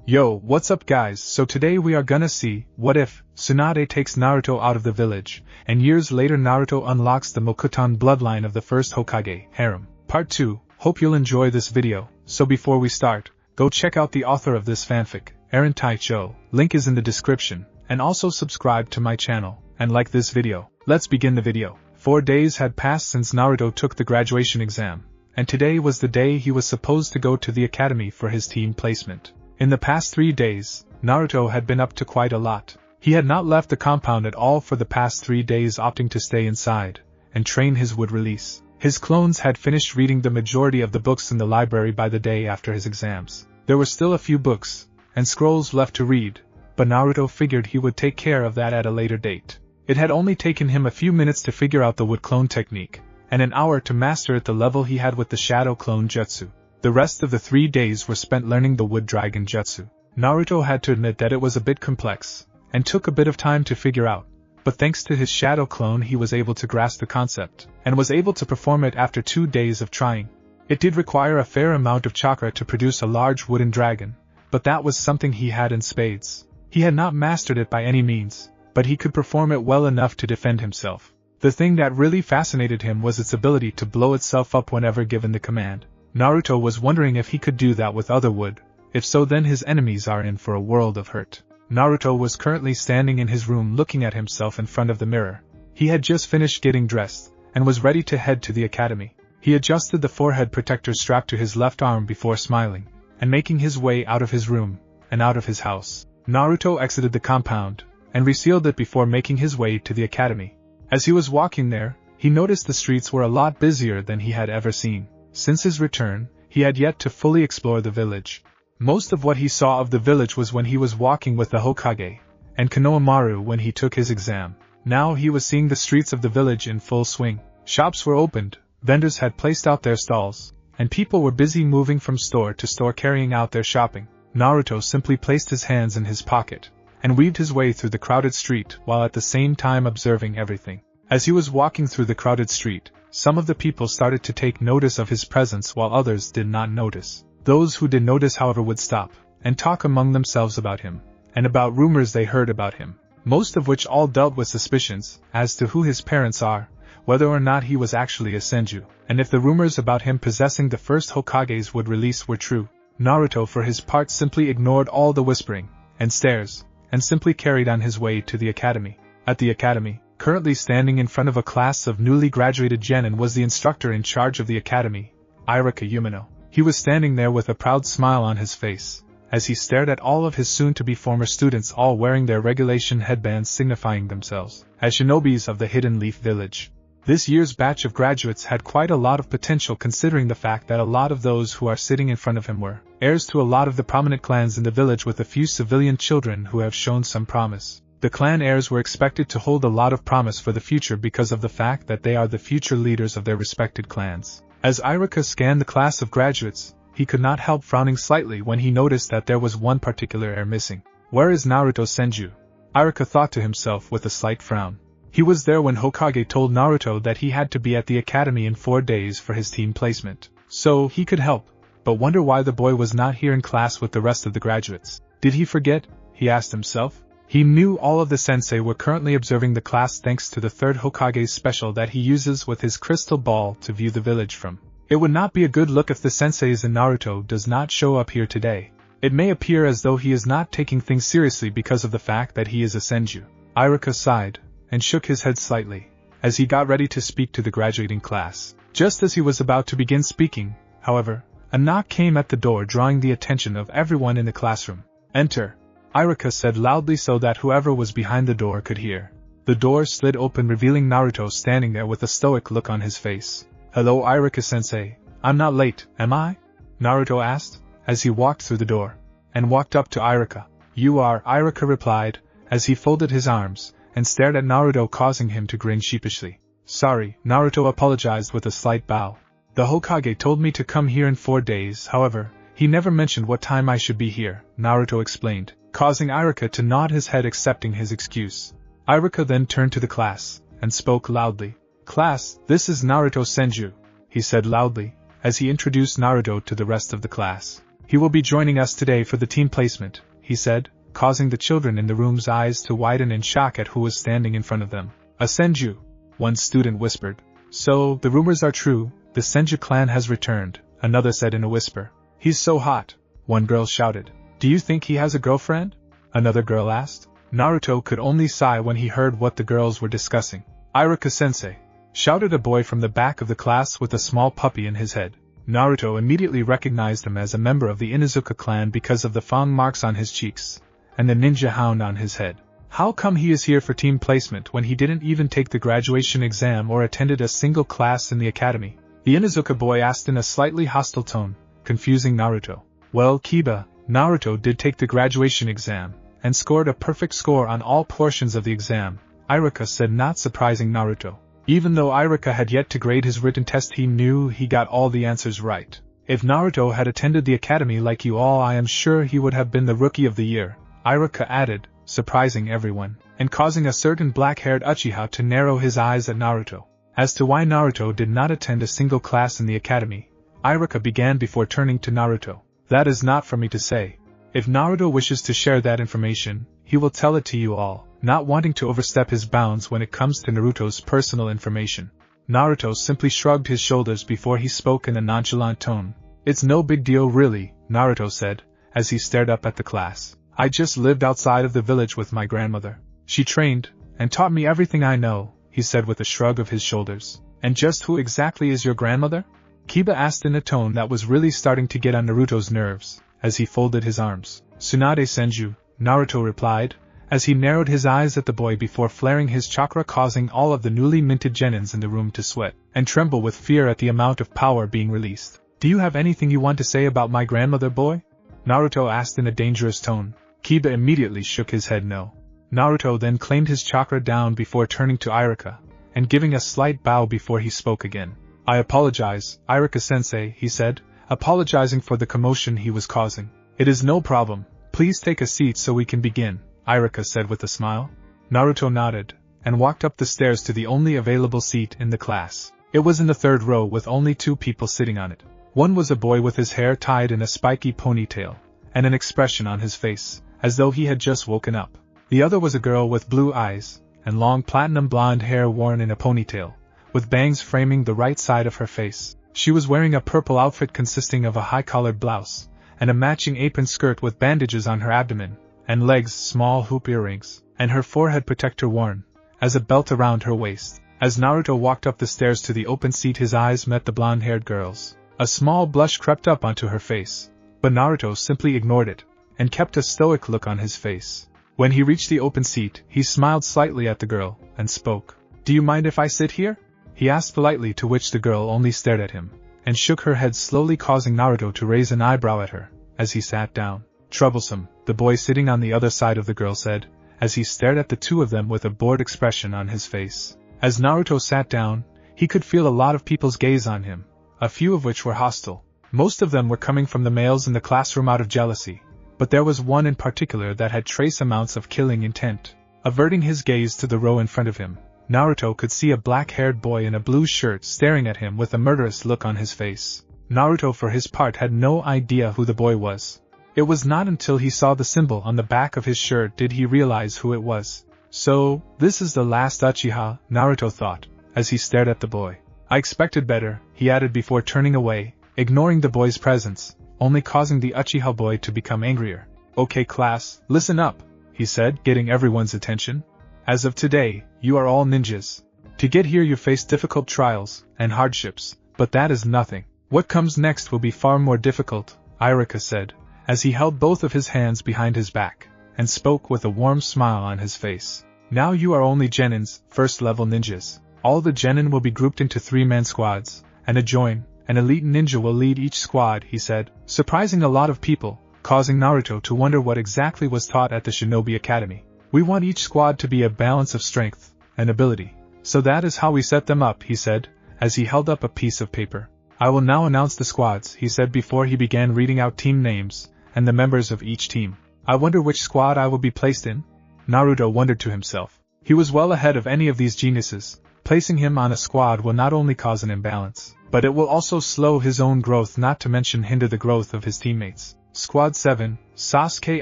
Yo, what's up guys? So today we are gonna see, what if, Tsunade takes Naruto out of the village, and years later Naruto unlocks the Mokuton bloodline of the first Hokage, harem. Part 2, hope you'll enjoy this video. So before we start, go check out the author of this fanfic, AaronTaichou, link is in the description, and also subscribe to my channel, and like this video. Let's begin the video. 4 days had passed since Naruto took the graduation exam, and today was the day he was supposed to go to the academy for his team placement. In the past 3 days, Naruto had been up to quite a lot. He had not left the compound at all for the past 3 days, opting to stay inside and train his wood release. His clones had finished reading the majority of the books in the library by the day after his exams. There were still a few books and scrolls left to read, but Naruto figured he would take care of that at a later date. It had only taken him a few minutes to figure out the wood clone technique, and an hour to master it the level he had with the shadow clone jutsu. The rest of the 3 days were spent learning the wood dragon jutsu. Naruto had to admit that it was a bit complex, and took a bit of time to figure out, but thanks to his shadow clone he was able to grasp the concept, and was able to perform it after 2 days of trying. It did require a fair amount of chakra to produce a large wooden dragon, but that was something he had in spades. He had not mastered it by any means, but he could perform it well enough to defend himself. The thing that really fascinated him was its ability to blow itself up whenever given the command. Naruto was wondering if he could do that with other wood. If so, then his enemies are in for a world of hurt. Naruto was currently standing in his room looking at himself in front of the mirror. He had just finished getting dressed, and was ready to head to the academy. He adjusted the forehead protector strapped to his left arm before smiling, and making his way out of his room, and out of his house. Naruto exited the compound, and resealed it before making his way to the academy. As he was walking there, he noticed the streets were a lot busier than he had ever seen. Since his return, he had yet to fully explore the village. Most of what he saw of the village was when he was walking with the Hokage, and Konohamaru when he took his exam. Now he was seeing the streets of the village in full swing. Shops were opened, vendors had placed out their stalls, and people were busy moving from store to store carrying out their shopping. Naruto simply placed his hands in his pocket, and weaved his way through the crowded street while at the same time observing everything. As he was walking through the crowded street, some of the people started to take notice of his presence while others did not notice. Those who did notice, however, would stop and talk among themselves about him, and about rumors they heard about him, most of which all dealt with suspicions as to who his parents are, whether or not he was actually a senju, and if the rumors about him possessing the first Hokage's wood release were true. Naruto for his part simply ignored all the whispering and stares, and simply carried on his way to the academy. At the academy, currently standing in front of a class of newly graduated genin was the instructor in charge of the academy, Umino. He was standing there with a proud smile on his face, as he stared at all of his soon-to-be former students, all wearing their regulation headbands signifying themselves as shinobis of the Hidden Leaf Village. This year's batch of graduates had quite a lot of potential, considering the fact that a lot of those who are sitting in front of him were heirs to a lot of the prominent clans in the village, with a few civilian children who have shown some promise. The clan heirs were expected to hold a lot of promise for the future because of the fact that they are the future leaders of their respected clans. As Iruka scanned the class of graduates, he could not help frowning slightly when he noticed that there was one particular heir missing. Where is Naruto Senju? Iruka thought to himself with a slight frown. He was there when Hokage told Naruto that he had to be at the academy in 4 days for his team placement, so he could help, but wonder why the boy was not here in class with the rest of the graduates. Did he forget? He asked himself. He knew all of the sensei were currently observing the class thanks to the third Hokage's special that he uses with his crystal ball to view the village from. It would not be a good look if the sensei's in Naruto does not show up here today. It may appear as though he is not taking things seriously because of the fact that he is a senju. Iruka sighed, and shook his head slightly, as he got ready to speak to the graduating class. Just as he was about to begin speaking, however, a knock came at the door, drawing the attention of everyone in the classroom. Enter, Iruka said loudly so that whoever was behind the door could hear. The door slid open, revealing Naruto standing there with a stoic look on his face. Hello Iruka-sensei, I'm not late, am I? Naruto asked, as he walked through the door, and walked up to Iruka. You are, Iruka replied, as he folded his arms, and stared at Naruto, causing him to grin sheepishly. Sorry, Naruto apologized with a slight bow. The Hokage told me to come here in 4 days, however, he never mentioned what time I should be here, Naruto explained, causing Iruka to nod his head accepting his excuse. Iruka then turned to the class, and spoke loudly. Class, this is Naruto Senju, he said loudly, as he introduced Naruto to the rest of the class. He will be joining us today for the team placement, he said, causing the children in the room's eyes to widen in shock at who was standing in front of them. A Senju, one student whispered. So, the rumors are true, the Senju clan has returned, another said in a whisper. He's so hot, one girl shouted. Do you think he has a girlfriend? Another girl asked. Naruto could only sigh when he heard what the girls were discussing. Iruka-sensei, shouted a boy from the back of the class with a small puppy in his head. Naruto immediately recognized him as a member of the Inuzuka clan because of the fang marks on his cheeks, and the ninja hound on his head. How come he is here for team placement when he didn't even take the graduation exam or attended a single class in the academy? The Inuzuka boy asked in a slightly hostile tone, confusing Naruto. Well, Kiba, Naruto did take the graduation exam, and scored a perfect score on all portions of the exam, Iruka said, not surprising Naruto. Even though Iruka had yet to grade his written test, he knew he got all the answers right. If Naruto had attended the academy like you all, I am sure he would have been the rookie of the year, Iruka added, surprising everyone, and causing a certain black-haired Uchiha to narrow his eyes at Naruto. As to why Naruto did not attend a single class in the academy, Iruka began before turning to Naruto. That is not for me to say. If Naruto wishes to share that information, he will tell it to you all, not wanting to overstep his bounds when it comes to Naruto's personal information. Naruto simply shrugged his shoulders before he spoke in a nonchalant tone. It's no big deal really, Naruto said, as he stared up at the class. I just lived outside of the village with my grandmother. She trained, and taught me everything I know, he said with a shrug of his shoulders. And just who exactly is your grandmother? Kiba asked in a tone that was really starting to get on Naruto's nerves, as he folded his arms. Tsunade Senju, Naruto replied, as he narrowed his eyes at the boy before flaring his chakra, causing all of the newly minted genins in the room to sweat and tremble with fear at the amount of power being released. Do you have anything you want to say about my grandmother, boy? Naruto asked in a dangerous tone. Kiba immediately shook his head no. Naruto then claimed his chakra down before turning to Iruka, and giving a slight bow before he spoke again. I apologize, Iruka-sensei, he said, apologizing for the commotion he was causing. It is no problem, please take a seat so we can begin, Iruka said with a smile. Naruto nodded, and walked up the stairs to the only available seat in the class. It was in the third row with only 2 people sitting on it. One was a boy with his hair tied in a spiky ponytail, and an expression on his face, as though he had just woken up. The other was a girl with blue eyes, and long platinum blonde hair worn in a ponytail, with bangs framing the right side of her face. She was wearing a purple outfit consisting of a high-collared blouse, and a matching apron skirt with bandages on her abdomen, and legs, small hoop earrings, and her forehead protector worn, as a belt around her waist. As Naruto walked up the stairs to the open seat, his eyes met the blonde-haired girl's. A small blush crept up onto her face, but Naruto simply ignored it, and kept a stoic look on his face. When he reached the open seat, he smiled slightly at the girl, and spoke. Do you mind if I sit here? He asked politely, to which the girl only stared at him, and shook her head slowly, causing Naruto to raise an eyebrow at her, as he sat down. Troublesome, the boy sitting on the other side of the girl said, as he stared at the two of them with a bored expression on his face. As Naruto sat down, he could feel a lot of people's gaze on him, a few of which were hostile. Most of them were coming from the males in the classroom out of jealousy, but there was one in particular that had trace amounts of killing intent. Averting his gaze to the row in front of him, Naruto could see a black-haired boy in a blue shirt staring at him with a murderous look on his face. Naruto for his part had no idea who the boy was. It was not until he saw the symbol on the back of his shirt did he realize who it was. So, this is the last Uchiha, Naruto thought, as he stared at the boy. I expected better, he added before turning away, ignoring the boy's presence, only causing the Uchiha boy to become angrier. Okay class, listen up, he said, getting everyone's attention. As of today, you are all ninjas. To get here you face difficult trials and hardships, but that is nothing. What comes next will be far more difficult, Iruka said, as he held both of his hands behind his back, and spoke with a warm smile on his face. Now you are only genins, first-level ninjas. All the genin will be grouped into 3-man squads, and an elite ninja will lead each squad, he said, surprising a lot of people, causing Naruto to wonder what exactly was taught at the Shinobi Academy. We want each squad to be a balance of strength and ability, so that is how we set them up, he said, as he held up a piece of paper. I will now announce the squads, he said before he began reading out team names and the members of each team. I wonder which squad I will be placed in? Naruto wondered to himself. He was well ahead of any of these geniuses. Placing him on a squad will not only cause an imbalance, but it will also slow his own growth, not to mention hinder the growth of his teammates. Squad 7, Sasuke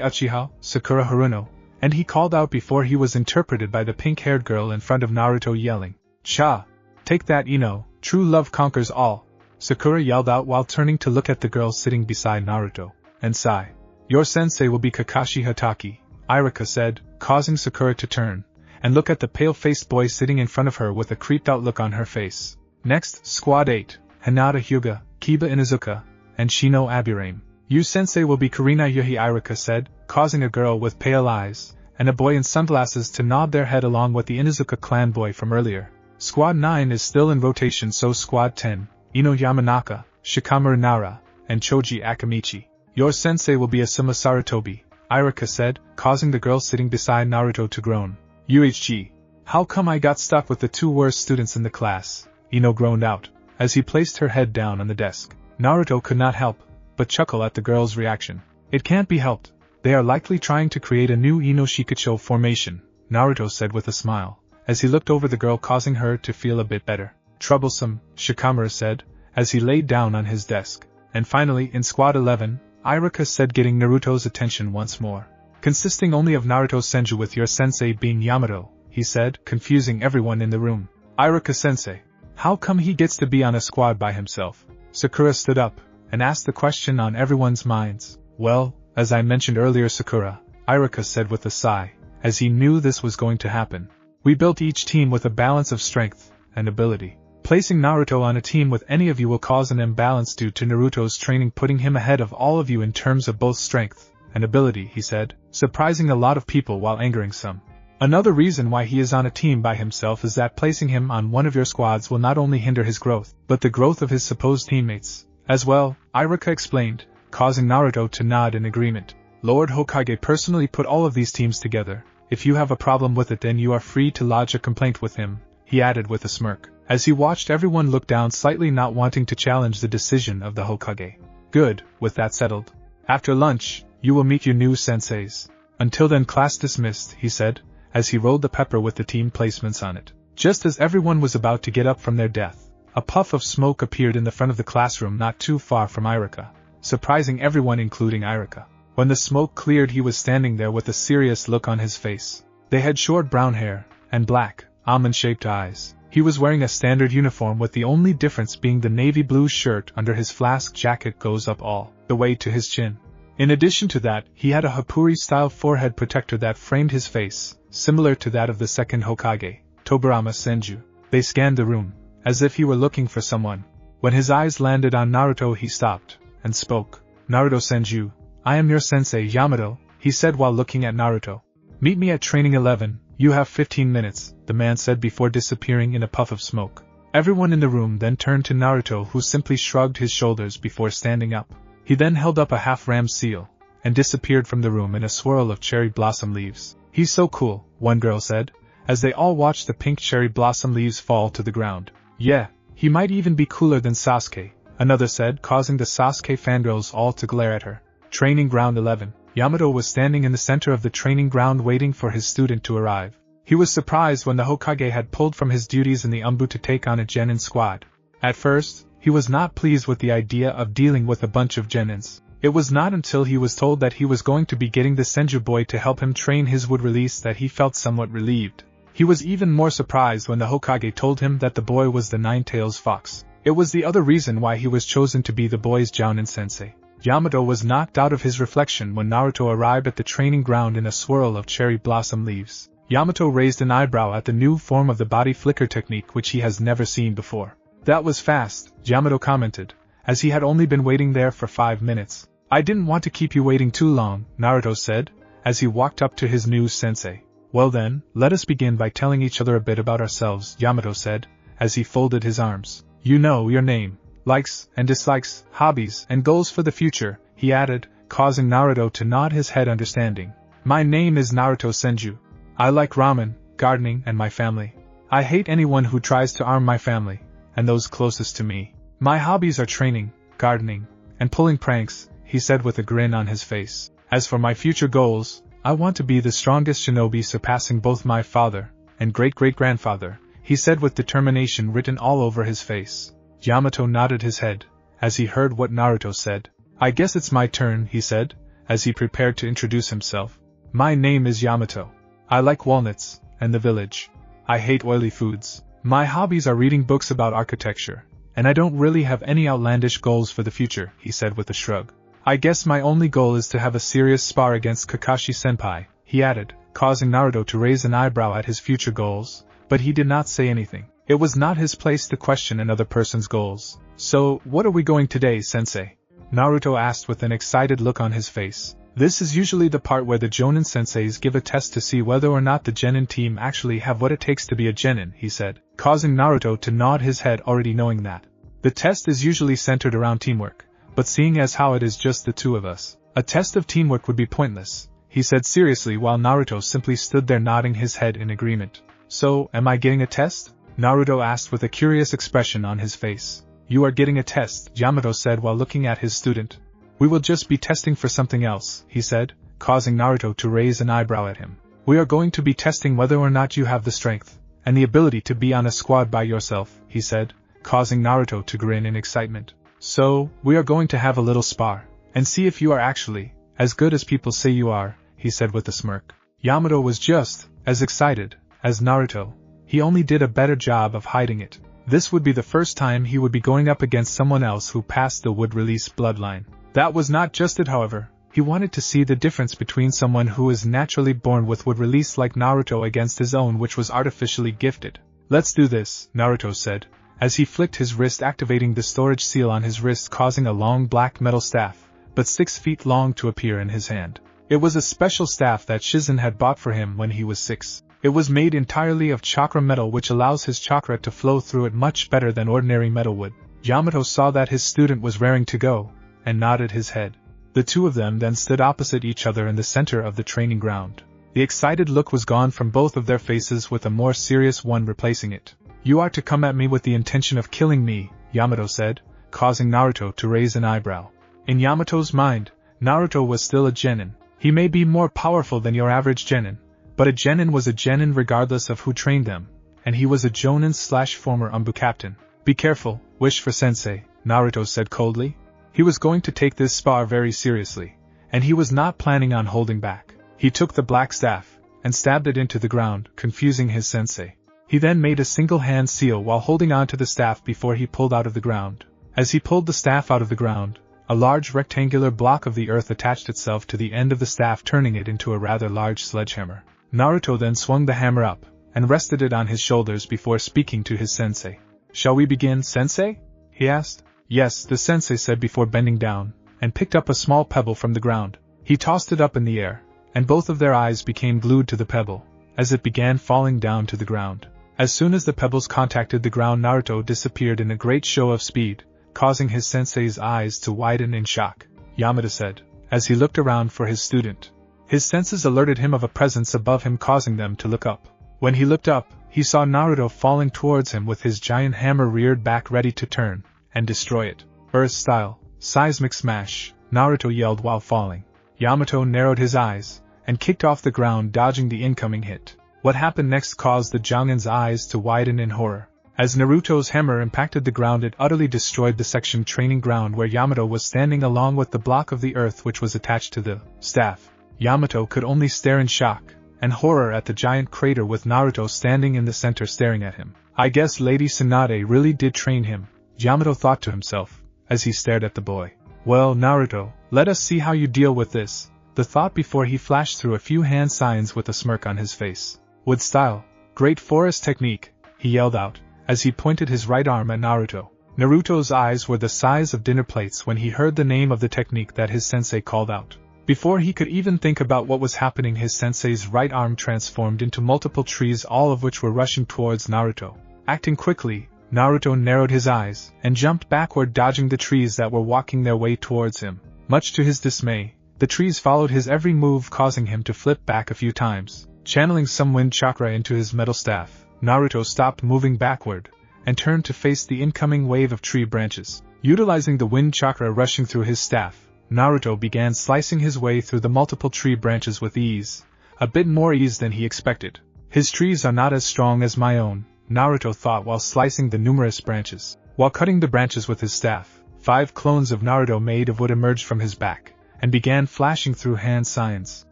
Uchiha, Sakura Haruno, and he called out before he was interpreted by the pink-haired girl in front of Naruto yelling, "Cha! Take that Ino, true love conquers all." Sakura yelled out while turning to look at the girl sitting beside Naruto, and sigh. "Your sensei will be Kakashi Hatake," Iruka said, causing Sakura to turn and look at the pale-faced boy sitting in front of her with a creeped-out look on her face. Next, Squad 8, Hinata Hyuga, Kiba Inuzuka, and Shino Aburame. "You sensei will be Karina Yuhi," Iruka said, causing a girl with pale eyes and a boy in sunglasses to nod their head along with the Inuzuka clan boy from earlier. Squad 9 is still in rotation, so Squad 10, Ino Yamanaka, Shikamaru Nara, and Choji Akamichi. "Your sensei will be Asuma Sarutobi," Iruka said, causing the girl sitting beside Naruto to groan. "UHG. How come I got stuck with the two worst students in the class?" Ino groaned out, as he placed her head down on the desk. Naruto could not help but chuckle at the girl's reaction. "It can't be helped. They are likely trying to create a new Ino Shikucho formation," Naruto said with a smile, as he looked over the girl, causing her to feel a bit better. "Troublesome," Shikamaru said, as he laid down on his desk. And finally, in Squad 11, Iruka said, getting Naruto's attention once more. "Consisting only of Naruto Senju, with your sensei being Yamato," he said, confusing everyone in the room. "Iruka sensei. How come he gets to be on a squad by himself?" Sakura stood up and asked the question on everyone's minds. "Well, as I mentioned earlier, Sakura," Iruka said with a sigh, as he knew this was going to happen. "We built each team with a balance of strength and ability. Placing Naruto on a team with any of you will cause an imbalance due to Naruto's training putting him ahead of all of you in terms of both strength and ability," he said, surprising a lot of people while angering some. "Another reason why he is on a team by himself is that placing him on one of your squads will not only hinder his growth, but the growth of his supposed teammates as well," Iruka explained, causing Naruto to nod in agreement. "Lord Hokage personally put all of these teams together. If you have a problem with it, then you are free to lodge a complaint with him," he added with a smirk, as he watched everyone look down slightly, not wanting to challenge the decision of the Hokage. "Good, with that settled. After lunch, you will meet your new senseis. Until then, class dismissed," he said, as he rolled the pepper with the team placements on it. Just as everyone was about to get up from their death, a puff of smoke appeared in the front of the classroom not too far from Iruka, surprising everyone including Iruka. When the smoke cleared, he was standing there with a serious look on his face. They had short brown hair and black, almond-shaped eyes. He was wearing a standard uniform, with the only difference being the navy blue shirt under his flask jacket goes up all the way to his chin. In addition to that, he had a Hapuri-style forehead protector that framed his face, similar to that of the second Hokage, Tobirama Senju. They scanned the room, as if he were looking for someone. When his eyes landed on Naruto, he stopped and spoke. "Naruto Senju, I am your sensei Yamato," he said while looking at Naruto. "Meet me at training 11, you have 15 minutes, the man said before disappearing in a puff of smoke. Everyone in the room then turned to Naruto, who simply shrugged his shoulders before standing up. He then held up a half-rammed seal and disappeared from the room in a swirl of cherry blossom leaves. "He's so cool," one girl said, as they all watched the pink cherry blossom leaves fall to the ground. "Yeah, he might even be cooler than Sasuke," another said, causing the Sasuke fangirls all to glare at her. Training Ground 11. Yamato was standing in the center of the training ground waiting for his student to arrive. He was surprised when the Hokage had pulled from his duties in the Umbu to take on a genin squad. At first, he was not pleased with the idea of dealing with a bunch of genins. It was not until he was told that he was going to be getting the Senju boy to help him train his wood release that he felt somewhat relieved. He was even more surprised when the Hokage told him that the boy was the Nine-Tails Fox. It was the other reason why he was chosen to be the boy's Jounin sensei. Yamato was knocked out of his reflection when Naruto arrived at the training ground in a swirl of cherry blossom leaves. Yamato raised an eyebrow at the new form of the body flicker technique, which he has never seen before. "That was fast," Yamato commented, as he had only been waiting there for 5 minutes. "I didn't want to keep you waiting too long," Naruto said, as he walked up to his new sensei. "Well then, let us begin by telling each other a bit about ourselves," Yamato said, as he folded his arms. "You know your name, likes and dislikes, hobbies and goals for the future," he added, causing Naruto to nod his head understanding. "My name is Naruto Senju. I like ramen, gardening and my family. I hate anyone who tries to harm my family, and those closest to me. My hobbies are training, gardening, and pulling pranks," he said with a grin on his face. "As for my future goals, I want to be the strongest shinobi, surpassing both my father and great-great-grandfather," he said with determination written all over his face. Yamato nodded his head as he heard what Naruto said. I guess it's my turn, he said, as he prepared to introduce himself. My name is Yamato. I like walnuts, and the village. I hate oily foods. My hobbies are reading books about architecture, and I don't really have any outlandish goals for the future, he said with a shrug. I guess my only goal is to have a serious spar against Kakashi-senpai, he added, causing Naruto to raise an eyebrow at his future goals, but he did not say anything. It was not his place to question another person's goals. So, what are we going today, sensei? Naruto asked with an excited look on his face. This is usually the part where the jonin senseis give a test to see whether or not the genin team actually have what it takes to be a genin, he said, causing Naruto to nod his head already knowing that. The test is usually centered around teamwork, but seeing as how it is just the two of us, a test of teamwork would be pointless, he said seriously while Naruto simply stood there nodding his head in agreement. So, am I getting a test? Naruto asked with a curious expression on his face. You are getting a test, Yamato said while looking at his student. We will just be testing for something else, he said, causing Naruto to raise an eyebrow at him. We are going to be testing whether or not you have the strength and the ability to be on a squad by yourself, he said, causing Naruto to grin in excitement. So, we are going to have a little spar, and see if you are actually as good as people say you are, he said with a smirk. Yamato was just as excited as Naruto. He only did a better job of hiding it. This would be the first time he would be going up against someone else who passed the wood-release bloodline. That was not just it, however. He wanted to see the difference between someone who is naturally born with wood-release like Naruto against his own which was artificially gifted. Let's do this, Naruto said, as he flicked his wrist activating the storage seal on his wrist causing a long black metal staff, but 6 feet long to appear in his hand. It was a special staff that Shizen had bought for him when he was 6. It was made entirely of chakra metal which allows his chakra to flow through it much better than ordinary metal would. Yamato saw that his student was raring to go, and nodded his head. The two of them then stood opposite each other in the center of the training ground. The excited look was gone from both of their faces with a more serious one replacing it. You are to come at me with the intention of killing me, Yamato said, causing Naruto to raise an eyebrow. In Yamato's mind, Naruto was still a genin. He may be more powerful than your average genin, but a genin was a genin regardless of who trained them, and he was a jonin/former Umbu captain. Be careful, wish for sensei, Naruto said coldly. He was going to take this spar very seriously, and he was not planning on holding back. He took the black staff, and stabbed it into the ground, confusing his sensei. He then made a single hand seal while holding on to the staff before he pulled out of the ground. As he pulled the staff out of the ground, a large rectangular block of the earth attached itself to the end of the staff, turning it into a rather large sledgehammer. Naruto then swung the hammer up, and rested it on his shoulders before speaking to his sensei. Shall we begin, sensei? He asked. Yes, the sensei said before bending down, and picked up a small pebble from the ground. He tossed it up in the air, and both of their eyes became glued to the pebble, as it began falling down to the ground. As soon as the pebbles contacted the ground, Naruto disappeared in a great show of speed, causing his sensei's eyes to widen in shock. Yamada said, as he looked around for his student. His senses alerted him of a presence above him, causing them to look up. When he looked up, he saw Naruto falling towards him with his giant hammer reared back ready to turn and destroy it. Earth-style, seismic smash, Naruto yelled while falling. Yamato narrowed his eyes, and kicked off the ground, dodging the incoming hit. What happened next caused the Jonin's eyes to widen in horror. As Naruto's hammer impacted the ground, it utterly destroyed the section training ground where Yamato was standing along with the block of the earth which was attached to the staff. Yamato could only stare in shock and horror at the giant crater with Naruto standing in the center staring at him. I guess Lady Tsunade really did train him, Yamato thought to himself, as he stared at the boy. Well, Naruto, let us see how you deal with this, the thought before he flashed through a few hand signs with a smirk on his face. With style, great forest technique, he yelled out, as he pointed his right arm at Naruto. Naruto's eyes were the size of dinner plates when he heard the name of the technique that his sensei called out. Before he could even think about what was happening, his sensei's right arm transformed into multiple trees, all of which were rushing towards Naruto. Acting quickly, Naruto narrowed his eyes and jumped backward, dodging the trees that were walking their way towards him. Much to his dismay, the trees followed his every move, causing him to flip back a few times. Channeling some wind chakra into his metal staff, Naruto stopped moving backward and turned to face the incoming wave of tree branches. Utilizing the wind chakra rushing through his staff, Naruto began slicing his way through the multiple tree branches with ease, a bit more ease than he expected. His trees are not as strong as my own, Naruto thought while slicing the numerous branches. While cutting the branches with his staff, 5 clones of Naruto made of wood emerged from his back, and began flashing through hand signs.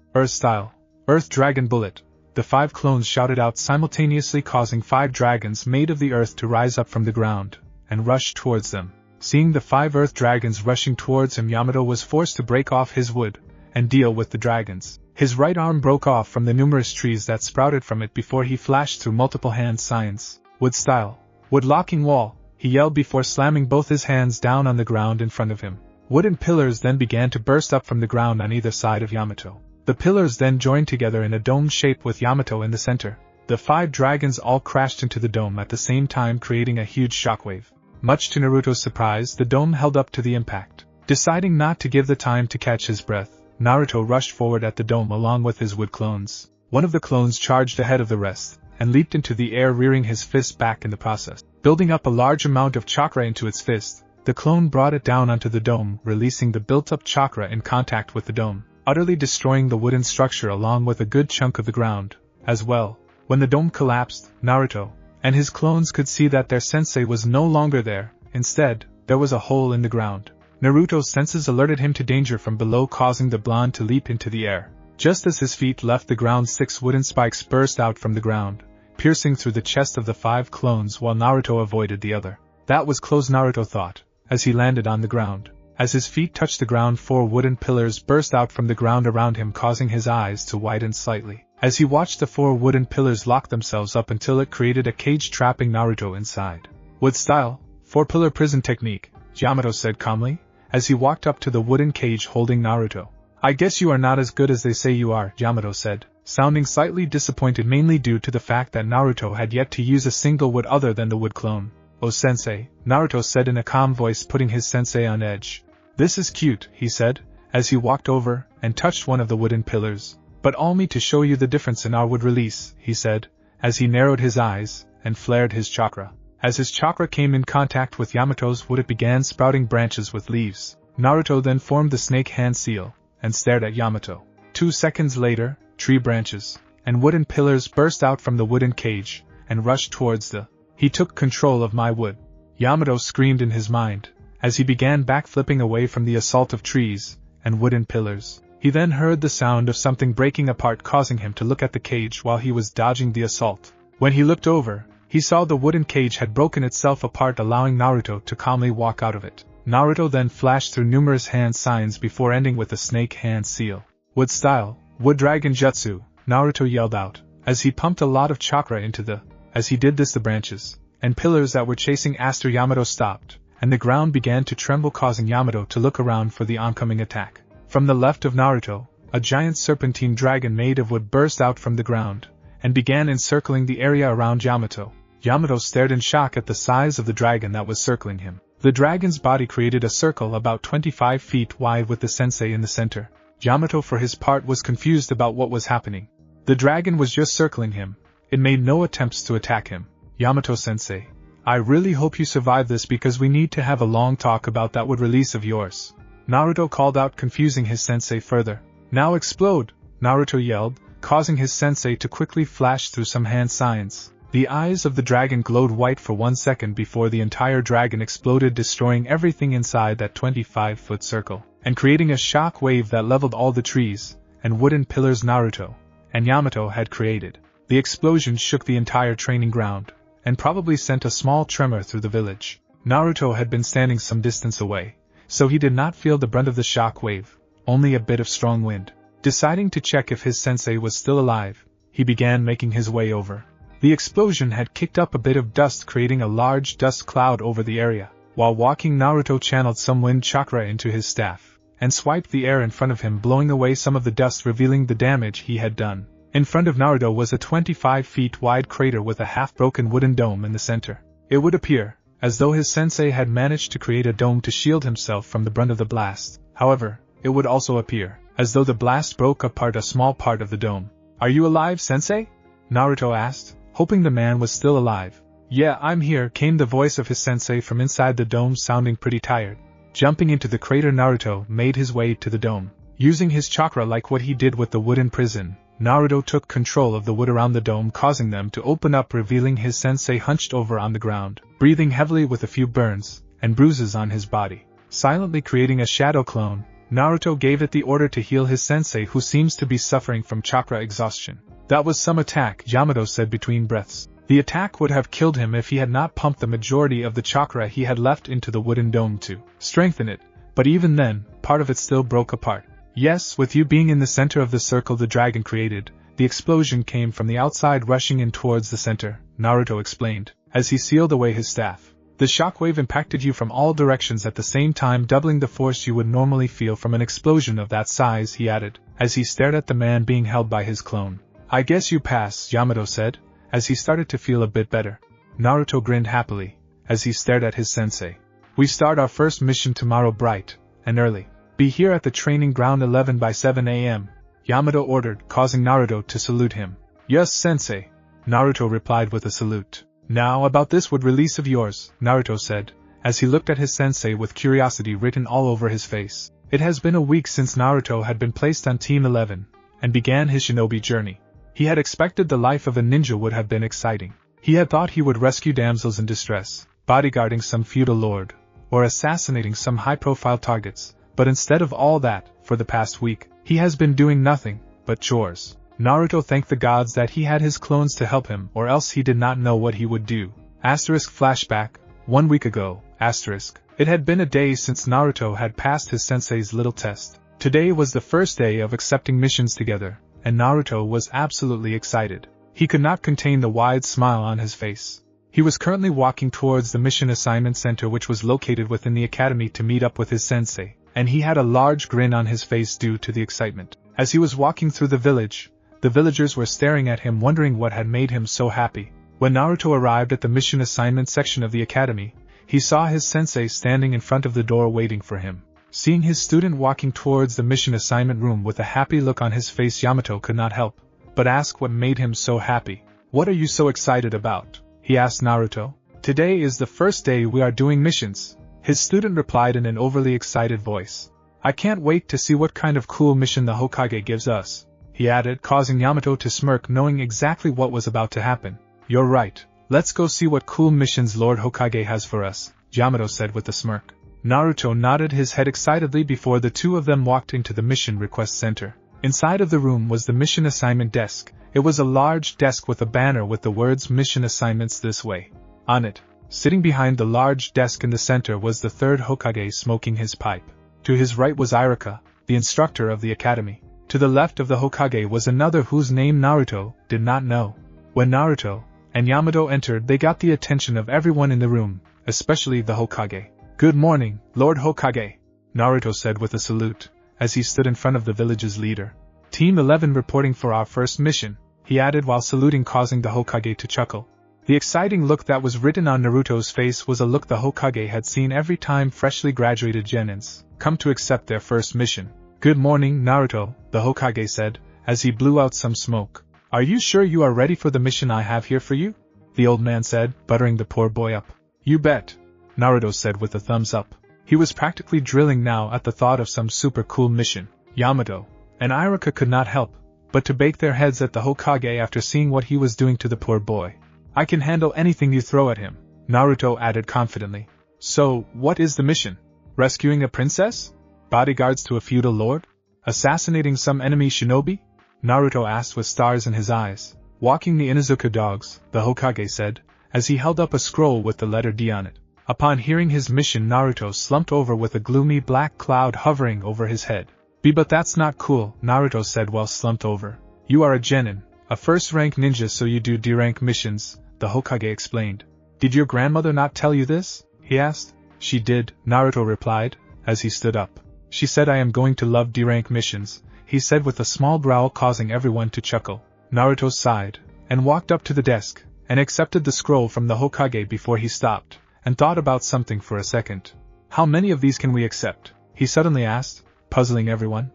Earth style. Earth Dragon Bullet. The 5 clones shouted out simultaneously, causing 5 dragons made of the earth to rise up from the ground, and rush towards them. Seeing the 5 earth dragons rushing towards him, Yamato was forced to break off his wood, and deal with the dragons. His right arm broke off from the numerous trees that sprouted from it before he flashed through multiple hand signs. Wood style. Wood locking wall, he yelled before slamming both his hands down on the ground in front of him. Wooden pillars then began to burst up from the ground on either side of Yamato. The pillars then joined together in a dome shape with Yamato in the center. The 5 dragons all crashed into the dome at the same time, creating a huge shockwave. Much to Naruto's surprise, the dome held up to the impact. Deciding not to give the time to catch his breath, Naruto rushed forward at the dome along with his wood clones. One of the clones charged ahead of the rest, and leaped into the air, rearing his fist back in the process. Building up a large amount of chakra into its fist, the clone brought it down onto the dome, releasing the built-up chakra in contact with the dome, utterly destroying the wooden structure along with a good chunk of the ground, as well. When the dome collapsed, Naruto and his clones could see that their sensei was no longer there. Instead, there was a hole in the ground. Naruto's senses alerted him to danger from below, causing the blonde to leap into the air. Just as his feet left the ground, 6 wooden spikes burst out from the ground, piercing through the chest of the 5 clones while Naruto avoided the other. That was close, Naruto thought, as he landed on the ground. As his feet touched the ground, 4 wooden pillars burst out from the ground around him, causing his eyes to widen slightly. As he watched the 4 wooden pillars lock themselves up until it created a cage trapping Naruto inside. Wood style, 4-pillar prison technique, Yamato said calmly, as he walked up to the wooden cage holding Naruto. I guess you are not as good as they say you are, Yamato said, sounding slightly disappointed, mainly due to the fact that Naruto had yet to use a single wood other than the wood clone. Oh sensei, Naruto said in a calm voice, putting his sensei on edge. This is cute, he said, as he walked over and touched one of the wooden pillars. But allow me to show you the difference in our wood release, he said, as he narrowed his eyes and flared his chakra. As his chakra came in contact with Yamato's wood, it began sprouting branches with leaves. Naruto then formed the snake hand seal and stared at Yamato. 2 seconds later, tree branches and wooden pillars burst out from the wooden cage and rushed towards the... He took control of my wood, Yamato screamed in his mind, as he began backflipping away from the assault of trees and wooden pillars. He then heard the sound of something breaking apart, causing him to look at the cage while he was dodging the assault. When he looked over, he saw the wooden cage had broken itself apart, allowing Naruto to calmly walk out of it. Naruto then flashed through numerous hand signs before ending with a snake hand seal. Wood style, Wood Dragon Jutsu, Naruto yelled out, as he pumped a lot of chakra into the... As he did this, the branches and pillars that were chasing after Yamato stopped, and the ground began to tremble, causing Yamato to look around for the oncoming attack. From the left of Naruto, a giant serpentine dragon made of wood burst out from the ground, and began encircling the area around Yamato. Yamato stared in shock at the size of the dragon that was circling him. The dragon's body created a circle about 25 feet wide with the sensei in the center. Yamato, for his part, was confused about what was happening. The dragon was just circling him. It made no attempts to attack him. Yamato-sensei, I really hope you survive this, because we need to have a long talk about that wood release of yours, Naruto called out, confusing his sensei further. Now explode, Naruto yelled, causing his sensei to quickly flash through some hand signs. The eyes of the dragon glowed white for 1 second before the entire dragon exploded, destroying everything inside that 25-foot circle, and creating a shock wave that leveled all the trees and wooden pillars Naruto and Yamato had created. The explosion shook the entire training ground, and probably sent a small tremor through the village. Naruto had been standing some distance away, so he did not feel the brunt of the shock wave, only a bit of strong wind. Deciding to check if his sensei was still alive, he began making his way over. The explosion had kicked up a bit of dust, creating a large dust cloud over the area. While walking, Naruto channeled some wind chakra into his staff, and swiped the air in front of him, blowing away some of the dust, revealing the damage he had done. In front of Naruto was a 25 feet wide crater with a half-broken wooden dome in the center. It would appear as though his sensei had managed to create a dome to shield himself from the brunt of the blast. However, it would also appear as though the blast broke apart a small part of the dome. Are you alive, sensei? Naruto asked, hoping the man was still alive. Yeah, I'm here, came the voice of his sensei from inside the dome, sounding pretty tired. Jumping into the crater, Naruto made his way to the dome. Using his chakra like what he did with the wooden prison, Naruto took control of the wood around the dome, causing them to open up, revealing his sensei hunched over on the ground, breathing heavily with a few burns and bruises on his body. Silently creating a shadow clone, Naruto gave it the order to heal his sensei who seems to be suffering from chakra exhaustion. That was some attack, Yamato said between breaths. The attack would have killed him if he had not pumped the majority of the chakra he had left into the wooden dome to strengthen it, but even then, part of it still broke apart. Yes, with you being in the center of the circle the dragon created, the explosion came from the outside rushing in towards the center, Naruto explained, as he sealed away his staff. The shockwave impacted you from all directions at the same time, doubling the force you would normally feel from an explosion of that size, he added, as he stared at the man being held by his clone. I guess you pass, Yamato said, as he started to feel a bit better. Naruto grinned happily, as he stared at his sensei. We start our first mission tomorrow bright and early. Be here at the training ground 11 by 7 a.m., Yamato ordered, causing Naruto to salute him. Yes, sensei, Naruto replied with a salute. Now about this wood release of yours, Naruto said, as he looked at his sensei with curiosity written all over his face. It has been a week since Naruto had been placed on Team 11, and began his shinobi journey. He had expected the life of a ninja would have been exciting. He had thought he would rescue damsels in distress, bodyguarding some feudal lord, or assassinating some high-profile targets, but instead of all that, for the past week, he has been doing nothing but chores. Naruto thanked the gods that he had his clones to help him, or else he did not know what he would do. Flashback, 1 week ago, It had been a day since Naruto had passed his sensei's little test. Today was the first day of accepting missions together, and Naruto was absolutely excited. He could not contain the wide smile on his face. He was currently walking towards the mission assignment center, which was located within the academy, to meet up with his sensei, and he had a large grin on his face due to the excitement. As he was walking through the village, the villagers were staring at him, wondering what had made him so happy. When Naruto arrived at the mission assignment section of the academy, he saw his sensei standing in front of the door waiting for him. Seeing his student walking towards the mission assignment room with a happy look on his face, Yamato could not help but ask what made him so happy. What are you so excited about? He asked Naruto. Today is the first day we are doing missions, his student replied in an overly excited voice. I can't wait to see what kind of cool mission the Hokage gives us, he added, causing Yamato to smirk, knowing exactly what was about to happen. You're right, let's go see what cool missions Lord Hokage has for us, Yamato said with a smirk. Naruto nodded his head excitedly before the two of them walked into the mission request center. Inside of the room was the mission assignment desk. It was a large desk with a banner with the words Mission Assignments This Way on it. Sitting behind the large desk in the center was the third Hokage smoking his pipe. To his right was Iruka, the instructor of the academy. To the left of the Hokage was another whose name Naruto did not know. When Naruto and Yamato entered, they got the attention of everyone in the room, especially the Hokage. Good morning, Lord Hokage, Naruto said with a salute, as he stood in front of the village's leader. Team 11 reporting for our first mission, he added while saluting, causing the Hokage to chuckle. The exciting look that was written on Naruto's face was a look the Hokage had seen every time freshly graduated genins come to accept their first mission. Good morning, Naruto, the Hokage said, as he blew out some smoke. Are you sure you are ready for the mission I have here for you? The old man said, buttering the poor boy up. You bet, Naruto said with a thumbs up. He was practically drilling now at the thought of some super cool mission. Yamato and Iruka could not help but to bake their heads at the Hokage after seeing what he was doing to the poor boy. I can handle anything you throw at him, Naruto added confidently. So, what is the mission? Rescuing a princess? Bodyguards to a feudal lord? Assassinating some enemy shinobi? Naruto asked with stars in his eyes. Walking the Inuzuka dogs, the Hokage said, as he held up a scroll with the letter D on it. Upon hearing his mission, Naruto slumped over with a gloomy black cloud hovering over his head. But that's not cool, Naruto said while slumped over. You are a genin, a first-rank ninja, so you do D-rank missions, the Hokage explained. Did your grandmother not tell you this? He asked. She did, Naruto replied, as he stood up. She said I am going to love D-rank missions, he said with a small growl, causing everyone to chuckle. Naruto sighed, and walked up to the desk, and accepted the scroll from the Hokage before he stopped, and thought about something for a second. How many of these can we accept? He suddenly asked, puzzling everyone.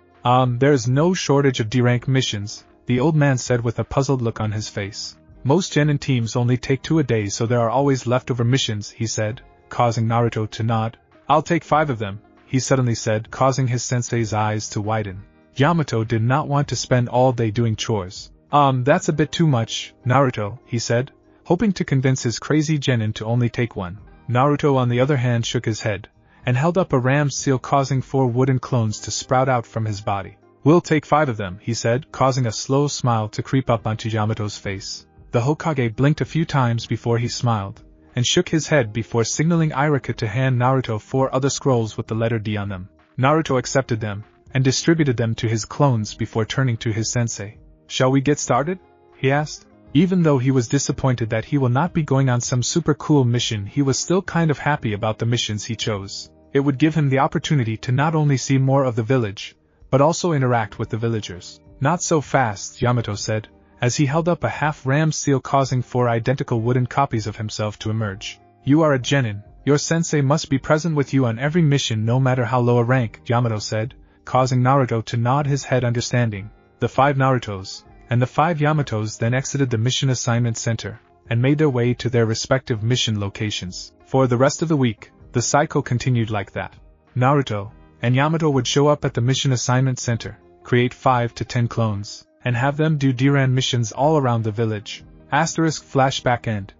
There's no shortage of D-rank missions, the old man said with a puzzled look on his face. Most genin teams only take 2 a day, so there are always leftover missions, he said, causing Naruto to nod. I'll take 5 of them, he suddenly said, causing his sensei's eyes to widen. Yamato did not want to spend all day doing chores. That's a bit too much, Naruto, he said, hoping to convince his crazy genin to only take 1. Naruto on the other hand shook his head, and held up a ram's seal, causing 4 wooden clones to sprout out from his body. "We'll take 5 of them," he said, causing a slow smile to creep up onto Yamato's face. The Hokage blinked a few times before he smiled, and shook his head before signaling Irika to hand Naruto 4 other scrolls with the letter D on them. Naruto accepted them, and distributed them to his clones before turning to his sensei. "Shall we get started?" he asked. Even though he was disappointed that he will not be going on some super cool mission, he was still kind of happy about the missions he chose. It would give him the opportunity to not only see more of the village, but also interact with the villagers. "Not so fast," Yamato said, as he held up a half-ram seal, causing 4 identical wooden copies of himself to emerge. "You are a genin. Your sensei must be present with you on every mission no matter how low a rank," Yamato said, causing Naruto to nod his head understanding. The 5 Narutos and the 5 Yamatos then exited the mission assignment center, and made their way to their respective mission locations. For the rest of the week, the cycle continued like that. Naruto and Yamato would show up at the mission assignment center, create 5 to 10 clones, and have them do Diran missions all around the village. Flashback end.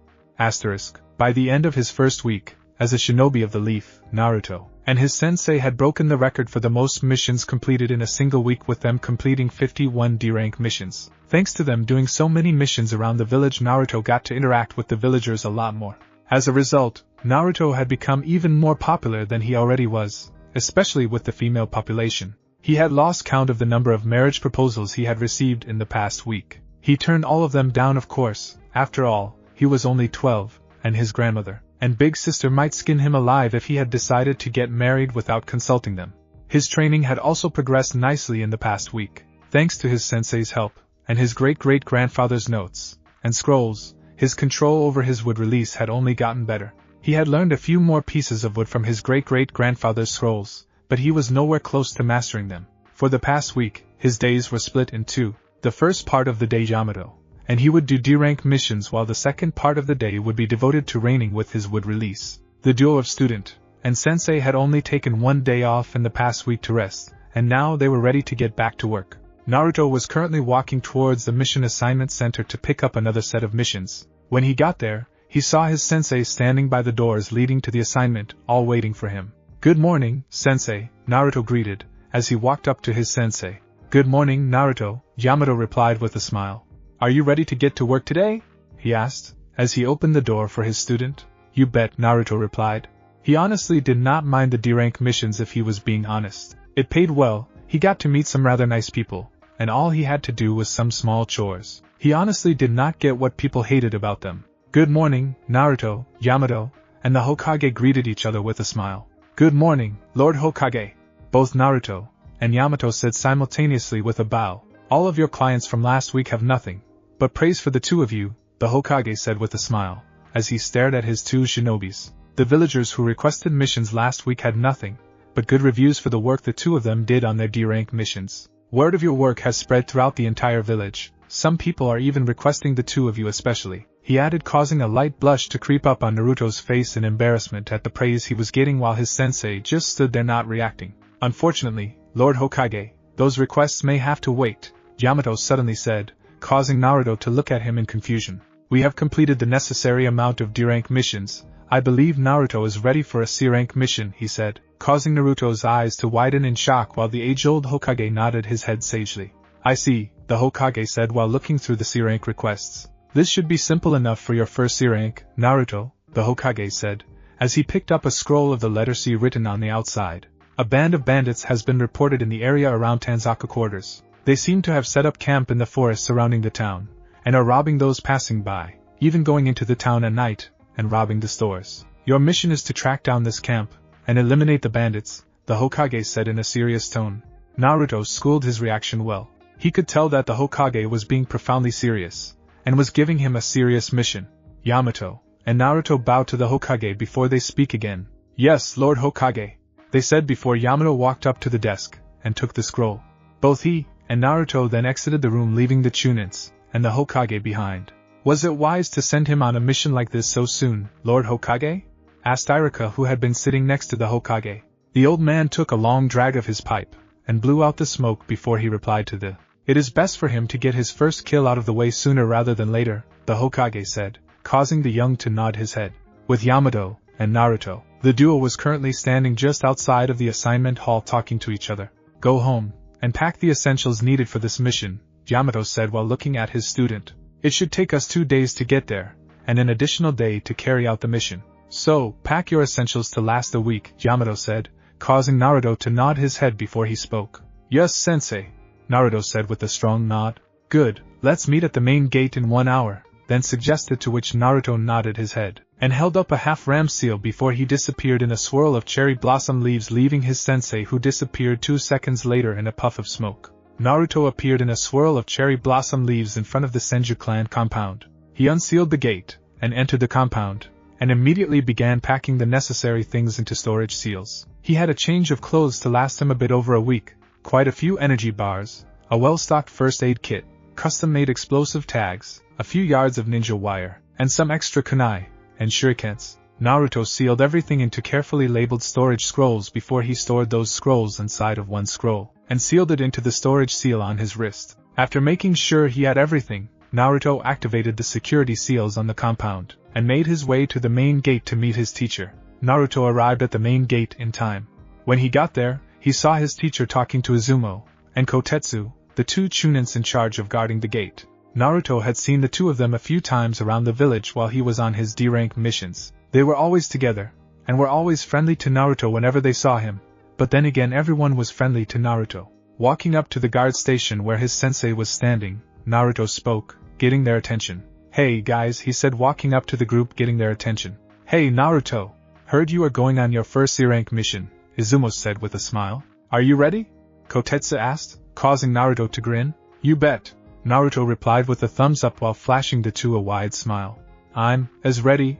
By the end of his first week, as a shinobi of the leaf, Naruto and his sensei had broken the record for the most missions completed in a single week, with them completing 51 D-rank missions. Thanks to them doing so many missions around the village, Naruto got to interact with the villagers a lot more. As a result, Naruto had become even more popular than he already was, especially with the female population. He had lost count of the number of marriage proposals he had received in the past week. He turned all of them down, of course. After all, he was only 12, and his grandmother and big sister might skin him alive if he had decided to get married without consulting them. His training had also progressed nicely in the past week. Thanks to his sensei's help, and his great-great-grandfather's notes and scrolls, his control over his wood release had only gotten better. He had learned a few more pieces of wood from his great-great-grandfather's scrolls, but he was nowhere close to mastering them. For the past week, his days were split in 2. The first part of the day Yamato, and he would do D-rank missions, while the second part of the day would be devoted to reigning with his wood release. The duo of student and sensei had only taken 1 day off in the past week to rest, and now they were ready to get back to work. Naruto was currently walking towards the mission assignment center to pick up another set of missions. When he got there, he saw his sensei standing by the doors leading to the assignment, all waiting for him. "Good morning, sensei," Naruto greeted, as he walked up to his sensei. "Good morning, Naruto," Yamato replied with a smile. "Are you ready to get to work today?" he asked, as he opened the door for his student. "You bet," Naruto replied. He honestly did not mind the D-rank missions if he was being honest. It paid well, he got to meet some rather nice people, and all he had to do was some small chores. He honestly did not get what people hated about them. "Good morning, Naruto, Yamato," and the Hokage greeted each other with a smile. "Good morning, Lord Hokage," both Naruto and Yamato said simultaneously with a bow. "All of your clients from last week have nothing but praise for the 2 of you," the Hokage said with a smile, as he stared at his 2 shinobis. The villagers who requested missions last week had nothing but good reviews for the work the 2 of them did on their D-rank missions. "Word of your work has spread throughout the entire village. Some people are even requesting the 2 of you especially," he added, causing a light blush to creep up on Naruto's face in embarrassment at the praise he was getting, while his sensei just stood there not reacting. "Unfortunately, Lord Hokage, those requests may have to wait," Yamato suddenly said, causing Naruto to look at him in confusion. "We have completed the necessary amount of D-rank missions. I believe Naruto is ready for a C-rank mission," he said, causing Naruto's eyes to widen in shock, while the age-old Hokage nodded his head sagely. "I see," the Hokage said while looking through the C-rank requests. "This should be simple enough for your first C-rank, Naruto," the Hokage said, as he picked up a scroll of the letter C written on the outside. "A band of bandits has been reported in the area around Tanzaka quarters. They seem to have set up camp in the forest surrounding the town, and are robbing those passing by, even going into the town at night, and robbing the stores. Your mission is to track down this camp, and eliminate the bandits," the Hokage said in a serious tone. Naruto schooled his reaction well. He could tell that the Hokage was being profoundly serious, and was giving him a serious mission. Yamato and Naruto bowed to the Hokage before they speak again. "Yes, Lord Hokage," they said before Yamato walked up to the desk, and took the scroll. Both he and Naruto then exited the room, leaving the Chunins and the Hokage behind. "Was it wise to send him on a mission like this so soon, Lord Hokage?" asked Irika, who had been sitting next to the Hokage. The old man took a long drag of his pipe, and blew out the smoke before he replied to the, "It is best for him to get his first kill out of the way sooner rather than later," the Hokage said, causing the young to nod his head. With Yamato and Naruto The duo was currently standing just outside of the assignment hall talking to each other. Go home and pack the essentials needed for this mission, Yamato said while looking at his student. It should take us 2 days to get there, and an additional day to carry out the mission. So, pack your essentials to last a week, Yamato said, causing Naruto to nod his head before he spoke. Yes, sensei, Naruto said with a strong nod. Good, let's meet at the main gate in 1 hour, then suggested, to which Naruto nodded his head, and held up a half-ram seal before he disappeared in a swirl of cherry blossom leaves, leaving his sensei, who disappeared 2 seconds later in a puff of smoke. Naruto appeared in a swirl of cherry blossom leaves in front of the Senju clan compound. He unsealed the gate, and entered the compound, and immediately began packing the necessary things into storage seals. He had a change of clothes to last him a bit over a week, quite a few energy bars, a well-stocked first aid kit, custom-made explosive tags, a few yards of ninja wire, and some extra kunai and shurikens. Naruto sealed everything into carefully labeled storage scrolls before he stored those scrolls inside of one scroll, and sealed it into the storage seal on his wrist. After making sure he had everything, Naruto activated the security seals on the compound, and made his way to the main gate to meet his teacher. Naruto arrived at the main gate in time. When he got there, he saw his teacher talking to Izumo and Kotetsu, the 2 chunins in charge of guarding the gate. Naruto had seen the 2 of them a few times around the village while he was on his D-rank missions. They were always together, and were always friendly to Naruto whenever they saw him, but then again everyone was friendly to Naruto. Walking up to the guard station where his sensei was standing, Naruto spoke, getting their attention. Hey guys, he said, walking up to the group, getting their attention. Hey Naruto, heard you are going on your first C-rank mission, Izumo said with a smile. Are you ready? Kotetsu asked, causing Naruto to grin. You bet, Naruto replied with a thumbs up while flashing the 2 a wide smile. I'm as ready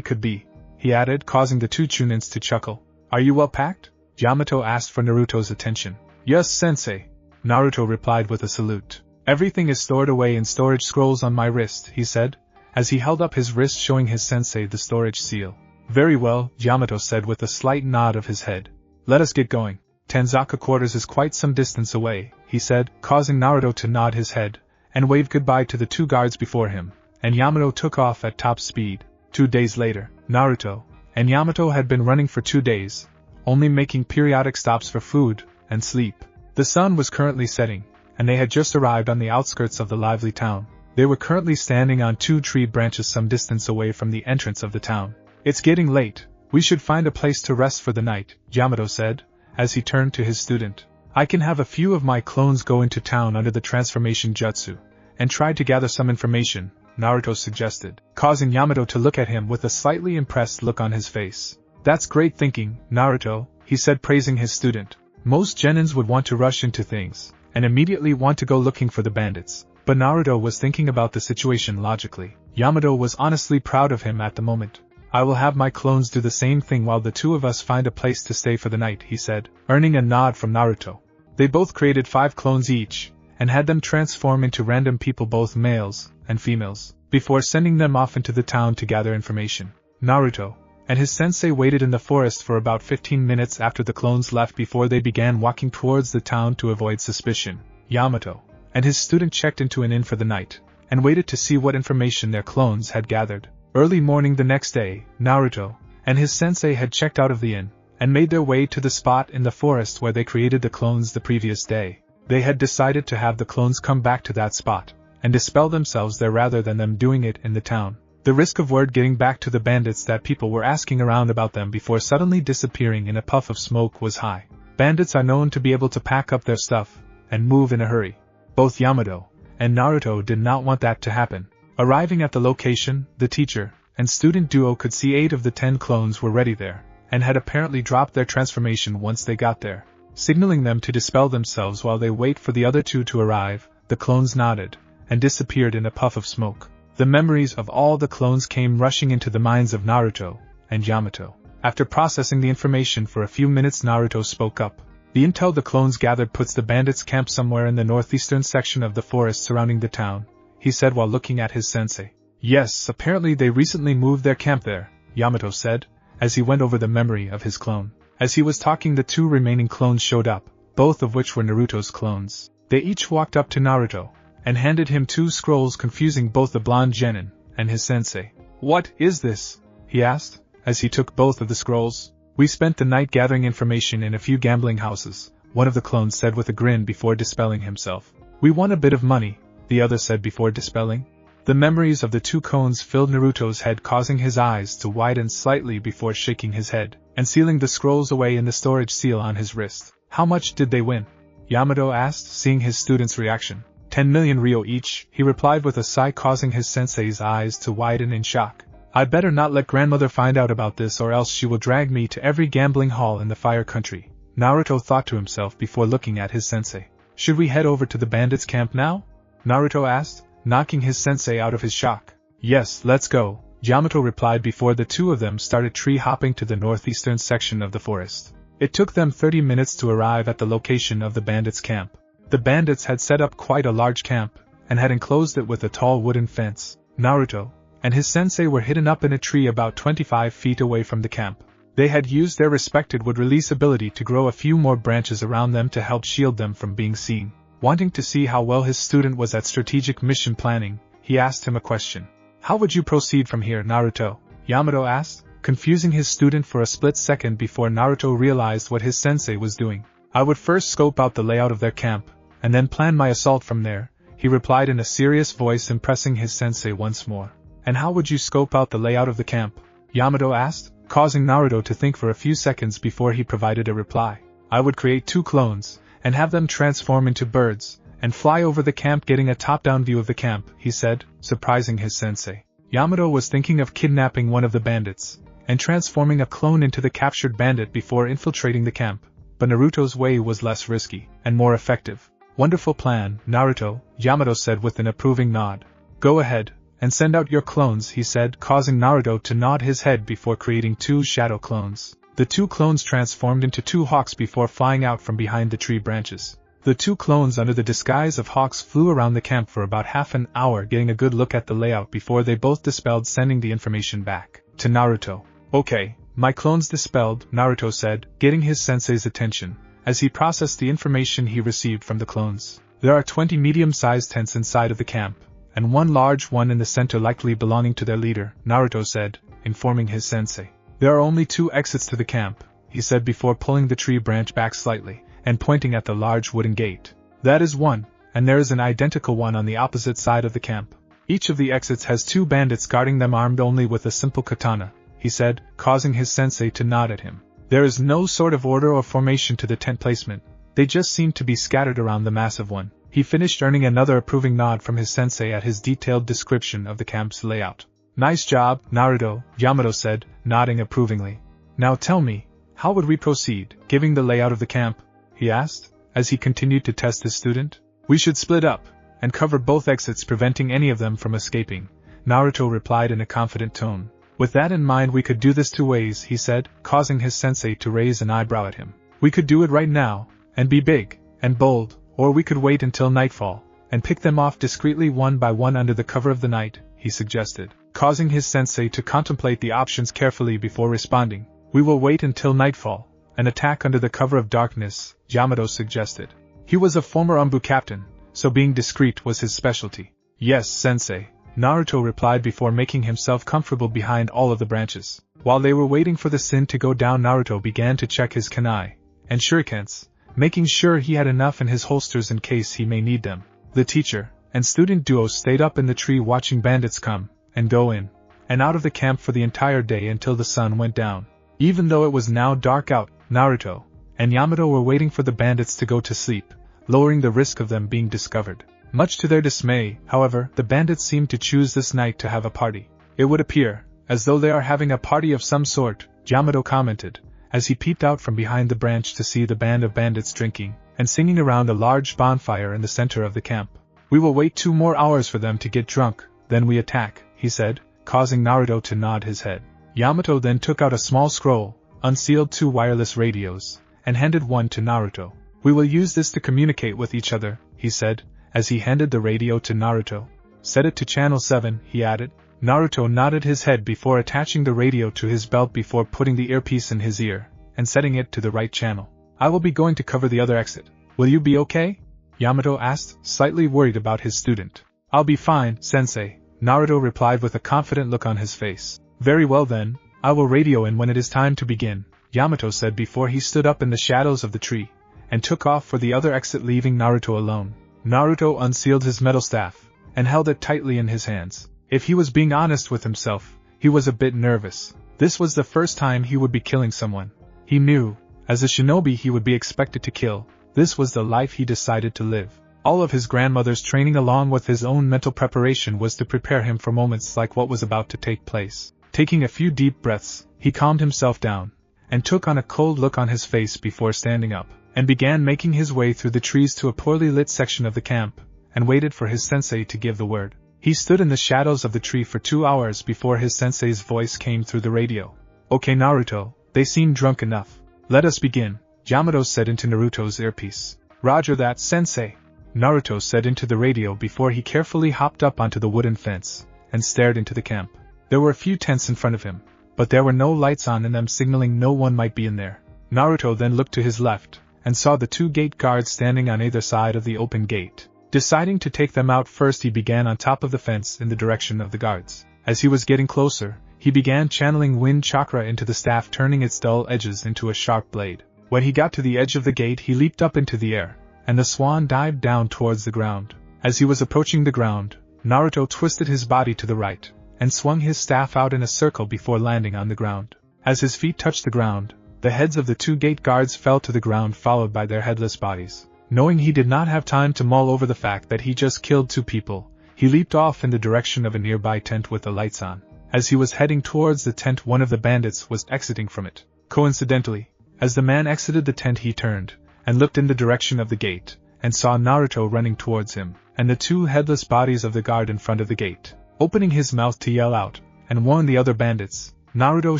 could be, he added, causing the 2 chunins to chuckle. Are you well packed? Yamato asked for Naruto's attention. Yes, sensei, Naruto replied with a salute. Everything is stored away in storage scrolls on my wrist, he said, as he held up his wrist showing his sensei the storage seal. Very well, Yamato said with a slight nod of his head. Let us get going. Tanzaka quarters is quite some distance away, he said, causing Naruto to nod his head, and wave goodbye to the 2 guards before him, and Yamato took off at top speed. 2 days later, Naruto and Yamato had been running for 2 days, only making periodic stops for food and sleep. The sun was currently setting, and they had just arrived on the outskirts of the lively town. They were currently standing on 2 tree branches some distance away from the entrance of the town. It's getting late, we should find a place to rest for the night, Yamato said, as he turned to his student. I can have a few of my clones go into town under the transformation jutsu, and try to gather some information, Naruto suggested, causing Yamato to look at him with a slightly impressed look on his face. That's great thinking, Naruto, he said, praising his student. Most genins would want to rush into things, and immediately want to go looking for the bandits, but Naruto was thinking about the situation logically. Yamato was honestly proud of him at the moment. I will have my clones do the same thing while the 2 of us find a place to stay for the night, he said, earning a nod from Naruto. They both created 5 clones each, and had them transform into random people, both males and females, before sending them off into the town to gather information. Naruto and his sensei waited in the forest for about 15 minutes after the clones left before they began walking towards the town to avoid suspicion. Yamato and his student checked into an inn for the night, and waited to see what information their clones had gathered. Early morning the next day, Naruto and his sensei had checked out of the inn, and made their way to the spot in the forest where they created the clones the previous day. They had decided to have the clones come back to that spot, and dispel themselves there rather than them doing it in the town. The risk of word getting back to the bandits that people were asking around about them before suddenly disappearing in a puff of smoke was high. Bandits are known to be able to pack up their stuff and move in a hurry. Both Yamato and Naruto did not want that to happen. Arriving at the location, the teacher and student duo could see 8 of the 10 clones were ready there, and had apparently dropped their transformation once they got there. Signaling them to dispel themselves while they wait for the other 2 to arrive, the clones nodded and disappeared in a puff of smoke. The memories of all the clones came rushing into the minds of Naruto and Yamato. After processing the information for a few minutes, Naruto spoke up. The intel the clones gathered puts the bandits' camp somewhere in the northeastern section of the forest surrounding the town, he said while looking at his sensei. Yes, apparently they recently moved their camp there, Yamato said, as he went over the memory of his clone. As he was talking, the 2 remaining clones showed up, both of which were Naruto's clones. They each walked up to Naruto and handed him 2 scrolls, confusing both the blonde genin and his sensei. What is this? He asked, as he took both of the scrolls. "We spent the night gathering information in a few gambling houses," one of the clones said with a grin before dispelling himself. "We won a bit of money," the other said before dispelling. The memories of the two clones filled Naruto's head, causing his eyes to widen slightly before shaking his head and sealing the scrolls away in the storage seal on his wrist. "How much did they win?" Yamato asked, seeing his student's reaction. 10 million ryo each, he replied with a sigh, causing his sensei's eyes to widen in shock. "I'd better not let grandmother find out about this, or else she will drag me to every gambling hall in the Fire Country," Naruto thought to himself before looking at his sensei. "Should we head over to the bandits' camp now?" Naruto asked, knocking his sensei out of his shock. "Yes, let's go," Yamato replied before the two of them started tree hopping to the northeastern section of the forest. It took them 30 minutes to arrive at the location of the bandits' camp. The bandits had set up quite a large camp, and had enclosed it with a tall wooden fence. Naruto and his sensei were hidden up in a tree about 25 feet away from the camp. They had used their respected wood release ability to grow a few more branches around them to help shield them from being seen. Wanting to see how well his student was at strategic mission planning, he asked him a question. "How would you proceed from here, Naruto?" Yamato asked, confusing his student for a split second before Naruto realized what his sensei was doing. "I would first scope out the layout of their camp, and then plan my assault from there," he replied in a serious voice, impressing his sensei once more. "And how would you scope out the layout of the camp?" Yamato asked, causing Naruto to think for a few seconds before he provided a reply. "I would create 2 clones, and have them transform into birds, and fly over the camp, getting a top-down view of the camp," he said, surprising his sensei. Yamato was thinking of kidnapping one of the bandits, and transforming a clone into the captured bandit before infiltrating the camp, but Naruto's way was less risky, and more effective. "Wonderful plan, Naruto," Yamato said with an approving nod. "Go ahead, and send out your clones," he said, causing Naruto to nod his head before creating 2 shadow clones. The 2 clones transformed into 2 hawks before flying out from behind the tree branches. The 2 clones under the disguise of hawks flew around the camp for about half an hour, getting a good look at the layout before they both dispelled, sending the information back to Naruto. "Okay, my clones dispelled," Naruto said, getting his sensei's attention, as he processed the information he received from the clones. "There are 20 medium-sized tents inside of the camp, and 1 large one in the center, likely belonging to their leader," Naruto said, informing his sensei. "There are only 2 exits to the camp," he said before pulling the tree branch back slightly, and pointing at the large wooden gate. "That is one, and there is an identical one on the opposite side of the camp. Each of the exits has 2 bandits guarding them, armed only with a simple katana," he said, causing his sensei to nod at him. "There is no sort of order or formation to the tent placement, they just seem to be scattered around the massive one," he finished, earning another approving nod from his sensei at his detailed description of the camp's layout. "Nice job, Naruto," Yamato said, nodding approvingly. "Now tell me, how would we proceed, giving the layout of the camp?" he asked, as he continued to test his student. "We should split up, and cover both exits, preventing any of them from escaping," Naruto replied in a confident tone. "With that in mind, we could do this 2 ways, he said, causing his sensei to raise an eyebrow at him. "We could do it right now, and be big and bold, or we could wait until nightfall, and pick them off discreetly one by one under the cover of the night," he suggested, causing his sensei to contemplate the options carefully before responding. "We will wait until nightfall, and attack under the cover of darkness," Yamato suggested. He was a former Umbu captain, so being discreet was his specialty. "Yes, sensei," Naruto replied before making himself comfortable behind all of the branches. While they were waiting for the sun to go down, Naruto began to check his kunai and shurikens, making sure he had enough in his holsters in case he may need them. The teacher and student duo stayed up in the tree watching bandits come and go in and out of the camp for the entire day until the sun went down. Even though it was now dark out, Naruto and Yamato were waiting for the bandits to go to sleep, lowering the risk of them being discovered. Much to their dismay, however, the bandits seemed to choose this night to have a party. "It would appear as though they are having a party of some sort," Yamato commented, as he peeped out from behind the branch to see the band of bandits drinking and singing around a large bonfire in the center of the camp. "We will wait 2 more hours for them to get drunk, then we attack," he said, causing Naruto to nod his head. Yamato then took out a small scroll, unsealed 2 wireless radios, and handed one to Naruto. "We will use this to communicate with each other," he said, as he handed the radio to Naruto. "Set it to channel 7, he added. Naruto nodded his head before attaching the radio to his belt before putting the earpiece in his ear and setting it to the right channel. "I will be going to cover the other exit. Will you be okay?" Yamato asked, slightly worried about his student. "I'll be fine, sensei," Naruto replied with a confident look on his face. "Very well then," I will radio in when it is time to begin, Yamato said before he stood up in the shadows of the tree, and took off for the other exit, leaving Naruto alone. Naruto unsealed his metal staff, and held it tightly in his hands. If he was being honest with himself, he was a bit nervous. This was the first time he would be killing someone. He knew, as a shinobi he would be expected to kill. This was the life he decided to live. All of his grandmother's training along with his own mental preparation was to prepare him for moments like what was about to take place. Taking a few deep breaths, he calmed himself down, and took on a cold look on his face before standing up, and began making his way through the trees to a poorly lit section of the camp, and waited for his sensei to give the word. He stood in the shadows of the tree for 2 hours before his sensei's voice came through the radio. Okay Naruto, they seem drunk enough. Let us begin, Yamato said into Naruto's earpiece. Roger that, sensei, Naruto said into the radio before he carefully hopped up onto the wooden fence, and stared into the camp. There were a few tents in front of him, but there were no lights on in them, signaling no one might be in there. Naruto then looked to his left, and saw the 2 gate guards standing on either side of the open gate. Deciding to take them out first, he began on top of the fence in the direction of the guards. As he was getting closer, he began channeling wind chakra into the staff, turning its dull edges into a sharp blade. When he got to the edge of the gate, he leaped up into the air, and the swan dived down towards the ground. As he was approaching the ground, Naruto twisted his body to the right, and swung his staff out in a circle before landing on the ground. As his feet touched the ground, the heads of the 2 gate guards fell to the ground, followed by their headless bodies. Knowing he did not have time to mull over the fact that he just killed 2 people, he leaped off in the direction of a nearby tent with the lights on. As he was heading towards the tent, one of the bandits was exiting from it. Coincidentally, as the man exited the tent, he turned, and looked in the direction of the gate, and saw Naruto running towards him, and the 2 headless bodies of the guard in front of the gate. Opening his mouth to yell out, and warn the other bandits, Naruto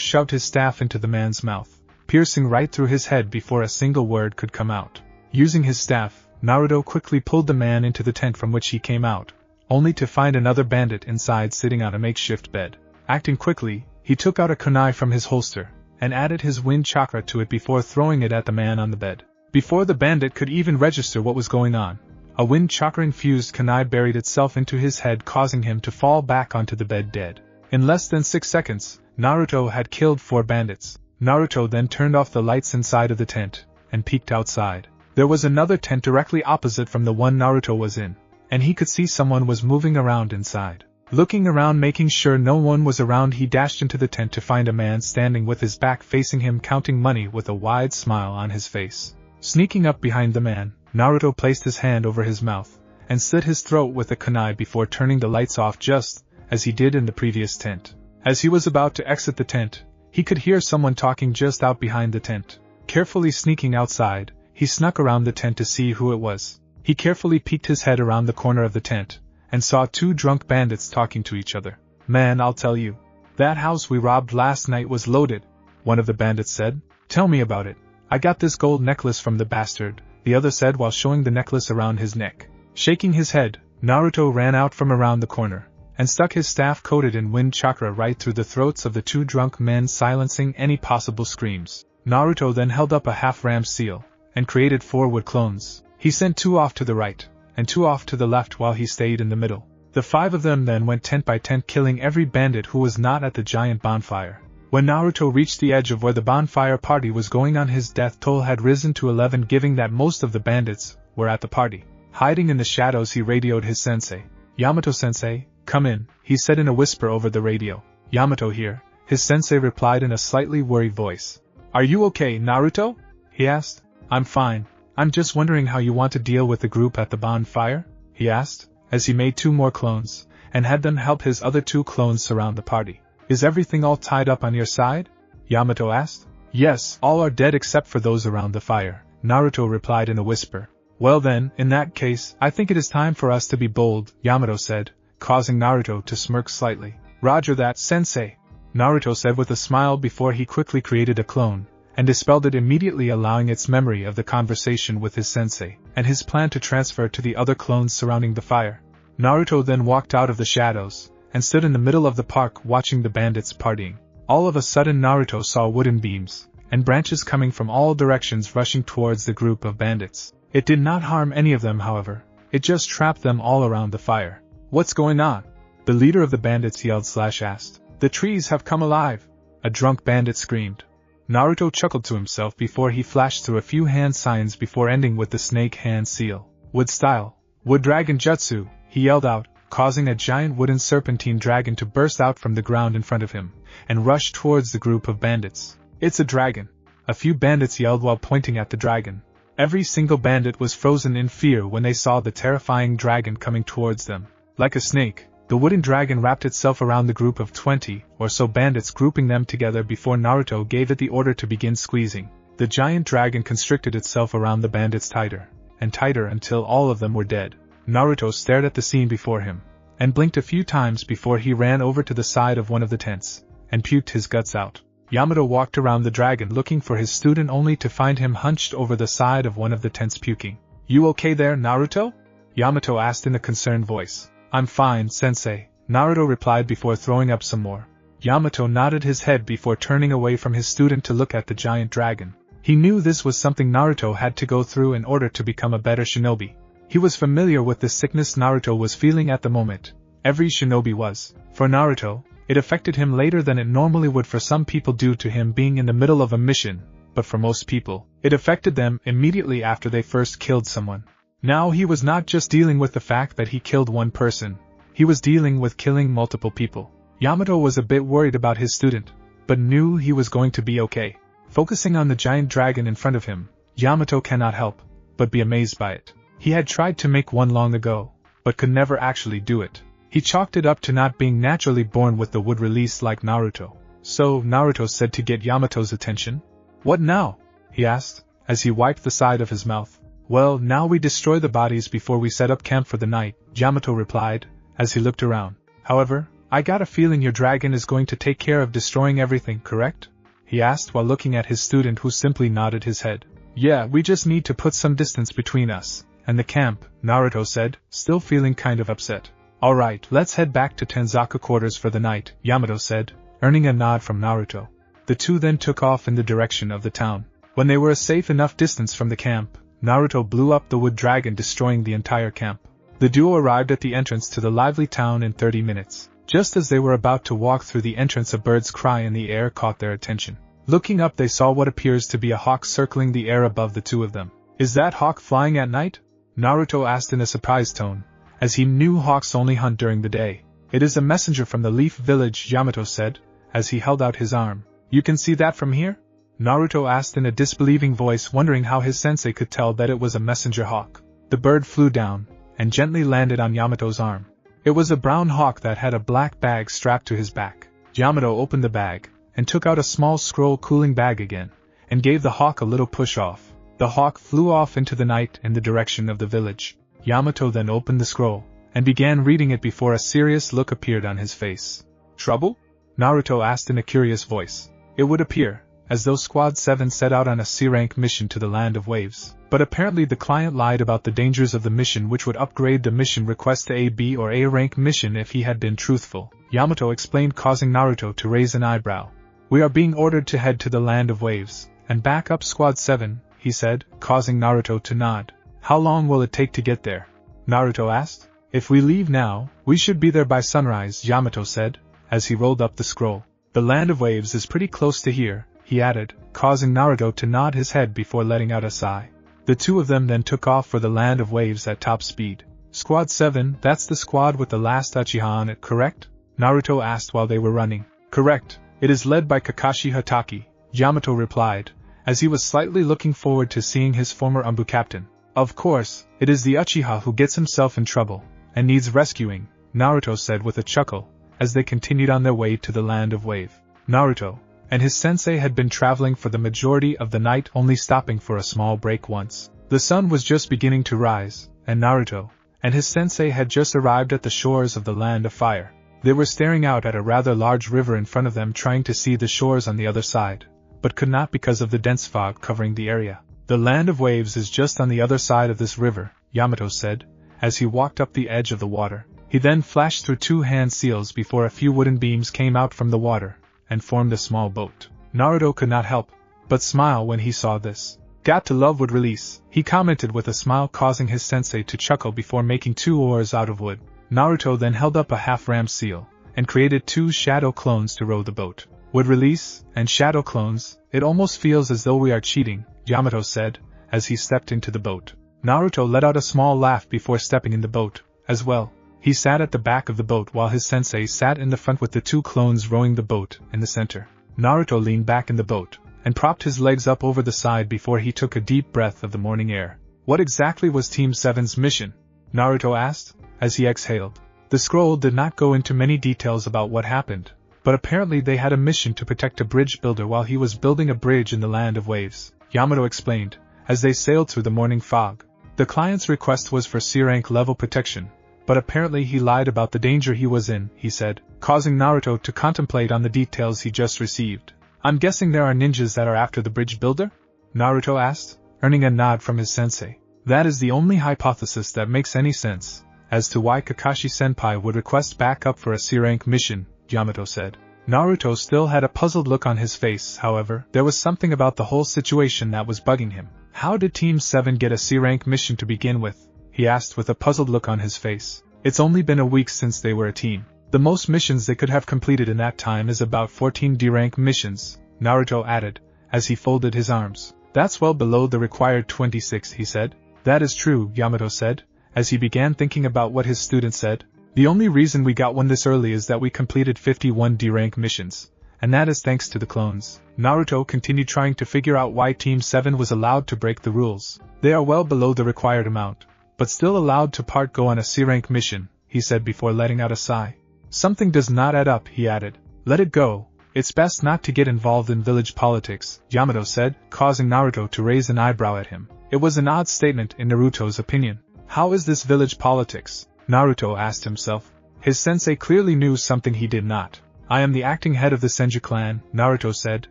shoved his staff into the man's mouth, piercing right through his head before a single word could come out. Using his staff, Naruto quickly pulled the man into the tent from which he came out, only to find another bandit inside sitting on a makeshift bed. Acting quickly, he took out a kunai from his holster, and added his wind chakra to it before throwing it at the man on the bed. Before the bandit could even register what was going on, a wind chakra-infused kunai buried itself into his head, causing him to fall back onto the bed dead. In less than 6 seconds, Naruto had killed 4 bandits. Naruto then turned off the lights inside of the tent, and peeked outside. There was another tent directly opposite from the one Naruto was in, and he could see someone was moving around inside. Looking around, making sure no one was around, he dashed into the tent to find a man standing with his back facing him, counting money with a wide smile on his face. Sneaking up behind the man, Naruto placed his hand over his mouth, and slit his throat with a kunai before turning the lights off, just as he did in the previous tent. As he was about to exit the tent, he could hear someone talking just out behind the tent. Carefully sneaking outside, he snuck around the tent to see who it was. He carefully peeked his head around the corner of the tent, and saw 2 drunk bandits talking to each other. Man, I'll tell you. That house we robbed last night was loaded, one of the bandits said. Tell me about it. I got this gold necklace from the bastard, the other said while showing the necklace around his neck. Shaking his head, Naruto ran out from around the corner, and stuck his staff coated in wind chakra right through the throats of the 2 drunk men, silencing any possible screams. Naruto then held up a half-ram seal, and created 4 wood clones. He sent 2 off to the right, and 2 off to the left while he stayed in the middle. The 5 of them then went tent by tent, killing every bandit who was not at the giant bonfire. When Naruto reached the edge of where the bonfire party was going on, his death toll had risen to 11, giving that most of the bandits were at the party. Hiding in the shadows, he radioed his sensei. Yamato-sensei, come in, he said in a whisper over the radio. Yamato here, his sensei replied in a slightly worried voice. Are you okay, Naruto? He asked. I'm fine. I'm just wondering how you want to deal with the group at the bonfire? He asked, as he made 2 more clones, and had them help his other 2 clones surround the party. Is everything all tied up on your side? Yamato asked. Yes, all are dead except for those around the fire, Naruto replied in a whisper. Well then, in that case, I think it is time for us to be bold, Yamato said, causing Naruto to smirk slightly. Roger that, sensei, Naruto said with a smile before he quickly created a clone, and dispelled it immediately, allowing its memory of the conversation with his sensei, and his plan to transfer to the other clones surrounding the fire. Naruto then walked out of the shadows, and stood in the middle of the park watching the bandits partying. All of a sudden Naruto saw wooden beams, and branches coming from all directions rushing towards the group of bandits. It did not harm any of them, however, it just trapped them all around the fire. What's going on? The leader of the bandits yelled/asked. The trees have come alive. a drunk bandit screamed. Naruto chuckled to himself before he flashed through a few hand signs before ending with the snake hand seal. Wood style. Wood dragon jutsu, he yelled out, causing a giant wooden serpentine dragon to burst out from the ground in front of him, and rush towards the group of bandits. It's a dragon! A few bandits yelled while pointing at the dragon. Every single bandit was frozen in fear when they saw the terrifying dragon coming towards them. Like a snake, the wooden dragon wrapped itself around the group of 20 or so bandits, grouping them together before Naruto gave it the order to begin squeezing. The giant dragon constricted itself around the bandits tighter and tighter until all of them were dead. Naruto stared at the scene before him, and blinked a few times before he ran over to the side of one of the tents, and puked his guts out. Yamato walked around the dragon looking for his student only to find him hunched over the side of one of the tents puking. "You okay there, Naruto?" Yamato asked in a concerned voice. "I'm fine, sensei," Naruto replied before throwing up some more. Yamato nodded his head before turning away from his student to look at the giant dragon. He knew this was something Naruto had to go through in order to become a better shinobi. He was familiar with the sickness Naruto was feeling at the moment. Every shinobi was. For Naruto, it affected him later than it normally would for some people due to him being in the middle of a mission, but for most people, it affected them immediately after they first killed someone. Now he was not just dealing with the fact that he killed one person, he was dealing with killing multiple people. Yamato was a bit worried about his student, but knew he was going to be okay. Focusing on the giant dragon in front of him, Yamato cannot help but be amazed by it. He had tried to make one long ago, but could never actually do it. He chalked it up to not being naturally born with the wood release like Naruto. So, Naruto said to get Yamato's attention. "What now?" he asked, as he wiped the side of his mouth. "Well, now we destroy the bodies before we set up camp for the night," Yamato replied, as he looked around. "However, I got a feeling your dragon is going to take care of destroying everything, correct?" he asked while looking at his student, who simply nodded his head. "Yeah, we just need to put some distance between us and the camp," Naruto said, still feeling kind of upset. "Alright, let's head back to Tanzaka quarters for the night," Yamato said, earning a nod from Naruto. The two then took off in the direction of the town. When they were a safe enough distance from the camp, Naruto blew up the wood dragon, destroying the entire camp. The duo arrived at the entrance to the lively town in 30 minutes. Just as they were about to walk through the entrance, a bird's cry in the air caught their attention. Looking up, they saw what appears to be a hawk circling the air above the two of them. "Is that hawk flying at night?" Naruto asked in a surprised tone, as he knew hawks only hunt during the day. "It is a messenger from the Leaf Village," Yamato said, as he held out his arm. "You can see that from here?" Naruto asked in a disbelieving voice, wondering how his sensei could tell that it was a messenger hawk. The bird flew down, and gently landed on Yamato's arm. It was a brown hawk that had a black bag strapped to his back. Yamato opened the bag, and took out a small scroll cooling bag again, and gave the hawk a little push off. The hawk flew off into the night in the direction of the village. Yamato then opened the scroll, and began reading it before a serious look appeared on his face. "Trouble?" Naruto asked in a curious voice. It would appear as though Squad 7 set out on a C-rank mission to the Land of Waves, but apparently the client lied about the dangers of the mission, which would upgrade the mission request to a B or A rank mission if he had been truthful, Yamato explained, causing Naruto to raise an eyebrow. "We are being ordered to head to the Land of Waves and back up Squad 7, he said, causing Naruto to nod. "How long will it take to get there?" Naruto asked. "If we leave now, we should be there by sunrise," Yamato said, as he rolled up the scroll. "The Land of Waves is pretty close to here," he added, causing Naruto to nod his head before letting out a sigh. The two of them then took off for the Land of Waves at top speed. "Squad 7, that's the squad with the last Uchiha on it, correct?" Naruto asked while they were running. "Correct, it is led by Kakashi Hatake," Yamato replied, as he was slightly looking forward to seeing his former Umbu captain. "Of course, it is the Uchiha who gets himself in trouble and needs rescuing," Naruto said with a chuckle, as they continued on their way to the Land of Wave. Naruto and his sensei had been traveling for the majority of the night, only stopping for a small break once. The sun was just beginning to rise, and Naruto and his sensei had just arrived at the shores of the Land of Fire. They were staring out at a rather large river in front of them, trying to see the shores on the other side, but could not because of the dense fog covering the area. "The Land of Waves is just on the other side of this river," Yamato said, as he walked up the edge of the water. He then flashed through two hand seals before a few wooden beams came out from the water and formed a small boat. Naruto could not help but smile when he saw this. "Got to love wood release," he commented with a smile, causing his sensei to chuckle before making two oars out of wood. Naruto then held up a half-rammed seal and created two shadow clones to row the boat. would release, and shadow clones. It almost feels as though we are cheating, Yamato said, as he stepped into the boat. Naruto let out a small laugh before stepping in the boat, as well. He sat at the back of the boat while his sensei sat in the front with the two clones rowing the boat in the center. Naruto leaned back in the boat, and propped his legs up over the side before he took a deep breath of the morning air. What exactly was Team 7's mission? Naruto asked, as he exhaled. The scroll did not go into many details about what happened, but apparently they had a mission to protect a bridge builder while he was building a bridge in the land of waves, Yamato explained, as they sailed through the morning fog. The client's request was for C-rank level protection, but apparently he lied about the danger he was in, he said, causing Naruto to contemplate on the details he just received. I'm guessing there are ninjas that are after the bridge builder? Naruto asked, earning a nod from his sensei. That is the only hypothesis that makes any sense, as to why Kakashi-senpai would request backup for a C-rank mission, Yamato said. Naruto still had a puzzled look on his face, however, there was something about the whole situation that was bugging him. How did Team 7 get a C-rank mission to begin with? He asked with a puzzled look on his face. It's only been a week since they were a team. The most missions they could have completed in that time is about 14 D-rank missions, Naruto added, as he folded his arms. That's well below the required 26, he said. That is true, Yamato said, as he began thinking about what his student said. The only reason we got one this early is that we completed 51 D-rank missions, and that is thanks to the clones. Naruto continued trying to figure out why Team 7 was allowed to break the rules. They are well below the required amount, but still allowed to go on a C-rank mission, he said before letting out a sigh. Something does not add up, he added. Let it go. It's best not to get involved in village politics, Yamato said, causing Naruto to raise an eyebrow at him. It was an odd statement in Naruto's opinion. How is this village politics? Naruto asked himself. His sensei clearly knew something he did not. I am the acting head of the Senju clan, Naruto said,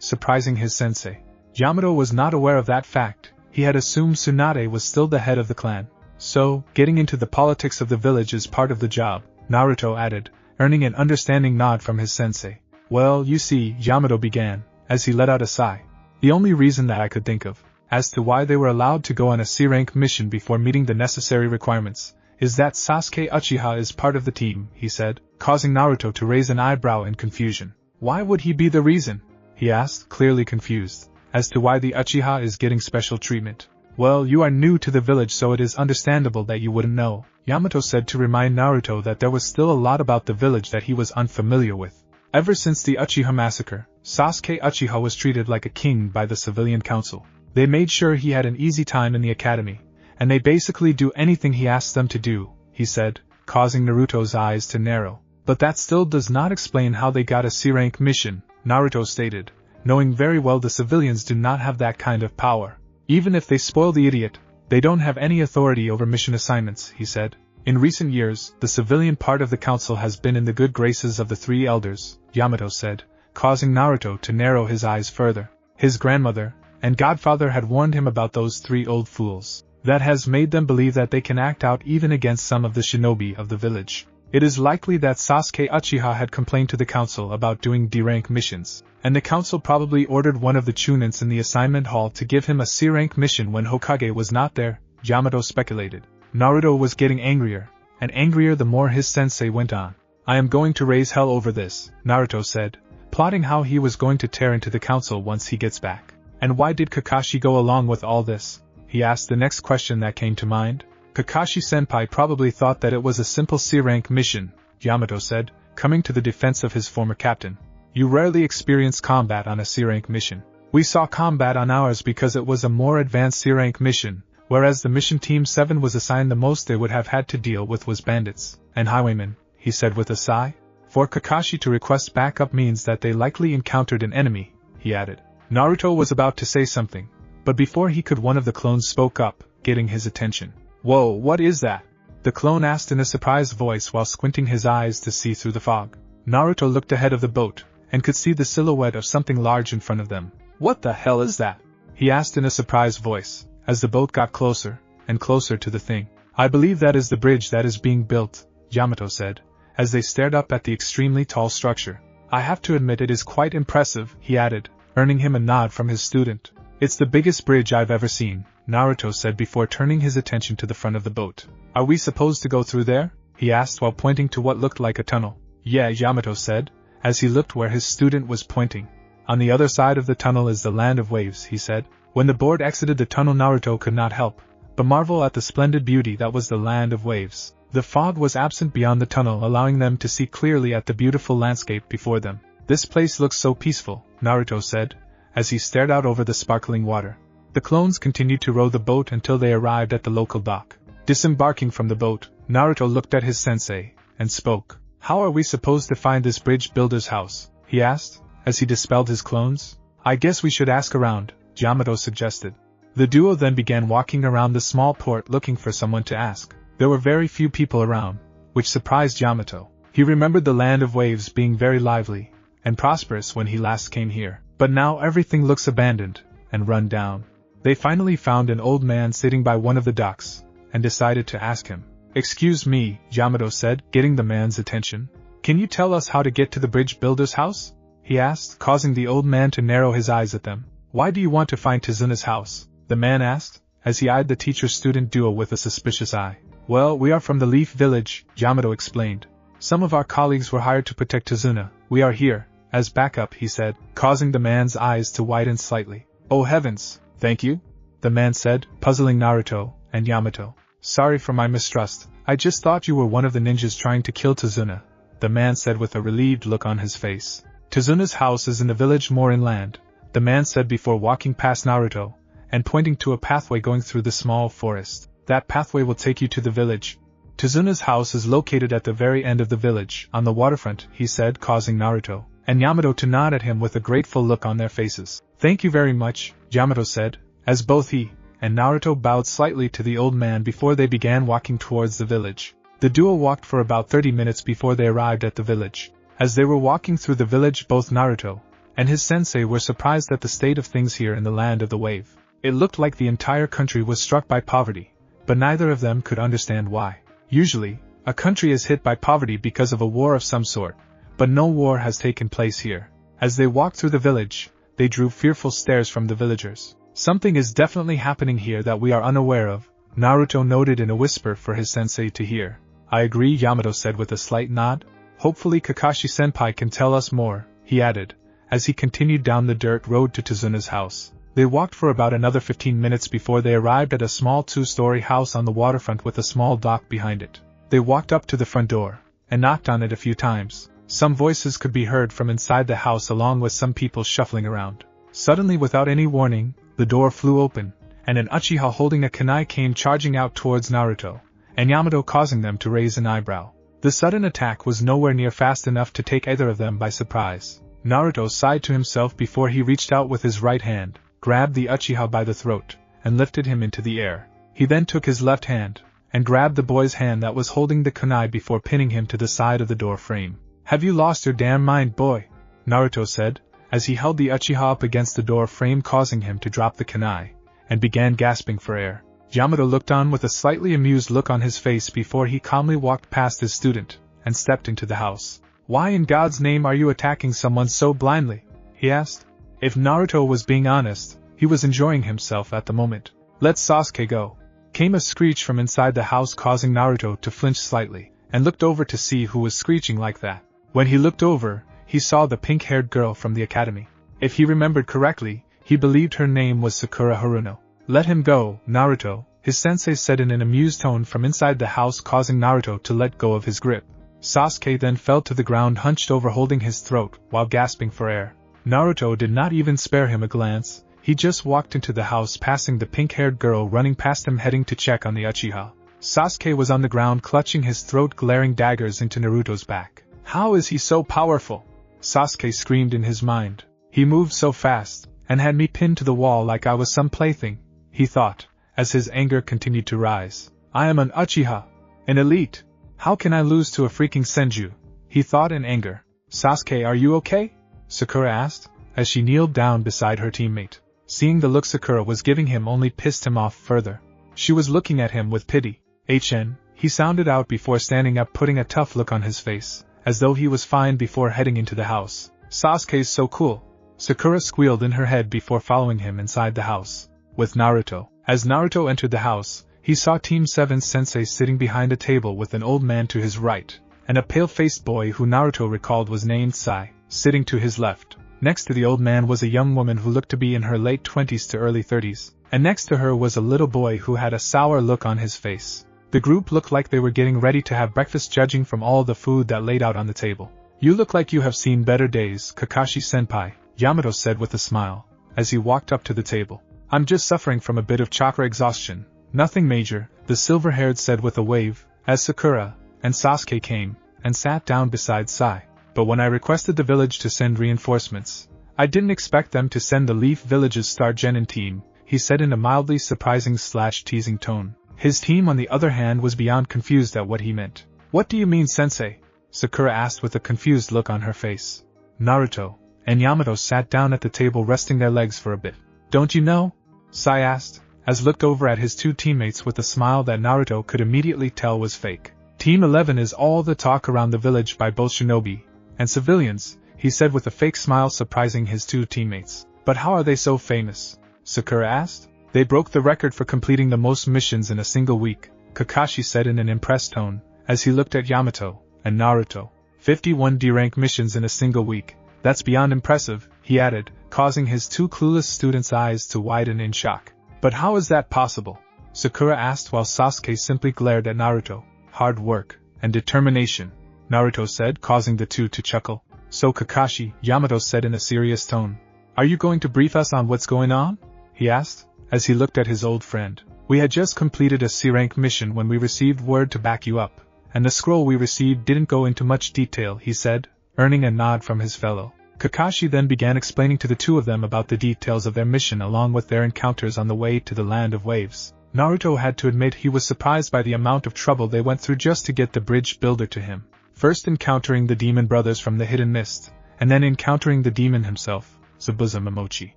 surprising his sensei. Yamato was not aware of that fact. He had assumed Tsunade was still the head of the clan. So, getting into the politics of the village is part of the job, Naruto added, earning an understanding nod from his sensei. Well, you see, Yamato began, as he let out a sigh. The only reason that I could think of, as to why they were allowed to go on a C-rank mission before meeting the necessary requirements, is that Sasuke Uchiha is part of the team, he said, causing Naruto to raise an eyebrow in confusion. Why would he be the reason? He asked, clearly confused, as to why the Uchiha is getting special treatment. Well, you are new to the village, so it is understandable that you wouldn't know, Yamato said to remind Naruto that there was still a lot about the village that he was unfamiliar with. Ever since the Uchiha massacre, Sasuke Uchiha was treated like a king by the civilian council. They made sure he had an easy time in the academy, and they basically do anything he asks them to do, he said, causing Naruto's eyes to narrow. But that still does not explain how they got a C-rank mission, Naruto stated, knowing very well the civilians do not have that kind of power. Even if they spoil the idiot, they don't have any authority over mission assignments, he said. In recent years, the civilian part of the council has been in the good graces of the three elders, Yamato said, causing Naruto to narrow his eyes further. His grandmother and godfather had warned him about those three old fools. That has made them believe that they can act out even against some of the shinobi of the village. It is likely that Sasuke Uchiha had complained to the council about doing D-rank missions, and the council probably ordered one of the chunins in the assignment hall to give him a C-rank mission when Hokage was not there, Yamato speculated. Naruto was getting angrier, and angrier the more his sensei went on. I am going to raise hell over this, Naruto said, plotting how he was going to tear into the council once he gets back. And why did Kakashi go along with all this? He asked the next question that came to mind. Kakashi-senpai probably thought that it was a simple C-rank mission, Yamato said, coming to the defense of his former captain. You rarely experience combat on a C-rank mission. We saw combat on ours because it was a more advanced C-rank mission, whereas the mission Team 7 was assigned the most they would have had to deal with was bandits and highwaymen, he said with a sigh. For Kakashi to request backup means that they likely encountered an enemy, he added. Naruto was about to say something, but before he could, one of the clones spoke up, getting his attention. Whoa, what is that? The clone asked in a surprised voice while squinting his eyes to see through the fog. Naruto looked ahead of the boat, and could see the silhouette of something large in front of them. What the hell is that? He asked in a surprised voice, as the boat got closer and closer to the thing. I believe that is the bridge that is being built, Yamato said, as they stared up at the extremely tall structure. I have to admit it is quite impressive, he added, earning him a nod from his student. It's the biggest bridge I've ever seen, Naruto said before turning his attention to the front of the boat. Are we supposed to go through there? He asked while pointing to what looked like a tunnel. Yeah, Yamato said, as he looked where his student was pointing. On the other side of the tunnel is the land of waves, he said. When the board exited the tunnel, Naruto could not help but marvel at the splendid beauty that was the land of waves. The fog was absent beyond the tunnel, allowing them to see clearly at the beautiful landscape before them. This place looks so peaceful, Naruto said, as he stared out over the sparkling water. The clones continued to row the boat until they arrived at the local dock. Disembarking from the boat, Naruto looked at his sensei and spoke. How are we supposed to find this bridge builder's house? He asked, as he dispelled his clones. I guess we should ask around, Yamato suggested. The duo then began walking around the small port looking for someone to ask. There were very few people around, which surprised Yamato. He remembered the land of waves being very lively and prosperous when he last came here, but now everything looks abandoned and run down. They finally found an old man sitting by one of the docks and decided to ask him. Excuse me, Yamato said, getting the man's attention. Can you tell us how to get to the bridge builder's house? He asked, causing the old man to narrow his eyes at them. Why do you want to find Tsunade's house? The man asked, as he eyed the teacher-student duo with a suspicious eye. Well, we are from the Leaf Village, Yamato explained. Some of our colleagues were hired to protect Tsunade. We are here, as backup, he said, causing the man's eyes to widen slightly. Oh heavens, thank you? The man said, puzzling Naruto and Yamato. Sorry for my mistrust, I just thought you were one of the ninjas trying to kill Tsunade, the man said with a relieved look on his face. Tsunade's house is in the village more inland, the man said before walking past Naruto and pointing to a pathway going through the small forest. That pathway will take you to the village. Tsunade's house is located at the very end of the village, on the waterfront, he said, causing Naruto and Yamato to nod at him with a grateful look on their faces. Thank you very much, Yamato said, as both he and Naruto bowed slightly to the old man before they began walking towards the village. The duo walked for about 30 minutes before they arrived at the village. As they were walking through the village, both Naruto and his sensei were surprised at the state of things here in the land of the wave. It looked like the entire country was struck by poverty, but neither of them could understand why. Usually, a country is hit by poverty because of a war of some sort, but no war has taken place here. As they walked through the village, they drew fearful stares from the villagers. Something is definitely happening here that we are unaware of, Naruto noted in a whisper for his sensei to hear. I agree, Yamato said with a slight nod. Hopefully Kakashi-senpai can tell us more, he added, as he continued down the dirt road to Tsunade's house. They walked for about another 15 minutes before they arrived at a small 2-story house on the waterfront with a small dock behind it. They walked up to the front door and knocked on it a few times. Some voices could be heard from inside the house along with some people shuffling around. Suddenly, without any warning, the door flew open, and an Uchiha holding a kunai came charging out towards Naruto and Yamato, causing them to raise an eyebrow. The sudden attack was nowhere near fast enough to take either of them by surprise. Naruto sighed to himself before he reached out with his right hand, grabbed the Uchiha by the throat, and lifted him into the air. He then took his left hand and grabbed the boy's hand that was holding the kunai before pinning him to the side of the door frame. Have you lost your damn mind, boy? Naruto said, as he held the Uchiha up against the door frame, causing him to drop the kunai, and began gasping for air. Yamato looked on with a slightly amused look on his face before he calmly walked past his student and stepped into the house. Why in God's name are you attacking someone so blindly? He asked. If Naruto was being honest, he was enjoying himself at the moment. Let Sasuke go. Came a screech from inside the house, causing Naruto to flinch slightly, and looked over to see who was screeching like that. When he looked over, he saw the pink-haired girl from the academy. If he remembered correctly, he believed her name was Sakura Haruno. Let him go, Naruto, his sensei said in an amused tone from inside the house, causing Naruto to let go of his grip. Sasuke then fell to the ground, hunched over, holding his throat while gasping for air. Naruto did not even spare him a glance. He just walked into the house, passing the pink-haired girl running past him, heading to check on the Uchiha. Sasuke was on the ground, clutching his throat, glaring daggers into Naruto's back. How is he so powerful? Sasuke screamed in his mind. He moved so fast, and had me pinned to the wall like I was some plaything, he thought, as his anger continued to rise. I am an Uchiha, an elite. How can I lose to a freaking Senju? He thought in anger. Sasuke, are you okay? Sakura asked, as she kneeled down beside her teammate. Seeing the look Sakura was giving him only pissed him off further. She was looking at him with pity. He sounded out before standing up, putting a tough look on his face, as though he was fine before heading into the house. Sasuke's so cool. Sakura squealed in her head before following him inside the house with Naruto. As Naruto entered the house, he saw Team 7's sensei sitting behind a table with an old man to his right, and a pale-faced boy who Naruto recalled was named Sai. sitting to his left. Next to the old man was a young woman who looked to be in her late 20s to early 30s, and next to her was a little boy who had a sour look on his face. The group looked like they were getting ready to have breakfast, judging from all the food that laid out on the table. "You look like you have seen better days, Kakashi-senpai," Yamato said with a smile, as he walked up to the table. "I'm just suffering from a bit of chakra exhaustion. Nothing major," the silver-haired said with a wave, as Sakura and Sasuke came and sat down beside Sai. "But when I requested the village to send reinforcements, I didn't expect them to send the Leaf Village's star genin team," he said in a mildly surprising/teasing tone. His team, on the other hand, was beyond confused at what he meant. "What do you mean, sensei?" Sakura asked with a confused look on her face. Naruto and Yamato sat down at the table, resting their legs for a bit. "Don't you know?" Sai asked, as looked over at his two teammates with a smile that Naruto could immediately tell was fake. "Team 11 is all the talk around the village by both shinobi and civilians," he said with a fake smile, surprising his two teammates. "But how are they so famous?" Sakura asked. "They broke the record for completing the most missions in a single week," Kakashi said in an impressed tone, as he looked at Yamato and Naruto. 51 D-rank missions in a single week. "That's beyond impressive," he added, causing his two clueless students' eyes to widen in shock. "But how is that possible?" Sakura asked, while Sasuke simply glared at Naruto. "Hard work and determination," Naruto said, causing the two to chuckle. "So Kakashi," Yamato said in a serious tone, "are you going to brief us on what's going on?" he asked, as he looked at his old friend. "We had just completed a C-rank mission when we received word to back you up, and the scroll we received didn't go into much detail," he said, earning a nod from his fellow. Kakashi then began explaining to the two of them about the details of their mission along with their encounters on the way to the Land of Waves. Naruto had to admit he was surprised by the amount of trouble they went through just to get the bridge builder to him. First encountering the demon brothers from the Hidden Mist, and then encountering the demon himself, Zabuza Momochi.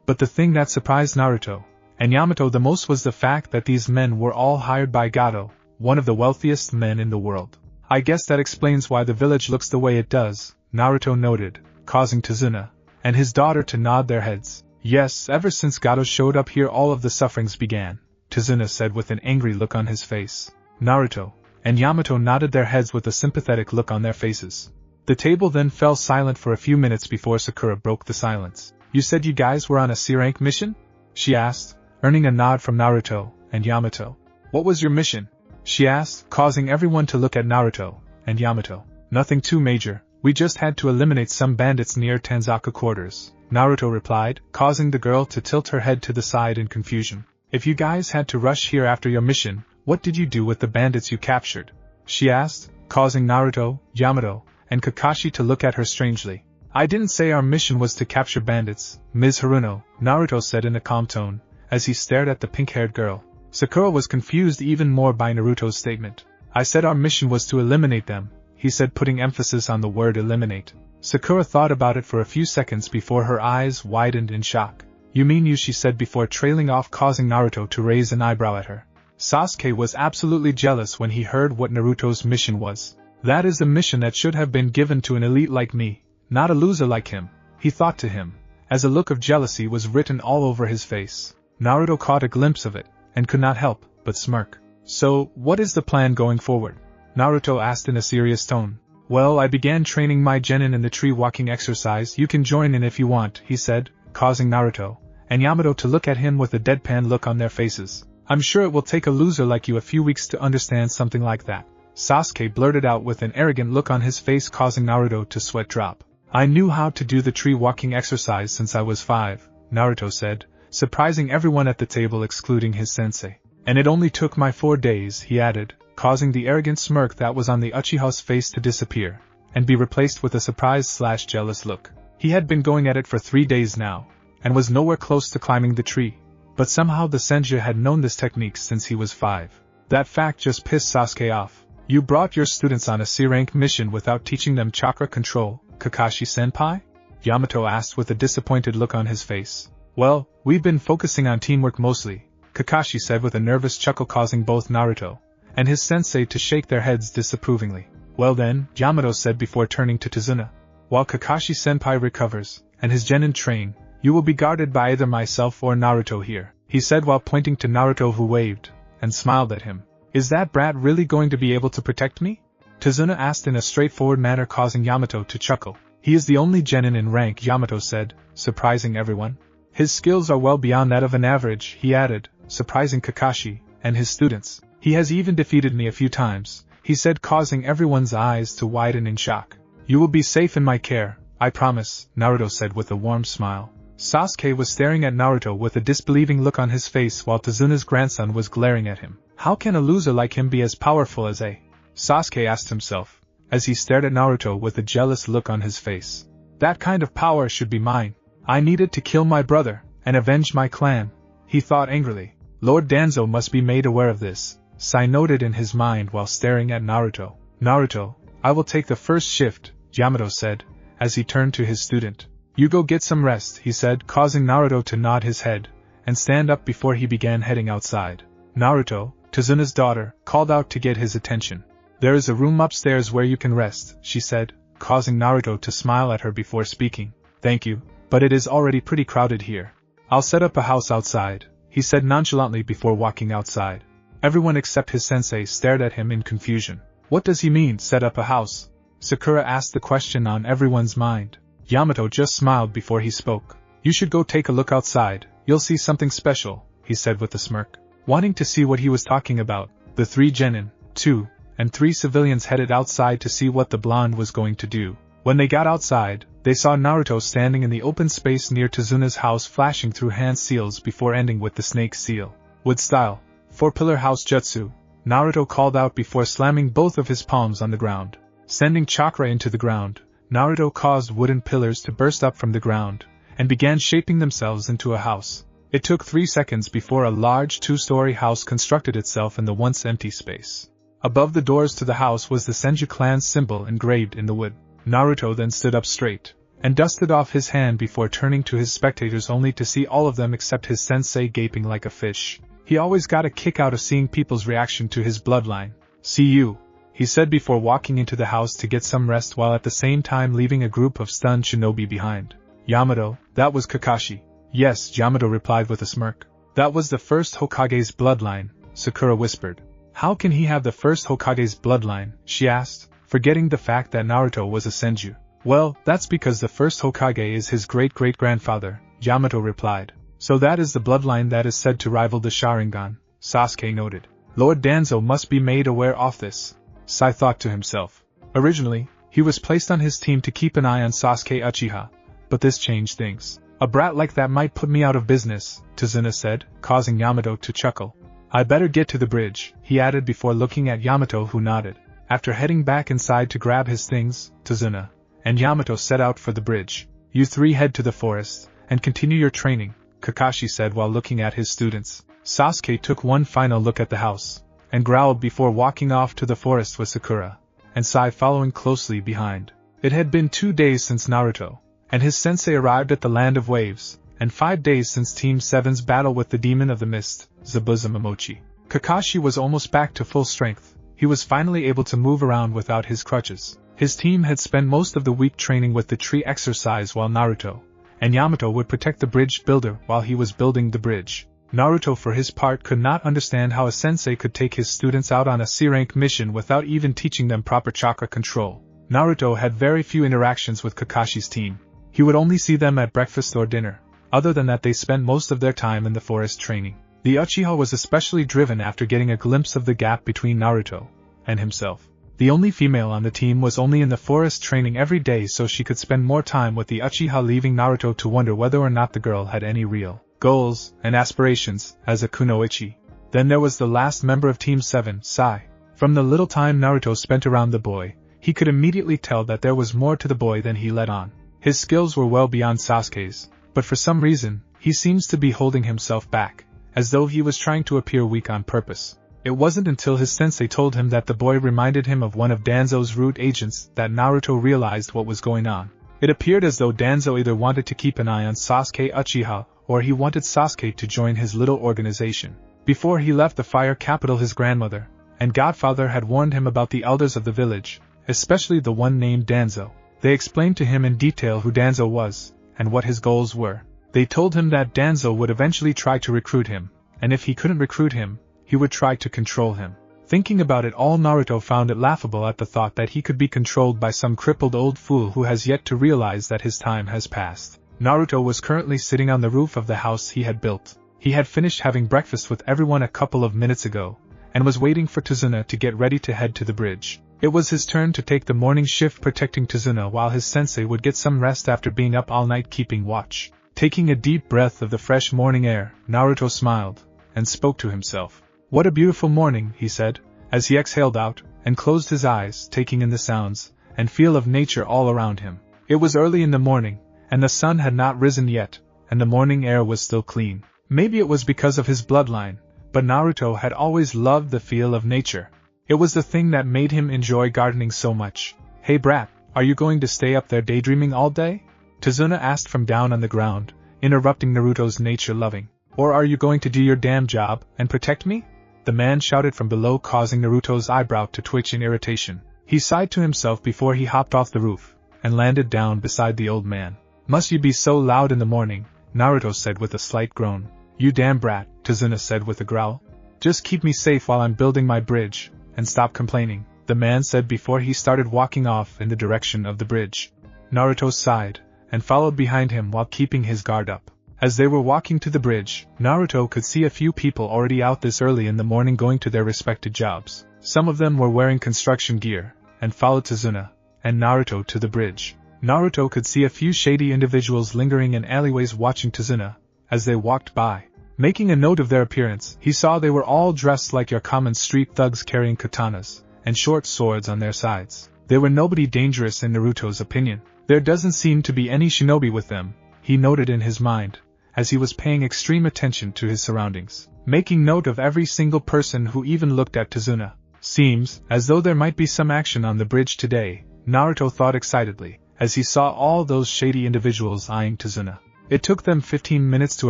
But the thing that surprised Naruto and Yamato the most was the fact that these men were all hired by Gato, one of the wealthiest men in the world. "I guess that explains why the village looks the way it does," Naruto noted, causing Tsunade and his daughter to nod their heads. "Yes, ever since Gato showed up here all of the sufferings began," Tsunade said with an angry look on his face. Naruto and Yamato nodded their heads with a sympathetic look on their faces. The table then fell silent for a few minutes before Sakura broke the silence. "You said you guys were on a C-rank mission?" she asked, earning a nod from Naruto and Yamato. "What was your mission?" she asked, causing everyone to look at Naruto and Yamato. "Nothing too major. We just had to eliminate some bandits near Tanzaku quarters," Naruto replied, causing the girl to tilt her head to the side in confusion. "If you guys had to rush here after your mission, what did you do with the bandits you captured?" she asked, causing Naruto, Yamato, and Kakashi to look at her strangely. "I didn't say our mission was to capture bandits, Ms. Haruno," Naruto said in a calm tone, as he stared at the pink-haired girl. Sakura was confused even more by Naruto's statement. "I said our mission was to eliminate them," he said, putting emphasis on the word eliminate. Sakura thought about it for a few seconds before her eyes widened in shock. "You mean you?" she said before trailing off, causing Naruto to raise an eyebrow at her. Sasuke was absolutely jealous when he heard what Naruto's mission was. "That is a mission that should have been given to an elite like me, not a loser like him," he thought to him, as a look of jealousy was written all over his face. Naruto caught a glimpse of it, and could not help but smirk. "So, what is the plan going forward?" Naruto asked in a serious tone. "Well, I began training my genin in the tree walking exercise. You can join in if you want," he said, causing Naruto and Yamato to look at him with a deadpan look on their faces. "I'm sure it will take a loser like you a few weeks to understand something like that," Sasuke blurted out with an arrogant look on his face, causing Naruto to sweat drop. "I knew how to do the tree walking exercise since I was 5, Naruto said, surprising everyone at the table excluding his sensei. "And it only took my 4 days," he added, causing the arrogant smirk that was on the Uchiha's face to disappear, and be replaced with a surprised/jealous look. He had been going at it for 3 days now, and was nowhere close to climbing the tree, but somehow the Senju had known this technique since he was 5. That fact just pissed Sasuke off. "You brought your students on a C-rank mission without teaching them chakra control, Kakashi-senpai?" Yamato asked with a disappointed look on his face. "Well, we've been focusing on teamwork mostly," Kakashi said with a nervous chuckle, causing both Naruto and his sensei to shake their heads disapprovingly. "Well then," Yamato said before turning to Tsunade, "while Kakashi-senpai recovers and his genin train, you will be guarded by either myself or Naruto here," he said while pointing to Naruto, who waved and smiled at him. "Is that brat really going to be able to protect me?" Tsunade asked in a straightforward manner, causing Yamato to chuckle. He is the only genin in rank, Yamato said, surprising everyone. His skills are well beyond that of an average, he added, surprising Kakashi and his students. He has even defeated me a few times, he said, causing everyone's eyes to widen in shock. You will be safe in my care, I promise, Naruto said with a warm smile. Sasuke was staring at Naruto with a disbelieving look on his face while Tsunade's grandson was glaring at him. How can a loser like him be as powerful as a? Sasuke asked himself, as he stared at Naruto with a jealous look on his face. That kind of power should be mine. I needed to kill my brother and avenge my clan, he thought angrily. Lord Danzo must be made aware of this, Sai noted in his mind while staring at Naruto. Naruto, I will take the first shift, Yamato said, as he turned to his student. You go get some rest, he said, causing Naruto to nod his head and stand up before he began heading outside. Naruto, Tsunade's daughter, called out to get his attention. There is a room upstairs where you can rest, she said, causing Naruto to smile at her before speaking. Thank you, but it is already pretty crowded here. I'll set up a house outside, he said nonchalantly before walking outside. Everyone except his sensei stared at him in confusion. What does he mean, set up a house? Sakura asked the question on everyone's mind. Yamato just smiled before he spoke. You should go take a look outside, you'll see something special, he said with a smirk. Wanting to see what he was talking about, the 3 genin, 2, and 3 civilians headed outside to see what the blonde was going to do. When they got outside, they saw Naruto standing in the open space near Tsunade's house flashing through hand seals before ending with the snake seal. Wood style, 4-pillar house jutsu, Naruto called out before slamming both of his palms on the ground. Sending chakra into the ground, Naruto caused wooden pillars to burst up from the ground, and began shaping themselves into a house. It took 3 seconds before a large 2-story house constructed itself in the once empty space. Above the doors to the house was the Senju clan's symbol engraved in the wood. Naruto then stood up straight, and dusted off his hand before turning to his spectators only to see all of them except his sensei gaping like a fish. He always got a kick out of seeing people's reaction to his bloodline. See you, he said before walking into the house to get some rest while at the same time leaving a group of stunned shinobi behind. Yamato, that was Kakashi. Yes, Yamato replied with a smirk. That was the first Hokage's bloodline, Sakura whispered. How can he have the first Hokage's bloodline, she asked, forgetting the fact that Naruto was a senju. Well, that's because the first Hokage is his great-great-grandfather, Yamato replied. So that is the bloodline that is said to rival the Sharingan, Sasuke noted. Lord Danzo must be made aware of this, Sai thought to himself. Originally, he was placed on his team to keep an eye on Sasuke Uchiha, but this changed things. A brat like that might put me out of business, Tsunade said, causing Yamato to chuckle. I better get to the bridge, he added before looking at Yamato who nodded. After heading back inside to grab his things, Tsunade and Yamato set out for the bridge. You 3 head to the forest and continue your training, Kakashi said while looking at his students. Sasuke took one final look at the house, and growled before walking off to the forest with Sakura, and Sai following closely behind. It had been 2 days since Naruto and his sensei arrived at the Land of Waves, and 5 days since Team 7's battle with the Demon of the Mist, Zabuza Momochi. Kakashi was almost back to full strength. He was finally able to move around without his crutches. His team had spent most of the week training with the tree exercise while Naruto and Yamato would protect the bridge builder while he was building the bridge. Naruto for his part could not understand how a sensei could take his students out on a C-rank mission without even teaching them proper chakra control. Naruto had very few interactions with Kakashi's team. He would only see them at breakfast or dinner. Other than that, they spent most of their time in the forest training. The Uchiha was especially driven after getting a glimpse of the gap between Naruto and himself. The only female on the team was only in the forest training every day so she could spend more time with the Uchiha, leaving Naruto to wonder whether or not the girl had any real goals and aspirations as a kunoichi. Then there was the last member of Team 7, Sai. From the little time Naruto spent around the boy, he could immediately tell that there was more to the boy than he let on. His skills were well beyond Sasuke's, but for some reason, he seems to be holding himself back, as though he was trying to appear weak on purpose. It wasn't until his sensei told him that the boy reminded him of one of Danzo's root agents that Naruto realized what was going on. It appeared as though Danzo either wanted to keep an eye on Sasuke Uchiha, or he wanted Sasuke to join his little organization. Before he left the fire capital, his grandmother and godfather had warned him about the elders of the village, especially the one named Danzo. They explained to him in detail who Danzo was, and what his goals were. They told him that Danzo would eventually try to recruit him, and if he couldn't recruit him, he would try to control him. Thinking about it all, Naruto found it laughable at the thought that he could be controlled by some crippled old fool who has yet to realize that his time has passed. Naruto was currently sitting on the roof of the house he had built. He had finished having breakfast with everyone a couple of minutes ago, and was waiting for Tsunade to get ready to head to the bridge. It was his turn to take the morning shift protecting Tsunade while his sensei would get some rest after being up all night keeping watch. Taking a deep breath of the fresh morning air, Naruto smiled, and spoke to himself. "What a beautiful morning," he said, as he exhaled out, and closed his eyes, taking in the sounds and feel of nature all around him. It was early in the morning, and the sun had not risen yet, and the morning air was still clean. Maybe it was because of his bloodline, but Naruto had always loved the feel of nature. It was the thing that made him enjoy gardening so much. "Hey brat, are you going to stay up there daydreaming all day?" Tsunade asked from down on the ground, interrupting Naruto's nature-loving. "Or are you going to do your damn job and protect me?" The man shouted from below, causing Naruto's eyebrow to twitch in irritation. He sighed to himself before he hopped off the roof, and landed down beside the old man. "Must you be so loud in the morning?" Naruto said with a slight groan. "You damn brat," Tsunade said with a growl. "Just keep me safe while I'm building my bridge, and stop complaining," the man said before he started walking off in the direction of the bridge. Naruto sighed, and followed behind him while keeping his guard up. As they were walking to the bridge, Naruto could see a few people already out this early in the morning going to their respected jobs. Some of them were wearing construction gear, and followed Tsunade and Naruto to the bridge. Naruto could see a few shady individuals lingering in alleyways watching Tsunade as they walked by. Making a note of their appearance, he saw they were all dressed like your common street thugs carrying katanas and short swords on their sides. They were nobody dangerous in Naruto's opinion. There doesn't seem to be any shinobi with them, he noted in his mind, as he was paying extreme attention to his surroundings, making note of every single person who even looked at Tsunade. Seems as though there might be some action on the bridge today, Naruto thought excitedly, as he saw all those shady individuals eyeing Tsunade. It took them 15 minutes to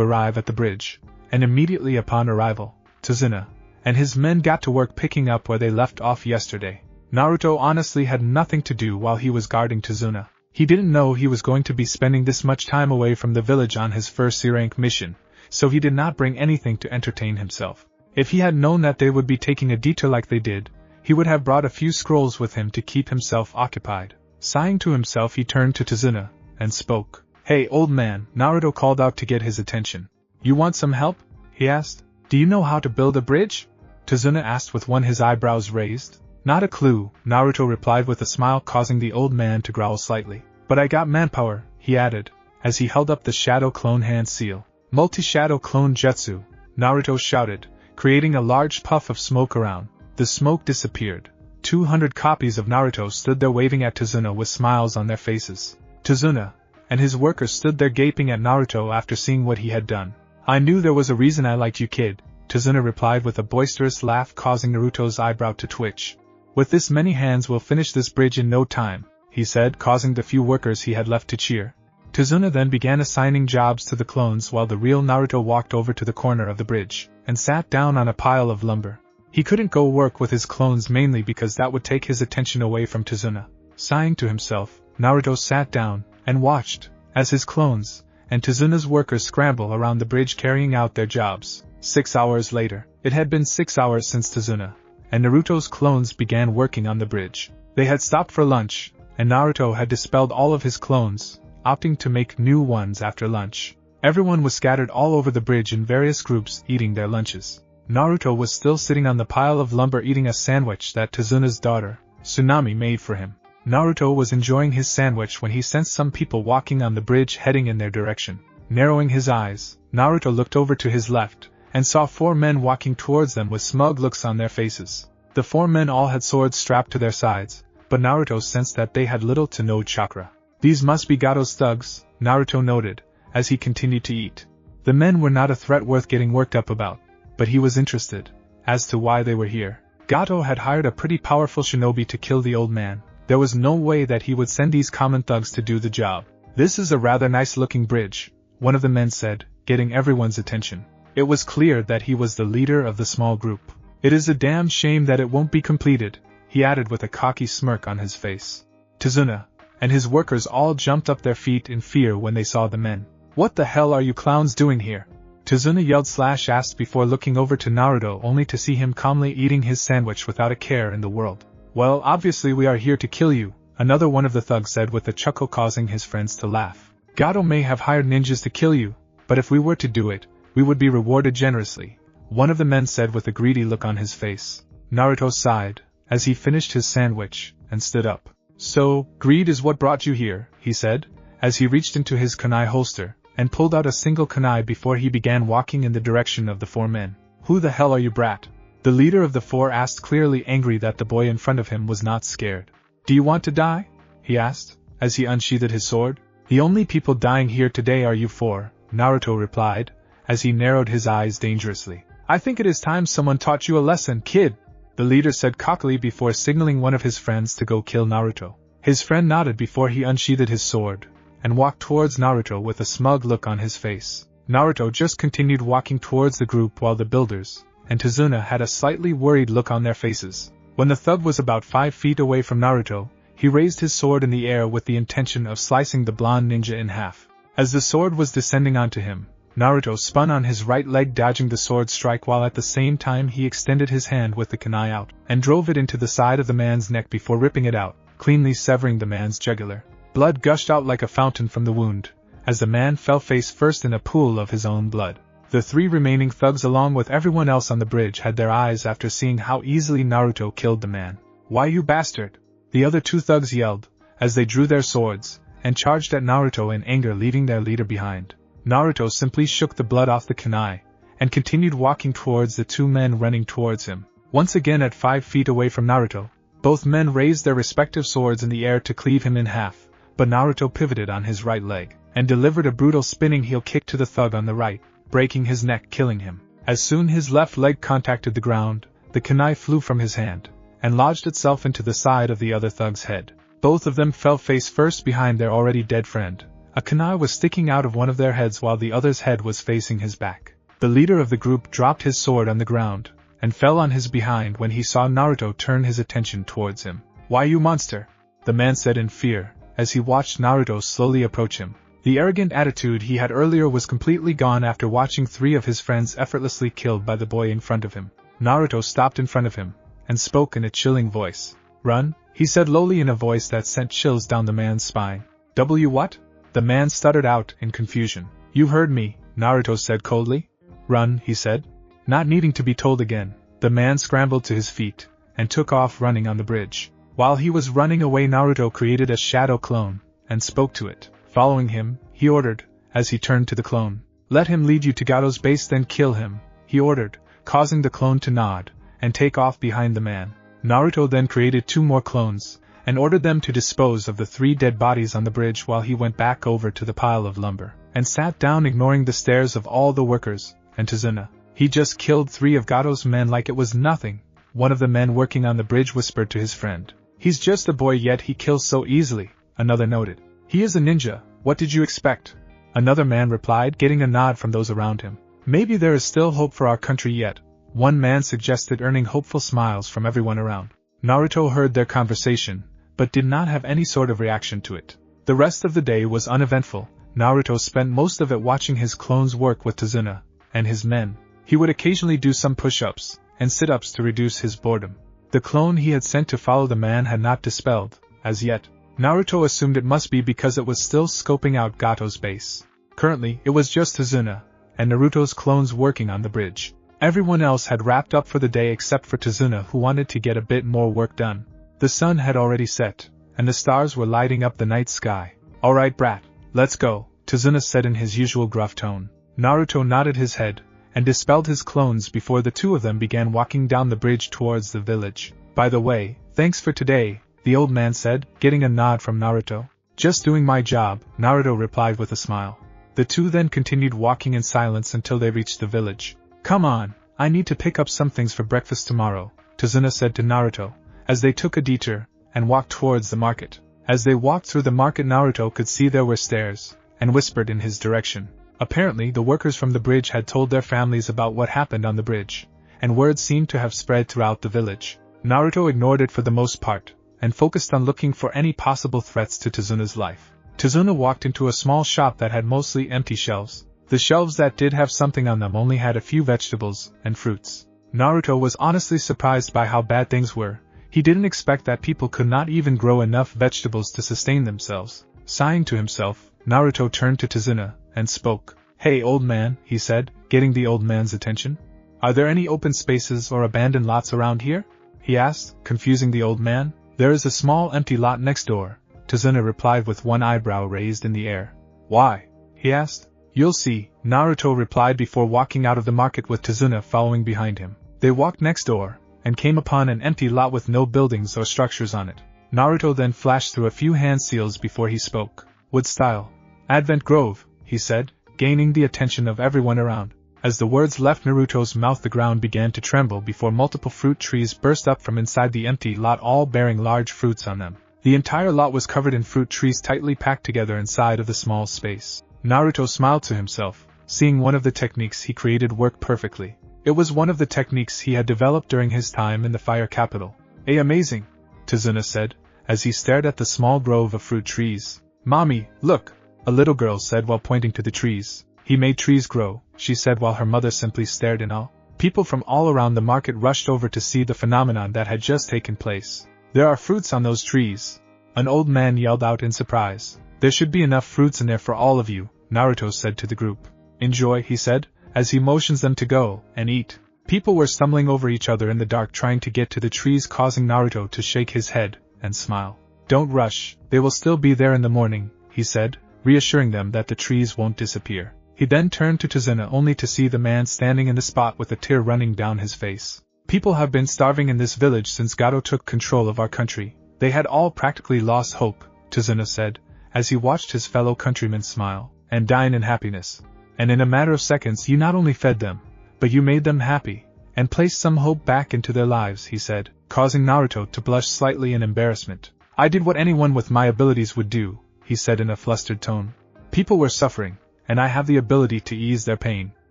arrive at the bridge, and immediately upon arrival, Tsunade and his men got to work picking up where they left off yesterday. Naruto honestly had nothing to do while he was guarding Tsunade. He didn't know he was going to be spending this much time away from the village on his first C-rank mission, so he did not bring anything to entertain himself. If he had known that they would be taking a detour like they did, he would have brought a few scrolls with him to keep himself occupied. Sighing to himself, he turned to Tsunade and spoke. "Hey old man," Naruto called out to get his attention. "You want some help?" he asked. "Do you know how to build a bridge?" Tsunade asked with his eyebrows raised. "Not a clue," Naruto replied with a smile, causing the old man to growl slightly. "But I got manpower," he added, as he held up the Shadow Clone hand seal. "Multi-Shadow Clone Jutsu," Naruto shouted, creating a large puff of smoke around. The smoke disappeared. 200 copies of Naruto stood there waving at Tsunade with smiles on their faces. Tsunade and his workers stood there gaping at Naruto after seeing what he had done. "I knew there was a reason I liked you, kid," Tsunade replied with a boisterous laugh, causing Naruto's eyebrow to twitch. "With this many hands we'll finish this bridge in no time," he said, causing the few workers he had left to cheer. Tsunade then began assigning jobs to the clones while the real Naruto walked over to the corner of the bridge and sat down on a pile of lumber. He couldn't go work with his clones mainly because that would take his attention away from Tsunade. Sighing to himself, Naruto sat down and watched as his clones and Tsunade's workers scramble around the bridge carrying out their jobs. 6 hours later, it had been 6 hours since Tsunade and Naruto's clones began working on the bridge. They had stopped for lunch, and Naruto had dispelled all of his clones, opting to make new ones after lunch. Everyone was scattered all over the bridge in various groups eating their lunches. Naruto was still sitting on the pile of lumber eating a sandwich that Tsunade's daughter, Tsunade, made for him. Naruto was enjoying his sandwich when he sensed some people walking on the bridge heading in their direction. Narrowing his eyes, Naruto looked over to his left, and saw 4 men walking towards them with smug looks on their faces. The 4 men all had swords strapped to their sides, but Naruto sensed that they had little to no chakra. "These must be Gato's thugs," Naruto noted, as he continued to eat. The men were not a threat worth getting worked up about, but he was interested as to why they were here. Gato had hired a pretty powerful shinobi to kill the old man. There was no way that he would send these common thugs to do the job. "This is a rather nice-looking bridge," one of the men said, getting everyone's attention. It was clear that he was the leader of the small group. "It is a damn shame that it won't be completed," he added with a cocky smirk on his face. Tsunade and his workers all jumped up their feet in fear when they saw the men. "What the hell are you clowns doing here?" Tsunade yelled/asked before looking over to Naruto only to see him calmly eating his sandwich without a care in the world. Well, obviously we are here to kill you, another one of the thugs said with a chuckle causing his friends to laugh. Gato may have hired ninjas to kill you, but if we were to do it, we would be rewarded generously, one of the men said with a greedy look on his face. Naruto sighed, as he finished his sandwich, and stood up. So, greed is what brought you here, he said, as he reached into his kunai holster, and pulled out a single kunai before he began walking in the direction of the four men. Who the hell are you, brat? The leader of the four asked, clearly angry that the boy in front of him was not scared. Do you want to die? He asked, as he unsheathed his sword. The only people dying here today are you four, Naruto replied, as he narrowed his eyes dangerously. I think it is time someone taught you a lesson, kid, the leader said cockily before signaling one of his friends to go kill Naruto. His friend nodded before he unsheathed his sword, and walked towards Naruto with a smug look on his face. Naruto just continued walking towards the group while the builders and Tsunade had a slightly worried look on their faces. When the thug was about 5 feet away from Naruto, he raised his sword in the air with the intention of slicing the blonde ninja in half. As the sword was descending onto him, Naruto spun on his right leg, dodging the sword strike, while at the same time he extended his hand with the kunai out and drove it into the side of the man's neck before ripping it out, cleanly severing the man's jugular. Blood gushed out like a fountain from the wound, as the man fell face first in a pool of his own blood. The 3 remaining thugs along with everyone else on the bridge had their eyes after seeing how easily Naruto killed the man. Why, you bastard! The other 2 thugs yelled, as they drew their swords, and charged at Naruto in anger, leaving their leader behind. Naruto simply shook the blood off the kunai, and continued walking towards the 2 men running towards him. Once again at 5 feet away from Naruto, both men raised their respective swords in the air to cleave him in half, but Naruto pivoted on his right leg, and delivered a brutal spinning heel kick to the thug on the right, breaking his neck, killing him. As soon his left leg contacted the ground, the kunai flew from his hand, and lodged itself into the side of the other thug's head. Both of them fell face first behind their already dead friend. A kunai was sticking out of one of their heads while the other's head was facing his back. The leader of the group dropped his sword on the ground, and fell on his behind when he saw Naruto turn his attention towards him. Why, you monster! The man said in fear, as he watched Naruto slowly approach him. The arrogant attitude he had earlier was completely gone after watching 3 of his friends effortlessly killed by the boy in front of him. Naruto stopped in front of him, and spoke in a chilling voice. Run, he said lowly in a voice that sent chills down the man's spine. What? The man stuttered out in confusion. You heard me, Naruto said coldly. Run, he said. Not needing to be told again, the man scrambled to his feet, and took off running on the bridge. While he was running away, Naruto created a shadow clone, and spoke to it. Following him, he ordered, as he turned to the clone. Let him lead you to Gato's base, then kill him, he ordered, causing the clone to nod, and take off behind the man. Naruto then created 2 more clones, and ordered them to dispose of the 3 dead bodies on the bridge while he went back over to the pile of lumber, and sat down, ignoring the stares of all the workers, and Tsunade. He just killed 3 of Gato's men like it was nothing, one of the men working on the bridge whispered to his friend. He's just a boy, yet he kills so easily, another noted. He is a ninja, what did you expect? Another man replied, getting a nod from those around him. Maybe there is still hope for our country yet, one man suggested, earning hopeful smiles from everyone around. Naruto heard their conversation, but did not have any sort of reaction to it. The rest of the day was uneventful. Naruto spent most of it watching his clones work with Tsunade and his men. He would occasionally do some push-ups and sit-ups to reduce his boredom. The clone he had sent to follow the man had not dispelled, as yet. Naruto assumed it must be because it was still scoping out Gato's base. Currently, it was just Tsunade and Naruto's clones working on the bridge. Everyone else had wrapped up for the day except for Tsunade, who wanted to get a bit more work done. The sun had already set, and the stars were lighting up the night sky. Alright, brat, let's go, Tsunade said in his usual gruff tone. Naruto nodded his head, and dispelled his clones before the 2 of them began walking down the bridge towards the village. By the way, thanks for today, the old man said, getting a nod from Naruto. Just doing my job, Naruto replied with a smile. The 2 then continued walking in silence until they reached the village. Come on, I need to pick up some things for breakfast tomorrow, Tsunade said to Naruto, as they took a detour, and walked towards the market. As they walked through the market, Naruto could see there were stairs, and whispered in his direction. Apparently the workers from the bridge had told their families about what happened on the bridge, and word seemed to have spread throughout the village. Naruto ignored it for the most part, and focused on looking for any possible threats to Tsunade's life. Tsunade walked into a small shop that had mostly empty shelves, The shelves that did have something on them only had a few vegetables and fruits. Naruto was honestly surprised by how bad things were. He didn't expect that people could not even grow enough vegetables to sustain themselves. Sighing to himself, Naruto turned to Tsunade and spoke. "Hey old man," he said, getting the old man's attention. "Are there any open spaces or abandoned lots around here?" he asked, confusing the old man. "There is a small empty lot next door," Tsunade replied with one eyebrow raised in the air. "Why?" he asked. "You'll see," Naruto replied before walking out of the market with Tsunade following behind him. They walked next door, and came upon an empty lot with no buildings or structures on it. Naruto then flashed through a few hand seals before he spoke. "Wood style. Advent Grove," he said, gaining the attention of everyone around. As the words left Naruto's mouth, the ground began to tremble before multiple fruit trees burst up from inside the empty lot, all bearing large fruits on them. The entire lot was covered in fruit trees tightly packed together inside of the small space. Naruto smiled to himself, seeing one of the techniques he created work perfectly. It was one of the techniques he had developed during his time in the Fire Capital. Amazing," Tsunade said, as he stared at the small grove of fruit trees. "Mommy, look," a little girl said while pointing to the trees. "He made trees grow," she said while her mother simply stared in awe. People from all around the market rushed over to see the phenomenon that had just taken place. "There are fruits on those trees," an old man yelled out in surprise. "There should be enough fruits in there for all of you," Naruto said to the group. "Enjoy," he said, as he motions them to go and eat. People were stumbling over each other in the dark trying to get to the trees, causing Naruto to shake his head and smile. "Don't rush, they will still be there in the morning," he said, reassuring them that the trees won't disappear. He then turned to Tsunade only to see the man standing in the spot with a tear running down his face. "People have been starving in this village since Gato took control of our country. They had all practically lost hope," Tsunade said, as he watched his fellow countrymen smile and dine in happiness. "And in a matter of seconds you not only fed them, but you made them happy, and placed some hope back into their lives," he said, causing Naruto to blush slightly in embarrassment. "I did what anyone with my abilities would do," he said in a flustered tone. "People were suffering, and I have the ability to ease their pain.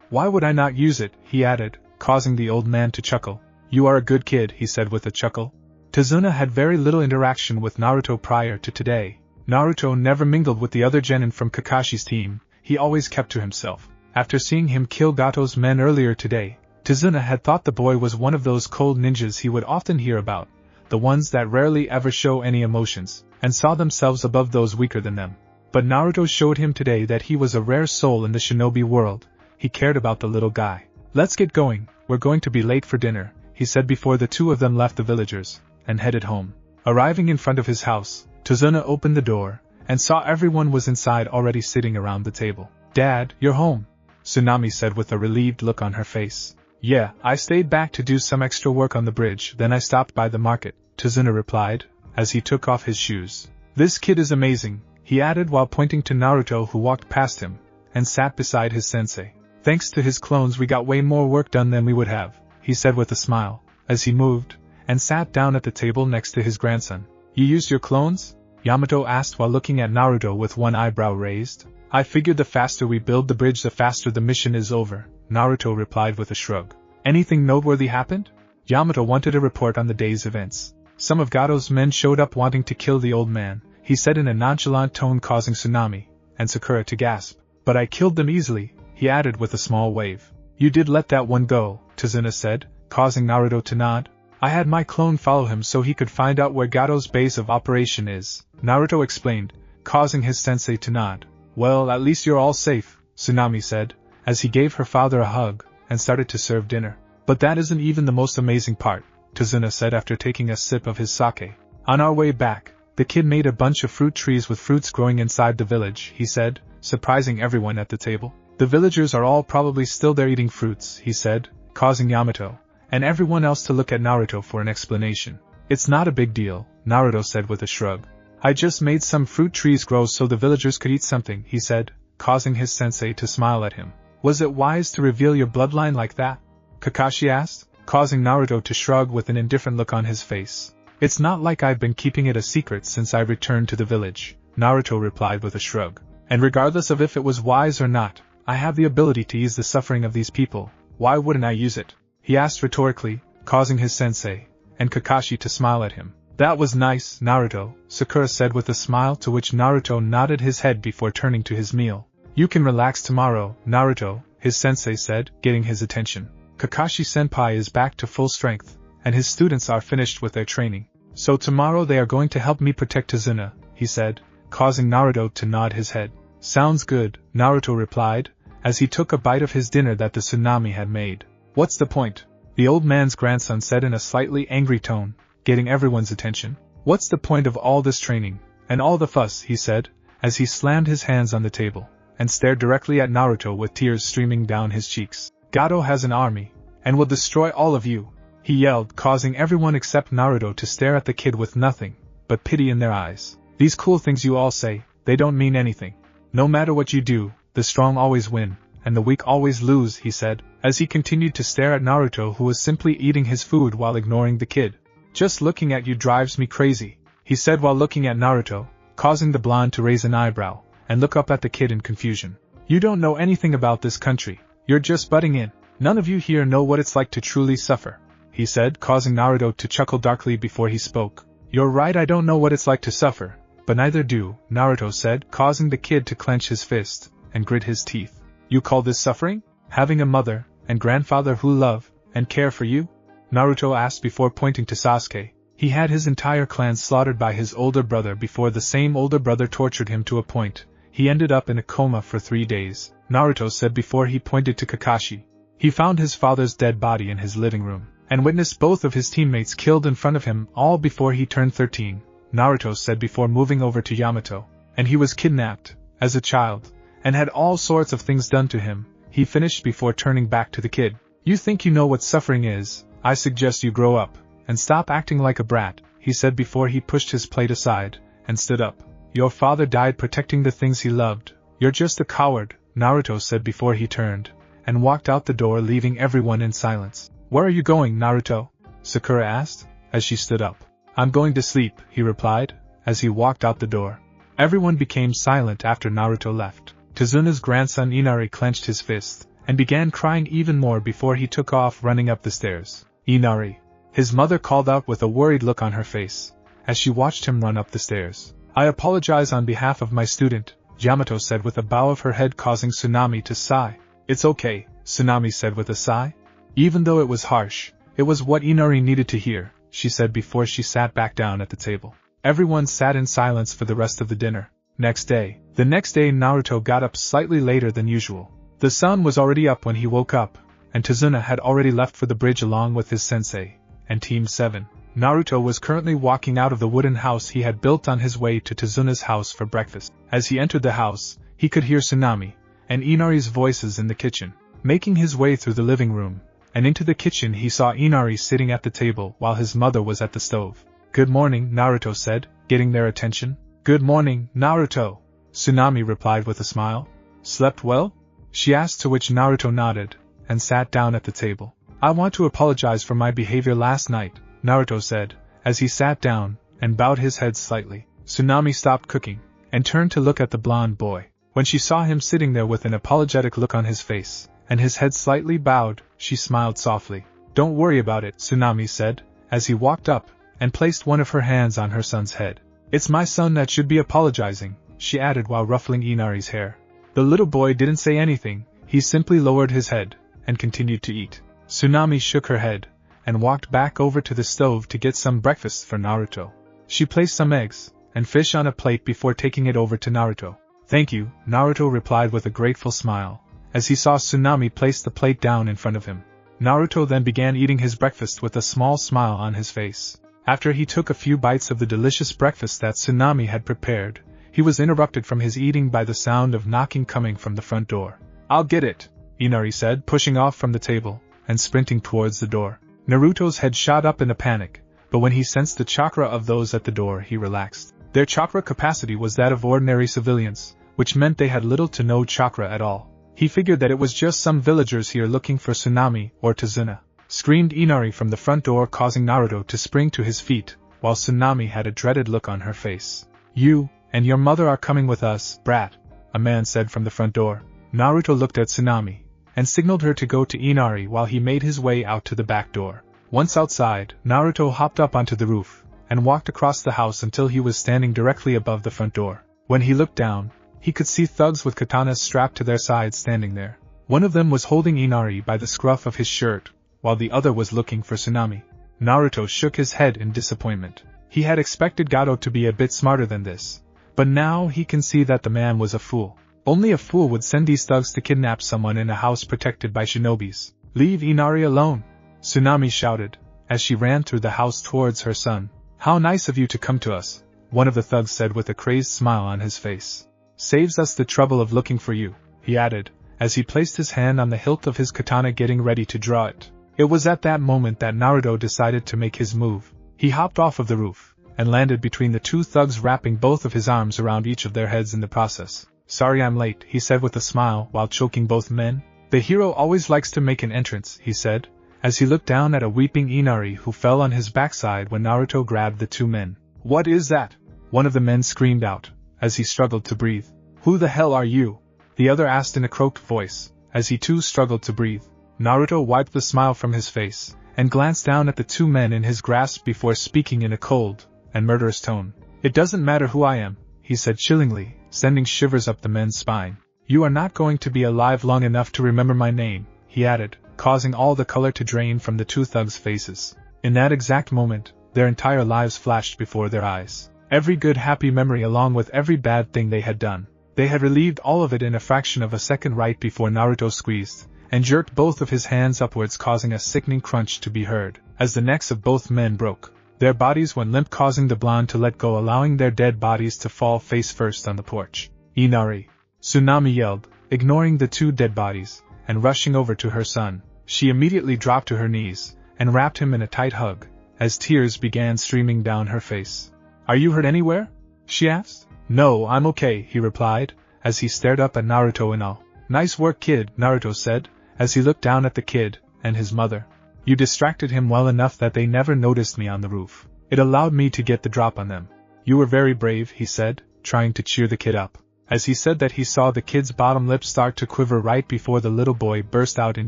Why would I not use it?" he added, causing the old man to chuckle. "You are a good kid," he said with a chuckle. Tsunade had very little interaction with Naruto prior to today. Naruto never mingled with the other genin from Kakashi's team. He always kept to himself. After seeing him kill Gato's men earlier today, Tsunade had thought the boy was one of those cold ninjas he would often hear about, the ones that rarely ever show any emotions, and saw themselves above those weaker than them. But Naruto showed him today that he was a rare soul in the shinobi world. He cared about the little guy. "Let's get going, we're going to be late for dinner," he said before the two of them left the villagers and headed home. Arriving in front of his house, Tsunade opened the door and saw everyone was inside already sitting around the table. "Dad, you're home," Tsunade said with a relieved look on her face. "Yeah, I stayed back to do some extra work on the bridge, then I stopped by the market," Tsunade replied, as he took off his shoes. "This kid is amazing," he added while pointing to Naruto, who walked past him and sat beside his sensei. "Thanks to his clones we got way more work done than we would have," he said with a smile, as he moved and sat down at the table next to his grandson. "You used your clones?" Yamato asked while looking at Naruto with one eyebrow raised. "I figured the faster we build the bridge the faster the mission is over," Naruto replied with a shrug. "Anything noteworthy happened?" Yamato wanted a report on the day's events. "Some of Gato's men showed up wanting to kill the old man," he said in a nonchalant tone, causing Tsunade and Sakura to gasp. "But I killed them easily," he added with a small wave. "You did let that one go," Tsunade said, causing Naruto to nod. "I had my clone follow him so he could find out where Gato's base of operation is," Naruto explained, causing his sensei to nod. "Well, at least you're all safe," Tsunade said, as he gave her father a hug and started to serve dinner. "But that isn't even the most amazing part," Tsunade said after taking a sip of his sake. "On our way back, the kid made a bunch of fruit trees with fruits growing inside the village," he said, surprising everyone at the table. "The villagers are all probably still there eating fruits," he said, causing Yamato and everyone else to look at Naruto for an explanation. "It's not a big deal," Naruto said with a shrug. "I just made some fruit trees grow so the villagers could eat something," he said, causing his sensei to smile at him. "Was it wise to reveal your bloodline like that?" Kakashi asked, causing Naruto to shrug with an indifferent look on his face. "It's not like I've been keeping it a secret since I returned to the village," Naruto replied with a shrug. "And regardless of if it was wise or not, I have the ability to ease the suffering of these people. Why wouldn't I use it?" he asked rhetorically, causing his sensei and Kakashi to smile at him. "That was nice, Naruto," Sakura said with a smile, to which Naruto nodded his head before turning to his meal. You can relax tomorrow, Naruto, his sensei said, getting his attention. Kakashi-senpai is back to full strength, and his students are finished with their training. So tomorrow they are going to help me protect Tsunade, he said, causing Naruto to nod his head. Sounds good, Naruto replied, as he took a bite of his dinner that the Tsunade had made. What's the point? The old man's grandson said in a slightly angry tone, getting everyone's attention. What's the point of all this training, and all the fuss, he said, as he slammed his hands on the table, and stared directly at Naruto with tears streaming down his cheeks. Gato has an army, and will destroy all of you, he yelled, causing everyone except Naruto to stare at the kid with nothing but pity in their eyes. These cool things you all say, they don't mean anything. No matter what you do, the strong always win, and the weak always lose, he said, as he continued to stare at Naruto, who was simply eating his food while ignoring the kid. Just looking at you drives me crazy, he said while looking at Naruto, causing the blonde to raise an eyebrow and look up at the kid in confusion. You don't know anything about this country, you're just butting in. None of you here know what it's like to truly suffer, he said, causing Naruto to chuckle darkly before he spoke. You're right, I don't know what it's like to suffer, but neither do, Naruto said, causing the kid to clench his fist and grit his teeth. You call this suffering? Having a mother and grandfather who love and care for you? Naruto asked before pointing to Sasuke. He had his entire clan slaughtered by his older brother before the same older brother tortured him to a point. He ended up in a coma for 3 days, Naruto said before he pointed to Kakashi. He found his father's dead body in his living room, and witnessed both of his teammates killed in front of him, all before he turned 13, Naruto said before moving over to Yamato. And he was kidnapped, as a child, and had all sorts of things done to him, he finished before turning back to the kid. You think you know what suffering is? I suggest you grow up, and stop acting like a brat, he said before he pushed his plate aside, and stood up. Your father died protecting the things he loved. You're just a coward, Naruto said before he turned and walked out the door, leaving everyone in silence. Where are you going, Naruto? Sakura asked, as she stood up. I'm going to sleep, he replied, as he walked out the door. Everyone became silent after Naruto left. Tsunade's grandson Inari clenched his fist, and began crying even more before he took off running up the stairs. Inari! His mother called out with a worried look on her face, as she watched him run up the stairs. I apologize on behalf of my student, Yamato said with a bow of her head, causing Tsunade to sigh. It's okay, Tsunade said with a sigh. Even though it was harsh, it was what Inari needed to hear, she said before she sat back down at the table. Everyone sat in silence for the rest of the dinner. The next day, Naruto got up slightly later than usual. The sun was already up when he woke up, and Tsunade had already left for the bridge along with his sensei and Team 7. Naruto was currently walking out of the wooden house he had built on his way to Tsunade's house for breakfast. As he entered the house, he could hear Tsunade and Inari's voices in the kitchen. Making his way through the living room and into the kitchen, he saw Inari sitting at the table while his mother was at the stove. Good morning, Naruto said, getting their attention. Good morning, Naruto, Tsunade replied with a smile. Slept well? She asked, to which Naruto nodded and sat down at the table. I want to apologize for my behavior last night, Naruto said, as he sat down and bowed his head slightly. Tsunade stopped cooking and turned to look at the blonde boy. When she saw him sitting there with an apologetic look on his face and his head slightly bowed, she smiled softly. Don't worry about it, Tsunade said, as he walked up and placed one of her hands on her son's head. It's my son that should be apologizing, she added while ruffling Inari's hair. The little boy didn't say anything, he simply lowered his head and continued to eat. Tsunade shook her head and walked back over to the stove to get some breakfast for Naruto. She placed some eggs and fish on a plate before taking it over to Naruto. Thank you, Naruto replied with a grateful smile, as he saw Tsunade place the plate down in front of him. Naruto then began eating his breakfast with a small smile on his face. After he took a few bites of the delicious breakfast that Tsunade had prepared, he was interrupted from his eating by the sound of knocking coming from the front door. I'll get it, Inari said, pushing off from the table and sprinting towards the door. Naruto's head shot up in a panic, but when he sensed the chakra of those at the door, he relaxed. Their chakra capacity was that of ordinary civilians, which meant they had little to no chakra at all. He figured that it was just some villagers here looking for Tsunade or Tsunade. Screamed Inari from the front door, causing Naruto to spring to his feet, while Tsunade had a dreaded look on her face. You and your mother are coming with us, brat, a man said from the front door. Naruto looked at Tsunade and signaled her to go to Inari while he made his way out to the back door. Once outside, Naruto hopped up onto the roof and walked across the house until he was standing directly above the front door. When he looked down, he could see thugs with katanas strapped to their sides standing there. One of them was holding Inari by the scruff of his shirt, while the other was looking for Tsunade. Naruto shook his head in disappointment. He had expected Gato to be a bit smarter than this, but now he can see that the man was a fool. Only a fool would send these thugs to kidnap someone in a house protected by shinobis. "Leave Inari alone!" Tsunade shouted, as she ran through the house towards her son. "How nice of you to come to us," one of the thugs said with a crazed smile on his face. "Saves us the trouble of looking for you," he added, as he placed his hand on the hilt of his katana getting ready to draw it. It was at that moment that Naruto decided to make his move. He hopped off of the roof, and landed between the two thugs, wrapping both of his arms around each of their heads in the process. "Sorry I'm late," he said with a smile while choking both men. "The hero always likes to make an entrance," he said, as he looked down at a weeping Inari who fell on his backside when Naruto grabbed the two men. "What is that?" one of the men screamed out, as he struggled to breathe. "Who the hell are you?" the other asked in a croaked voice, as he too struggled to breathe. Naruto wiped the smile from his face, and glanced down at the two men in his grasp before speaking in a cold and murderous tone. "It doesn't matter who I am," he said chillingly, sending shivers up the men's spine. "You are not going to be alive long enough to remember my name," he added, causing all the color to drain from the two thugs' faces. In that exact moment, their entire lives flashed before their eyes. Every good happy memory along with every bad thing they had done. They had relieved all of it in a fraction of a second right before Naruto squeezed and jerked both of his hands upwards, causing a sickening crunch to be heard, as the necks of both men broke. Their bodies went limp, causing the blonde to let go, allowing their dead bodies to fall face first on the porch. "Inari!" Tsunade yelled, ignoring the two dead bodies, and rushing over to her son. She immediately dropped to her knees, and wrapped him in a tight hug, as tears began streaming down her face. "Are you hurt anywhere?" she asked. "No, I'm okay," he replied, as he stared up at Naruto in awe. "Nice work, kid," Naruto said, as he looked down at the kid and his mother. "You distracted him well enough that they never noticed me on the roof. It allowed me to get the drop on them." "You were very brave," he said, trying to cheer the kid up. As he said that, he saw the kid's bottom lip start to quiver right before the little boy burst out in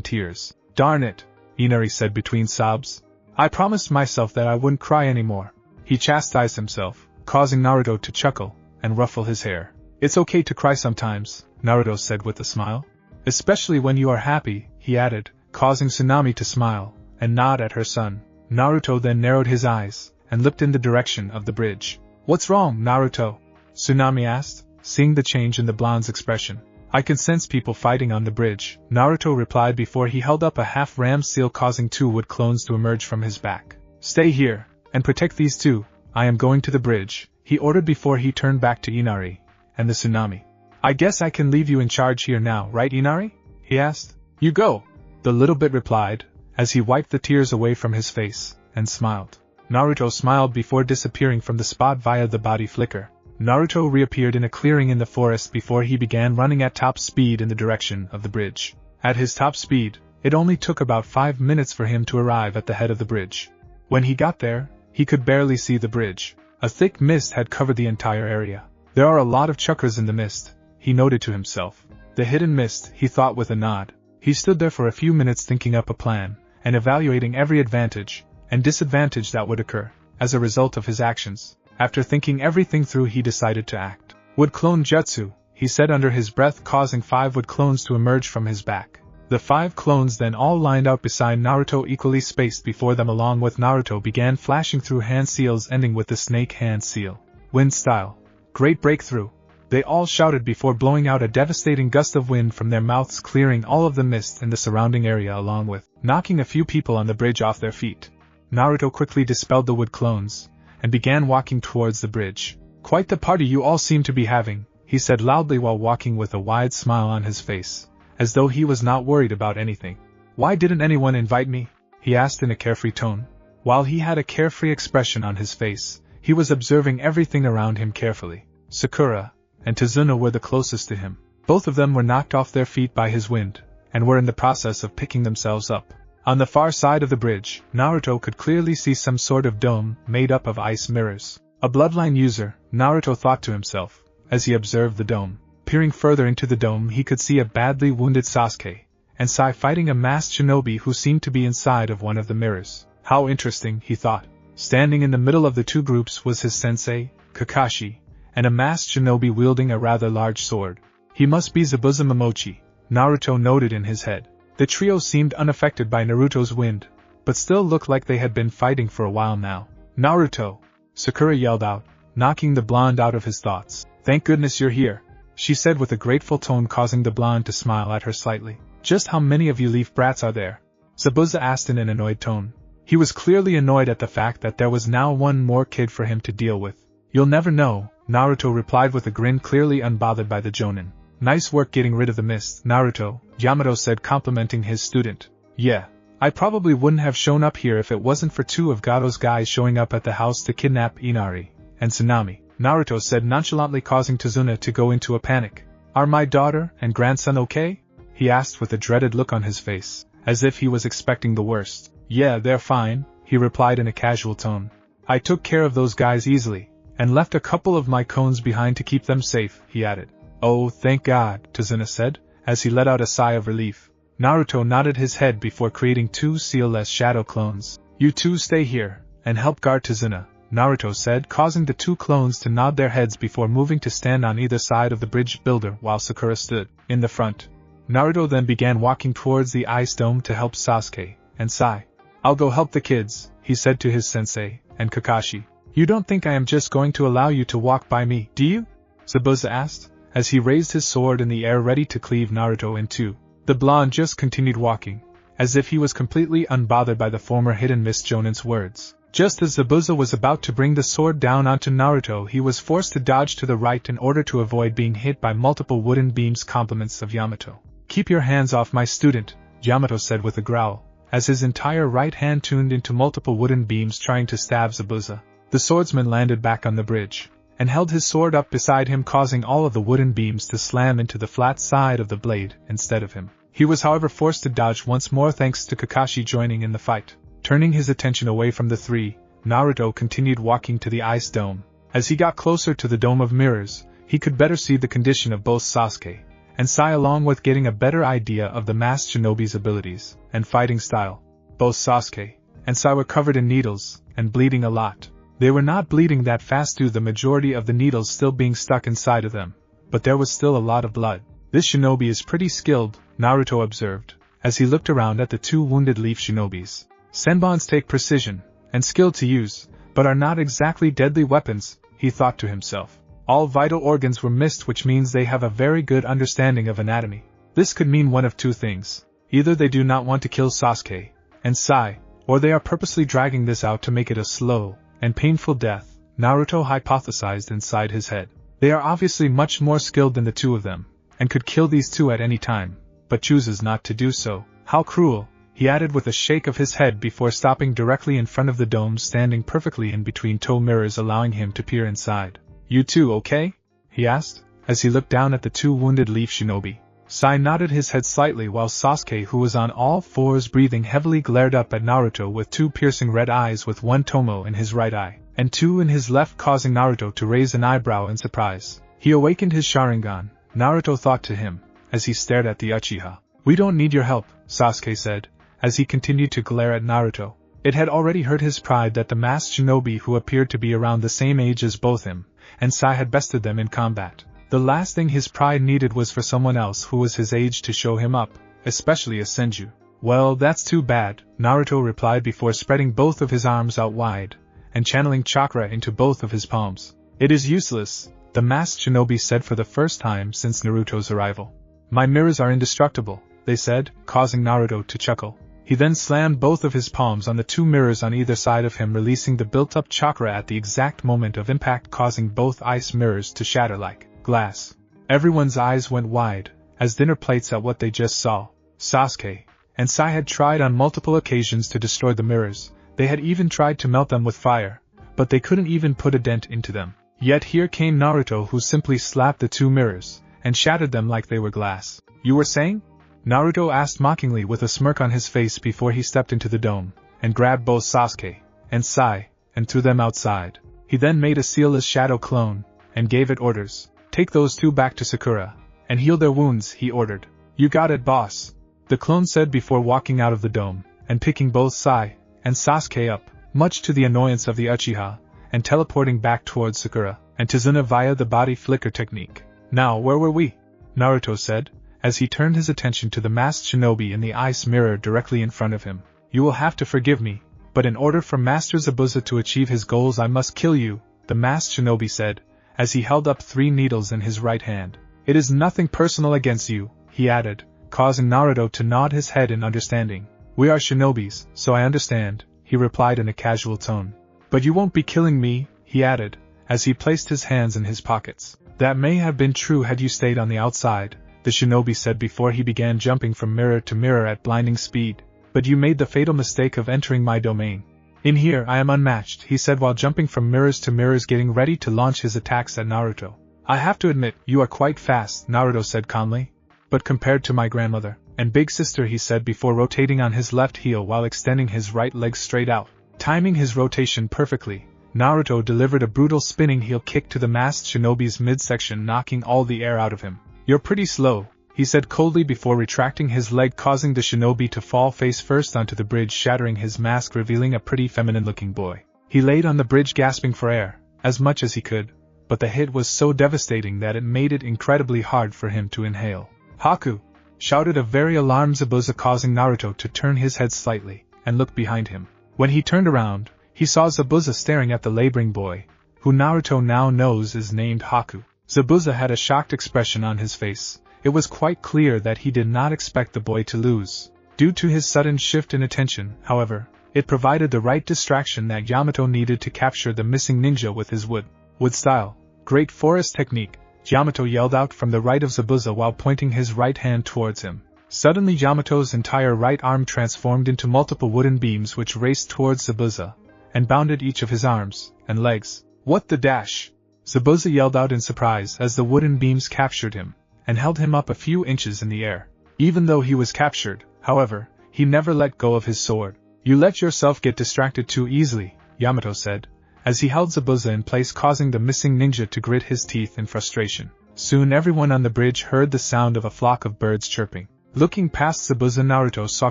tears. "Darn it," Inari said between sobs. "I promised myself that I wouldn't cry anymore." He chastised himself, causing Naruto to chuckle and ruffle his hair. "It's okay to cry sometimes," Naruto said with a smile. "Especially when you are happy," he added, causing Tsunade to smile and nod at her son. Naruto then narrowed his eyes and looked in the direction of the bridge. "What's wrong, Naruto?" Tsunade asked, seeing the change in the blonde's expression. "I can sense people fighting on the bridge," Naruto replied before he held up a half-rammed seal, causing two wood clones to emerge from his back. "Stay here and protect these two. I am going to the bridge," he ordered before he turned back to Inari and the Tsunade. "I guess I can leave you in charge here now, right, Inari?" he asked. "You go," the little bit replied, as he wiped the tears away from his face and smiled. Naruto smiled before disappearing from the spot via the body flicker. Naruto reappeared in a clearing in the forest before he began running at top speed in the direction of the bridge. At his top speed, it only took about 5 minutes for him to arrive at the head of the bridge. When he got there, he could barely see the bridge. A thick mist had covered the entire area. "There are a lot of chakras in the mist," he noted to himself. "The hidden mist," he thought with a nod. He stood there for a few minutes thinking up a plan, and evaluating every advantage and disadvantage that would occur as a result of his actions. After thinking everything through, he decided to act. "Wood clone jutsu," he said under his breath, causing 5 wood clones to emerge from his back. The 5 clones then all lined out beside Naruto, equally spaced before them, along with Naruto began flashing through hand seals ending with the snake hand seal. "Wind style. Great breakthrough," they all shouted before blowing out a devastating gust of wind from their mouths, clearing all of the mist in the surrounding area along with knocking a few people on the bridge off their feet. Naruto quickly dispelled the wood clones and began walking towards the bridge. "Quite the party you all seem to be having," he said loudly while walking with a wide smile on his face, as though he was not worried about anything. "Why didn't anyone invite me?" he asked in a carefree tone. While he had a carefree expression on his face, he was observing everything around him carefully. Sakura and Tazuna were the closest to him. Both of them were knocked off their feet by his wind, and were in the process of picking themselves up. On the far side of the bridge, Naruto could clearly see some sort of dome made up of ice mirrors. A bloodline user, Naruto thought to himself, as he observed the dome. Peering further into the dome, he could see a badly wounded Sasuke and Sai fighting a masked shinobi who seemed to be inside of one of the mirrors. How interesting, he thought. Standing in the middle of the two groups was his sensei, Kakashi, and a masked shinobi wielding a rather large sword. He must be Zabuza Momochi, Naruto noted in his head. The trio seemed unaffected by Naruto's wind, but still looked like they had been fighting for a while now. Naruto! Sakura yelled out, knocking the blonde out of his thoughts. Thank goodness you're here, she said with a grateful tone, causing the blonde to smile at her slightly. Just how many of you leaf brats are there? Zabuza asked in an annoyed tone. He was clearly annoyed at the fact that there was now one more kid for him to deal with. You'll never know, Naruto replied with a grin, clearly unbothered by the jonin. Nice work getting rid of the mist, Naruto, Yamato said, complimenting his student. Yeah, I probably wouldn't have shown up here if it wasn't for two of Gato's guys showing up at the house to kidnap Inari and Tsunade, Naruto said, nonchalantly, causing Tsunade to go into a panic. Are my daughter and grandson okay? He asked with a dreaded look on his face, as if he was expecting the worst. Yeah, they're fine, he replied in a casual tone. I took care of those guys easily, and left a couple of my cones behind to keep them safe, he added. Oh, thank God, Tsunade said, as he let out a sigh of relief. Naruto nodded his head before creating two sealless shadow clones. You two stay here, and help guard Tsunade, Naruto said, causing the two clones to nod their heads before moving to stand on either side of the bridge builder while Sakura stood in the front. Naruto then began walking towards the ice dome to help Sasuke and Sai. I'll go help the kids, he said to his sensei and Kakashi. You don't think I am just going to allow you to walk by me, do you? Zabuza asked, as he raised his sword in the air ready to cleave Naruto in two. The blonde just continued walking, as if he was completely unbothered by the former hidden Miss Jonin's words. Just as Zabuza was about to bring the sword down onto Naruto, he was forced to dodge to the right in order to avoid being hit by multiple wooden beams. Compliments of Yamato. Keep your hands off my student, Yamato said with a growl, as his entire right hand tuned into multiple wooden beams trying to stab Zabuza. The swordsman landed back on the bridge, and held his sword up beside him, causing all of the wooden beams to slam into the flat side of the blade instead of him. He was however forced to dodge once more thanks to Kakashi joining in the fight. Turning his attention away from the three, Naruto continued walking to the ice dome. As he got closer to the Dome of Mirrors, he could better see the condition of both Sasuke and Sai, along with getting a better idea of the masked shinobi's abilities and fighting style. Both Sasuke and Sai were covered in needles and bleeding a lot. They were not bleeding that fast due to the majority of the needles still being stuck inside of them, but there was still a lot of blood. This shinobi is pretty skilled, Naruto observed, as he looked around at the two wounded leaf shinobis. Senbons take precision and skill to use, but are not exactly deadly weapons, he thought to himself. All vital organs were missed, which means they have a very good understanding of anatomy. This could mean one of two things. Either they do not want to kill Sasuke and Sai, or they are purposely dragging this out to make it a slow and painful death, Naruto hypothesized inside his head. They are obviously much more skilled than the two of them, and could kill these two at any time, but chooses not to do so. How cruel, he added with a shake of his head before stopping directly in front of the dome, standing perfectly in between toe mirrors, allowing him to peer inside. You two okay? He asked, as he looked down at the two wounded leaf shinobi. Sai nodded his head slightly while Sasuke, who was on all fours breathing heavily, glared up at Naruto with two piercing red eyes, with one tomo in his right eye and two in his left, causing Naruto to raise an eyebrow in surprise. He awakened his Sharingan, Naruto thought to him, as he stared at the Uchiha. We don't need your help, Sasuke said, as he continued to glare at Naruto. It had already hurt his pride that the masked shinobi, who appeared to be around the same age as both him and Sai, had bested them in combat. The last thing his pride needed was for someone else who was his age to show him up, especially a Senju. Well, that's too bad, Naruto replied before spreading both of his arms out wide and channeling chakra into both of his palms. It is useless, the masked shinobi said for the first time since Naruto's arrival. My mirrors are indestructible, they said, causing Naruto to chuckle. He then slammed both of his palms on the two mirrors on either side of him, releasing the built-up chakra at the exact moment of impact, causing both ice mirrors to shatter like glass. Everyone's eyes went wide, as dinner plates, at what they just saw. Sasuke and Sai had tried on multiple occasions to destroy the mirrors. They had even tried to melt them with fire, but they couldn't even put a dent into them. Yet here came Naruto, who simply slapped the two mirrors and shattered them like they were glass. You were saying? Naruto asked mockingly with a smirk on his face before he stepped into the dome and grabbed both Sasuke and Sai and threw them outside. He then made a sealless shadow clone and gave it orders. Take those two back to Sakura and heal their wounds, he ordered. You got it, boss, the clone said before walking out of the dome and picking both Sai and Sasuke up, much to the annoyance of the Uchiha, and teleporting back towards Sakura and Tsunade via the body flicker technique. Now where were we? Naruto said, as he turned his attention to the masked shinobi in the ice mirror directly in front of him. You will have to forgive me, but in order for Master Zabuza to achieve his goals I must kill you, the masked shinobi said, as he held up 3 needles in his right hand. It is nothing personal against you, he added, causing Naruto to nod his head in understanding. We are shinobis, so I understand, he replied in a casual tone. But you won't be killing me, he added, as he placed his hands in his pockets. That may have been true had you stayed on the outside, the shinobi said before he began jumping from mirror to mirror at blinding speed. But you made the fatal mistake of entering my domain. In here I am unmatched, he said while jumping from mirrors to mirrors getting ready to launch his attacks at Naruto. I have to admit, you are quite fast, Naruto said calmly. But compared to my grandmother and big sister, he said before rotating on his left heel while extending his right leg straight out. Timing his rotation perfectly, Naruto delivered a brutal spinning heel kick to the masked shinobi's midsection, knocking all the air out of him. You're pretty slow, he said coldly before retracting his leg, causing the shinobi to fall face first onto the bridge, shattering his mask, revealing a pretty feminine-looking boy. He laid on the bridge gasping for air, as much as he could, but the hit was so devastating that it made it incredibly hard for him to inhale. Haku! Shouted a very alarmed Zabuza, causing Naruto to turn his head slightly and look behind him. When he turned around, he saw Zabuza staring at the laboring boy, who Naruto now knows is named Haku. Zabuza had a shocked expression on his face. It was quite clear that he did not expect the boy to lose. Due to his sudden shift in attention, however, it provided the right distraction that Yamato needed to capture the missing ninja with his wood style. Great forest technique, Yamato yelled out from the right of Zabuza while pointing his right hand towards him. Suddenly Yamato's entire right arm transformed into multiple wooden beams which raced towards Zabuza, and bounded each of his arms and legs. What the dash? Zabuza yelled out in surprise as the wooden beams captured him, and held him up a few inches in the air. Even though he was captured, however, he never let go of his sword. You let yourself get distracted too easily, Yamato said, as he held Zabuza in place, causing the missing ninja to grit his teeth in frustration. Soon everyone on the bridge heard the sound of a flock of birds chirping. Looking past Zabuza, Naruto saw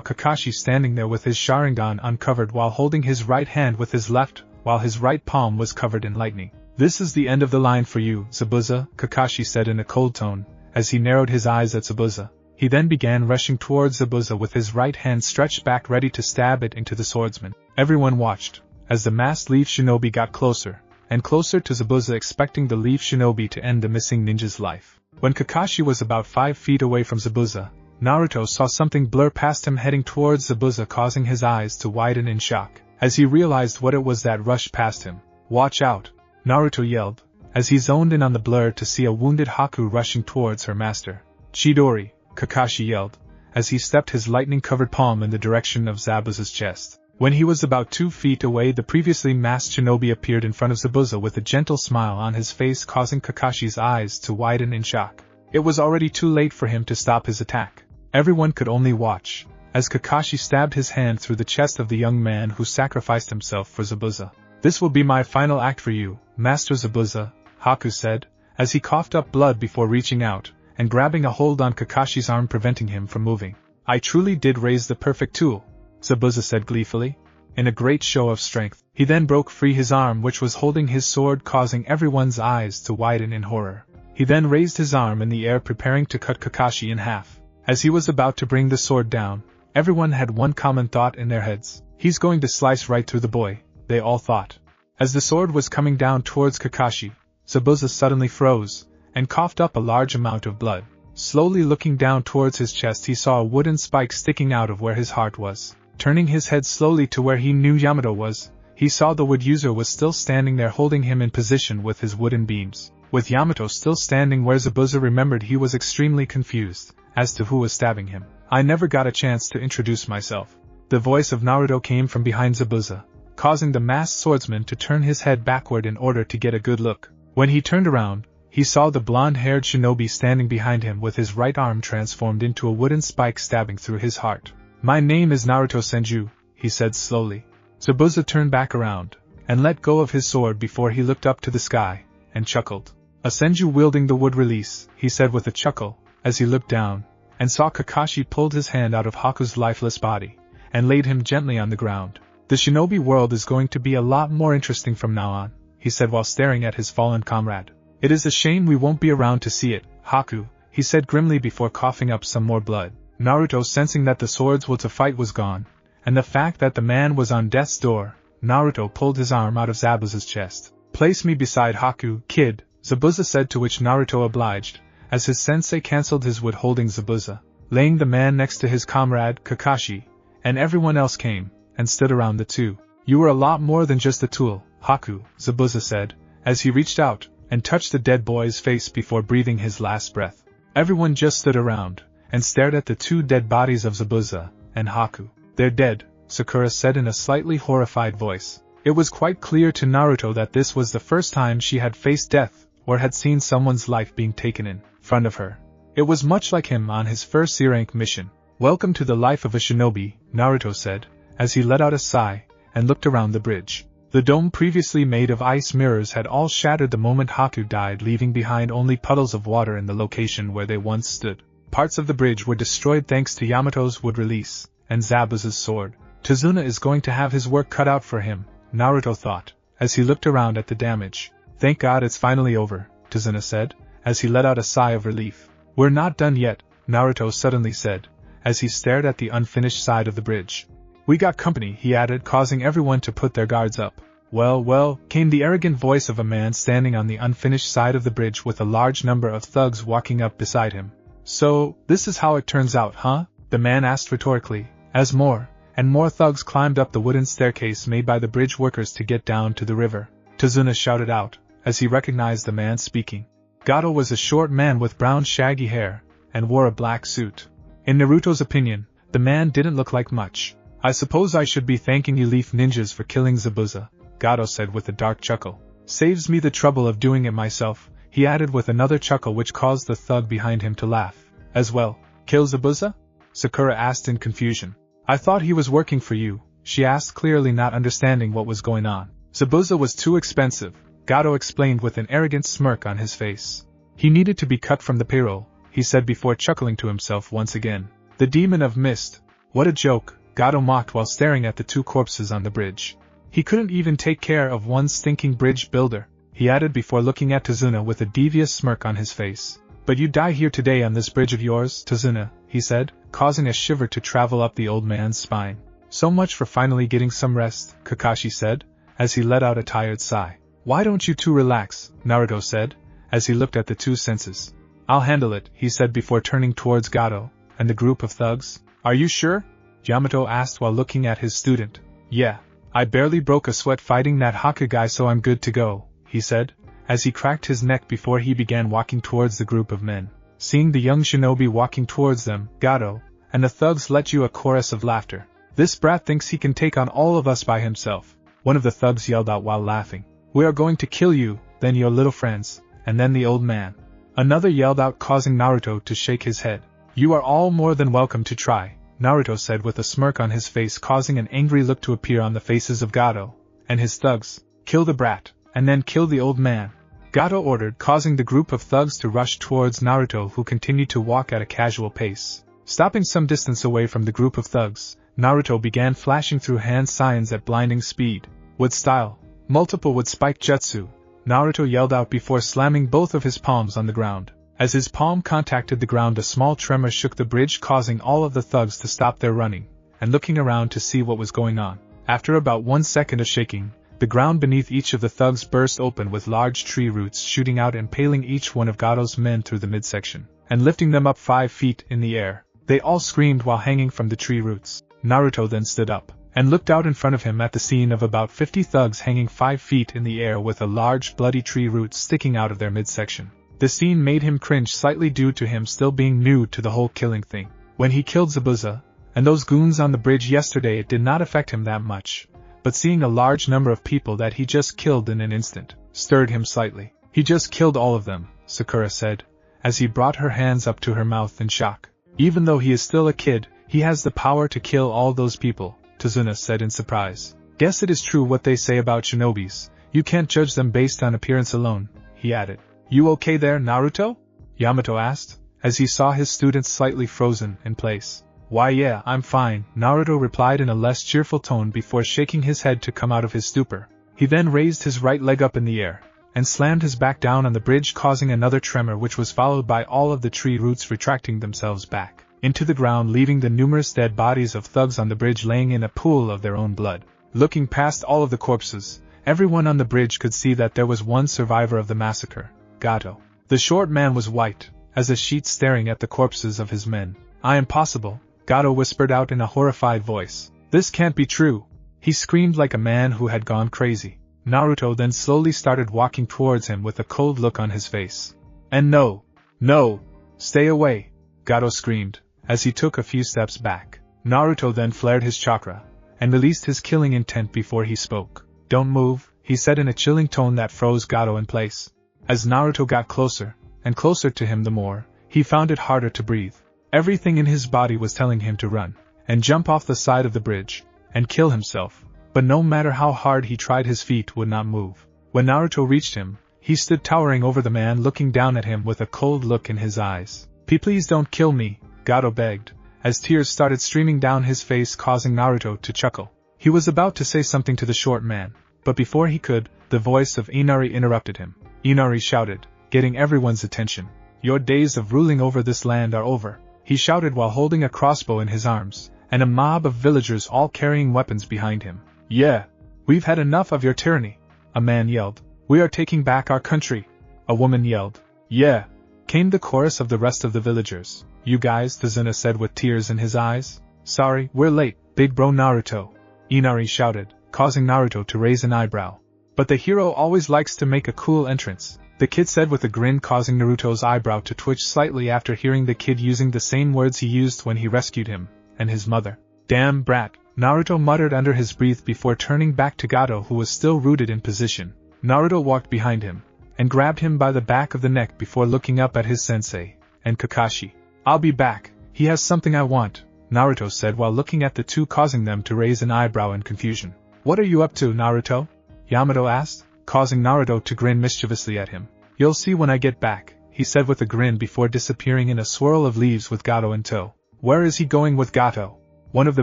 Kakashi standing there with his Sharingan uncovered while holding his right hand with his left, while his right palm was covered in lightning. This is the end of the line for you, Zabuza, Kakashi said in a cold tone, as he narrowed his eyes at Zabuza. He then began rushing towards Zabuza with his right hand stretched back ready to stab it into the swordsman. Everyone watched, as the masked leaf shinobi got closer and closer to Zabuza, expecting the leaf shinobi to end the missing ninja's life. When Kakashi was about 5 feet away from Zabuza, Naruto saw something blur past him heading towards Zabuza, causing his eyes to widen in shock, as he realized what it was that rushed past him. Watch out! Naruto yelled, as he zoned in on the blur to see a wounded Haku rushing towards her master. Chidori, Kakashi yelled, as he stepped his lightning-covered palm in the direction of Zabuza's chest. When he was about 2 feet away, the previously masked shinobi appeared in front of Zabuza with a gentle smile on his face, causing Kakashi's eyes to widen in shock. It was already too late for him to stop his attack. Everyone could only watch, as Kakashi stabbed his hand through the chest of the young man who sacrificed himself for Zabuza. This will be my final act for you, Master Zabuza, Haku said, as he coughed up blood before reaching out and grabbing a hold on Kakashi's arm, preventing him from moving. I truly did raise the perfect tool, Zabuza said gleefully, in a great show of strength. He then broke free his arm which was holding his sword, causing everyone's eyes to widen in horror. He then raised his arm in the air, preparing to cut Kakashi in half. As he was about to bring the sword down, everyone had one common thought in their heads. He's going to slice right through the boy, they all thought. As the sword was coming down towards Kakashi, Zabuza suddenly froze, and coughed up a large amount of blood. Slowly looking down towards his chest, he saw a wooden spike sticking out of where his heart was. Turning his head slowly to where he knew Yamato was, he saw the wood user was still standing there, holding him in position with his wooden beams. With Yamato still standing where Zabuza remembered, he was extremely confused as to who was stabbing him. I never got a chance to introduce myself. The voice of Naruto came from behind Zabuza, causing the masked swordsman to turn his head backward in order to get a good look. When he turned around, he saw the blonde-haired shinobi standing behind him with his right arm transformed into a wooden spike stabbing through his heart. My name is Naruto Senju, he said slowly. Zabuza turned back around and let go of his sword before he looked up to the sky and chuckled. A Senju wielding the wood release, he said with a chuckle, as he looked down and saw Kakashi pulled his hand out of Haku's lifeless body and laid him gently on the ground. The shinobi world is going to be a lot more interesting from now on, he said while staring at his fallen comrade. It is a shame we won't be around to see it, Haku, he said grimly before coughing up some more blood. Naruto, sensing that the sword's will to fight was gone, and the fact that the man was on death's door, Naruto pulled his arm out of Zabuza's chest. Place me beside Haku, kid, Zabuza said, to which Naruto obliged, as his sensei cancelled his wood holding Zabuza, laying the man next to his comrade, Kakashi, and everyone else came, and stood around the two. You were a lot more than just a tool, Haku, Zabuza said, as he reached out, and touched the dead boy's face before breathing his last breath. Everyone just stood around, and stared at the two dead bodies of Zabuza and Haku. They're dead, Sakura said in a slightly horrified voice. It was quite clear to Naruto that this was the first time she had faced death, or had seen someone's life being taken in front of her. It was much like him on his first C-rank mission. Welcome to the life of a shinobi, Naruto said, as he let out a sigh, and looked around the bridge. The dome previously made of ice mirrors had all shattered the moment Haku died, leaving behind only puddles of water in the location where they once stood. Parts of the bridge were destroyed thanks to Yamato's wood release, and Zabuza's sword. Tsunade is going to have his work cut out for him, Naruto thought, as he looked around at the damage. Thank God it's finally over, Tsunade said, as he let out a sigh of relief. We're not done yet, Naruto suddenly said, as he stared at the unfinished side of the bridge. We got company, he added, causing everyone to put their guards up. Well, came the arrogant voice of a man standing on the unfinished side of the bridge with a large number of thugs walking up beside him. So, this is how it turns out, huh? The man asked rhetorically, as more and more thugs climbed up the wooden staircase made by the bridge workers to get down to the river. Tsunade shouted out, as he recognized the man speaking. Gato was a short man with brown shaggy hair, and wore a black suit. In Naruto's opinion, the man didn't look like much. I suppose I should be thanking you leaf ninjas for killing Zabuza, Gato said with a dark chuckle. Saves me the trouble of doing it myself, he added with another chuckle which caused the thug behind him to laugh. As well, kill Zabuza? Sakura asked in confusion. I thought he was working for you, she asked, clearly not understanding what was going on. Zabuza was too expensive, Gato explained with an arrogant smirk on his face. He needed to be cut from the payroll, he said before chuckling to himself once again. The demon of mist. What a joke, Gato mocked while staring at the two corpses on the bridge. He couldn't even take care of one stinking bridge builder, he added before looking at Tsunade with a devious smirk on his face. But you die here today on this bridge of yours, Tsunade, he said, causing a shiver to travel up the old man's spine. So much for finally getting some rest, Kakashi said, as he let out a tired sigh. Why don't you two relax, Naruto said, as he looked at the two senses. I'll handle it, he said before turning towards Gato and the group of thugs. Are you sure? Yamato asked while looking at his student. Yeah, I barely broke a sweat fighting that Hokage, so I'm good to go, he said, as he cracked his neck before he began walking towards the group of men. Seeing the young shinobi walking towards them, Gato and the thugs let you a chorus of laughter. This brat thinks he can take on all of us by himself, one of the thugs yelled out while laughing. We are going to kill you, then your little friends, and then the old man. Another yelled out, causing Naruto to shake his head. You are all more than welcome to try, Naruto said with a smirk on his face, causing an angry look to appear on the faces of Gato and his thugs. Kill the brat, and then kill the old man, Gato ordered, causing the group of thugs to rush towards Naruto, who continued to walk at a casual pace. Stopping some distance away from the group of thugs, Naruto began flashing through hand signs at blinding speed. Wood style, multiple wood spike jutsu, Naruto yelled out before slamming both of his palms on the ground. As his palm contacted the ground, a small tremor shook the bridge, causing all of the thugs to stop their running and looking around to see what was going on. After about 1 second of shaking, the ground beneath each of the thugs burst open, with large tree roots shooting out, impaling each one of Gato's men through the midsection and lifting them up 5 feet in the air. They all screamed while hanging from the tree roots. Naruto then stood up and looked out in front of him at the scene of about 50 thugs hanging 5 feet in the air with a large bloody tree root sticking out of their midsection. The scene made him cringe slightly due to him still being new to the whole killing thing. When he killed Zabuza and those goons on the bridge yesterday, it did not affect him that much, but seeing a large number of people that he just killed in an instant stirred him slightly. He just killed all of them, Sakura said, as he brought her hands up to her mouth in shock. Even though he is still a kid, he has the power to kill all those people, Tsunade said in surprise. Guess it is true what they say about shinobis, you can't judge them based on appearance alone, he added. You okay there, Naruto? Yamato asked, as he saw his students slightly frozen in place. Why yeah, I'm fine, Naruto replied in a less cheerful tone before shaking his head to come out of his stupor. He then raised his right leg up in the air, and slammed his back down on the bridge, causing another tremor, which was followed by all of the tree roots retracting themselves back into the ground, leaving the numerous dead bodies of thugs on the bridge laying in a pool of their own blood. Looking past all of the corpses, everyone on the bridge could see that there was one survivor of the massacre, Gato. The short man was white as a sheet, staring at the corpses of his men. "I am impossible," Gato whispered out in a horrified voice. "This can't be true." He screamed like a man who had gone crazy. Naruto then slowly started walking towards him with a cold look on his face. "And no, stay away," Gato screamed, as he took a few steps back. Naruto then flared his chakra, and released his killing intent before he spoke. "Don't move," he said in a chilling tone that froze Gato in place. As Naruto got closer, and closer to him, the more he found it harder to breathe. Everything in his body was telling him to run, and jump off the side of the bridge, and kill himself. But no matter how hard he tried, his feet would not move. When Naruto reached him, he stood towering over the man, looking down at him with a cold look in his eyes. Please don't kill me," Gato begged, as tears started streaming down his face, causing Naruto to chuckle. He was about to say something to the short man, but before he could, the voice of Inari interrupted him. Inari shouted, getting everyone's attention. "Your days of ruling over this land are over," he shouted while holding a crossbow in his arms, and a mob of villagers all carrying weapons behind him. "Yeah, we've had enough of your tyranny," a man yelled. "We are taking back our country," a woman yelled. "Yeah," came the chorus of the rest of the villagers. "You guys," Tsunade said with tears in his eyes. "Sorry, we're late, big bro Naruto," Inari shouted, causing Naruto to raise an eyebrow. "But the hero always likes to make a cool entrance," the kid said with a grin, causing Naruto's eyebrow to twitch slightly after hearing the kid using the same words he used when he rescued him and his mother. "Damn brat," Naruto muttered under his breath before turning back to Gato, who was still rooted in position. Naruto walked behind him, and grabbed him by the back of the neck before looking up at his sensei, and Kakashi. "I'll be back, he has something I want," Naruto said while looking at the two, causing them to raise an eyebrow in confusion. "What are you up to, Naruto?" Yamato asked, causing Naruto to grin mischievously at him. "You'll see when I get back," he said with a grin before disappearing in a swirl of leaves with Gato in tow. "Where is he going with Gato?" one of the